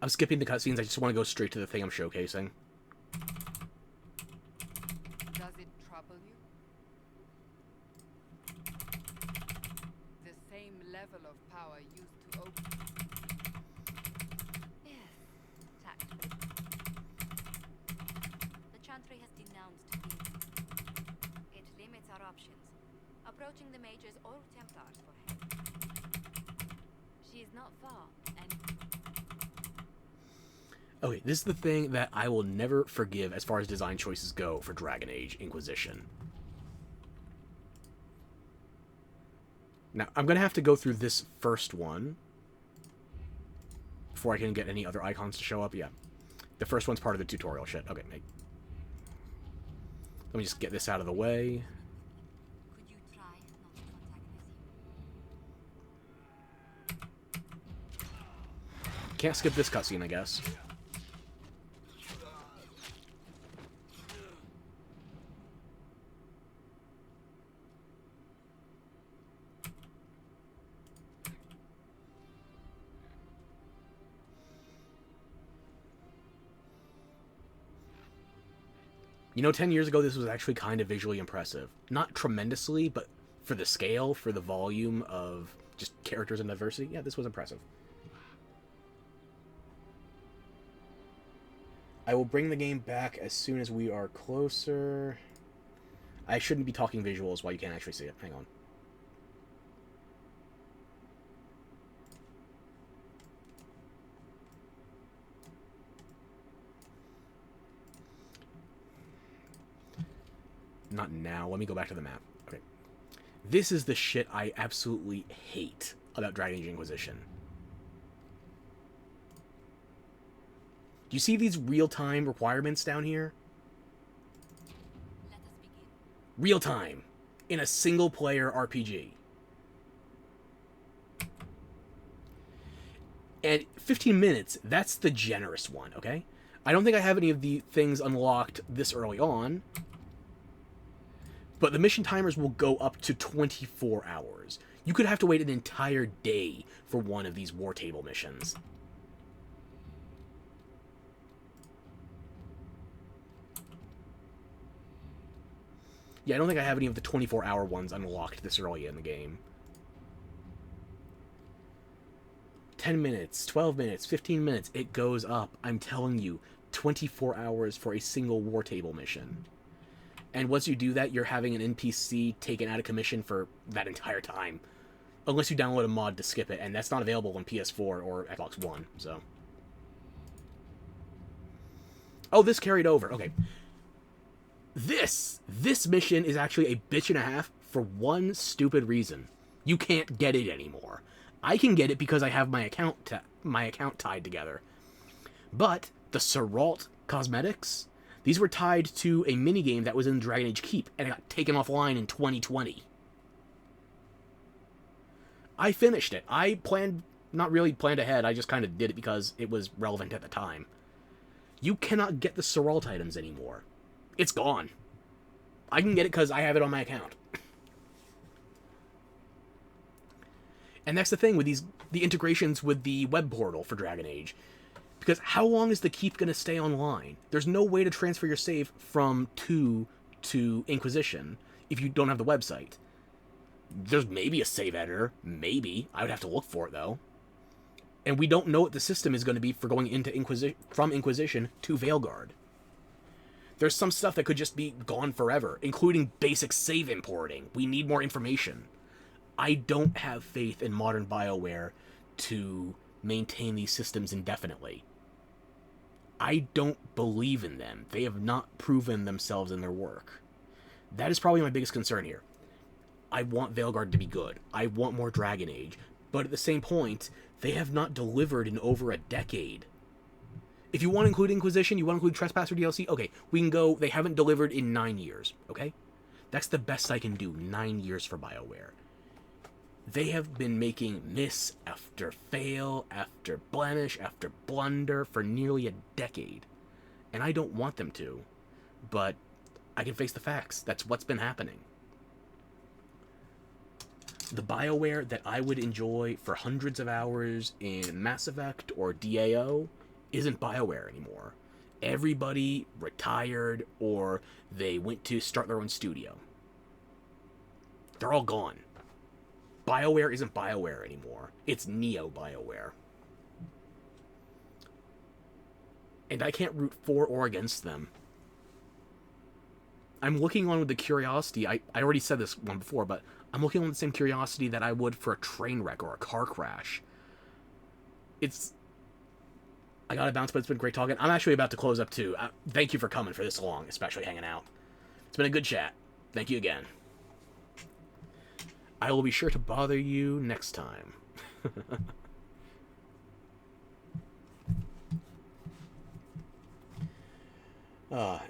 I'm skipping the cutscenes. I just want to go straight to the thing I'm showcasing. Does it trouble you? same level of power used to open. Yes, tactful. The Chantry has denounced it. It limits our options, approaching the mages or Templars for help. She is not far, and Okay, this is the thing that I will never forgive as far as design choices go for Dragon Age Inquisition. Now, I'm going to have to go through this first one before I can get any other icons to show up. Yeah, the first one's part of the tutorial shit. Okay, let me just get this out of the way. could you try not to antagonize him? Can't skip this cutscene, I guess. You know, 10 years ago, this was actually kind of visually impressive. Not tremendously, but for the scale, for the volume of just characters and diversity, yeah, this was impressive. I will bring the game back as soon as we are closer. I shouldn't be talking visuals while you can't actually see it. Hang on. Not now. Let me go back to the map. Okay. This is the shit I absolutely hate about Dragon Age Inquisition. Do you see these real-time requirements down here? Let us begin. Real-time. In a single-player RPG. And 15 minutes, that's the generous one, okay? I don't think I have any of the things unlocked this early on. But the mission timers will go up to 24 hours. You could have to wait an entire day for one of these war table missions. Yeah, I don't think I have any of the 24-hour ones unlocked this early in the game. 10 minutes, 12 minutes, 15 minutes, it goes up. I'm telling you, 24 hours for a single war table mission. And once you do that, you're having an NPC taken out of commission for that entire time. Unless you download a mod to skip it, and that's not available on PS4 or Xbox One, so... Oh, this carried over. Okay. This mission is actually a bitch and a half for one stupid reason. You can't get it anymore. I can get it because I have my account tied together. But the Seralt cosmetics... These were tied to a minigame that was in Dragon Age Keep, and it got taken offline in 2020. I finished it. I not really planned ahead, I just kind of did it because it was relevant at the time. You cannot get the Seralt items anymore. It's gone. I can get it because I have it on my account. And that's the thing with the integrations with the web portal for Dragon Age. Because how long is the Keep going to stay online? There's no way to transfer your save from 2 to Inquisition if you don't have the website. There's maybe a save editor. Maybe. I would have to look for it, though. And we don't know what the system is going to be for going into from Inquisition to Veilguard. There's some stuff that could just be gone forever, including basic save importing. We need more information. I don't have faith in modern BioWare to maintain these systems indefinitely. I don't believe in them. They have not proven themselves in their work. That is probably my biggest concern here. I want Veilguard to be good. I want more Dragon Age. But at the same point, they have not delivered in over a decade. If you want to include Inquisition, you want to include Trespasser DLC, okay, we can go, they haven't delivered in 9 years, okay? That's the best I can do, 9 years for BioWare. They have been making miss after fail, after blemish, after blunder for nearly a decade. And I don't want them to. But I can face the facts. That's what's been happening. The BioWare that I would enjoy for hundreds of hours in Mass Effect or DAO isn't BioWare anymore. Everybody retired or they went to start their own studio. They're all gone. BioWare isn't BioWare anymore. It's Neo-BioWare. And I can't root for or against them. I'm looking on with the curiosity. I already said this one before, but I'm looking on the same curiosity that I would for a train wreck or a car crash. I gotta bounce, but it's been great talking. I'm actually about to close up too. Thank you for coming for this long, especially hanging out. It's been a good chat. Thank you again. I will be sure to bother you next time.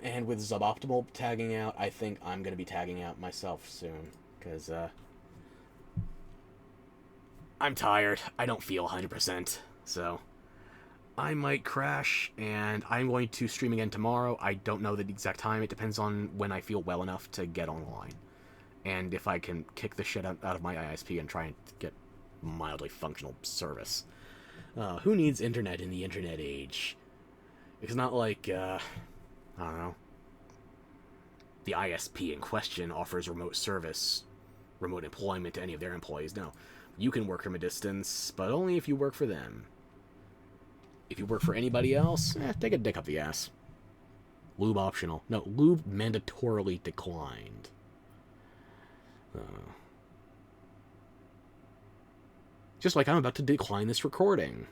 And with Suboptimal tagging out, I think I'm going to be tagging out myself soon. Because, I'm tired. I don't feel 100%. So, I might crash, and I'm going to stream again tomorrow. I don't know the exact time. It depends on when I feel well enough to get online. And if I can kick the shit out of my ISP and try and get mildly functional service. Who needs internet in the internet age? It's not like, I don't know, the ISP in question offers remote service, remote employment to any of their employees. No, you can work from a distance, but only if you work for them. If you work for anybody else, take a dick up the ass. Lube optional. No, lube mandatorily declined. Just like I'm about to decline this recording.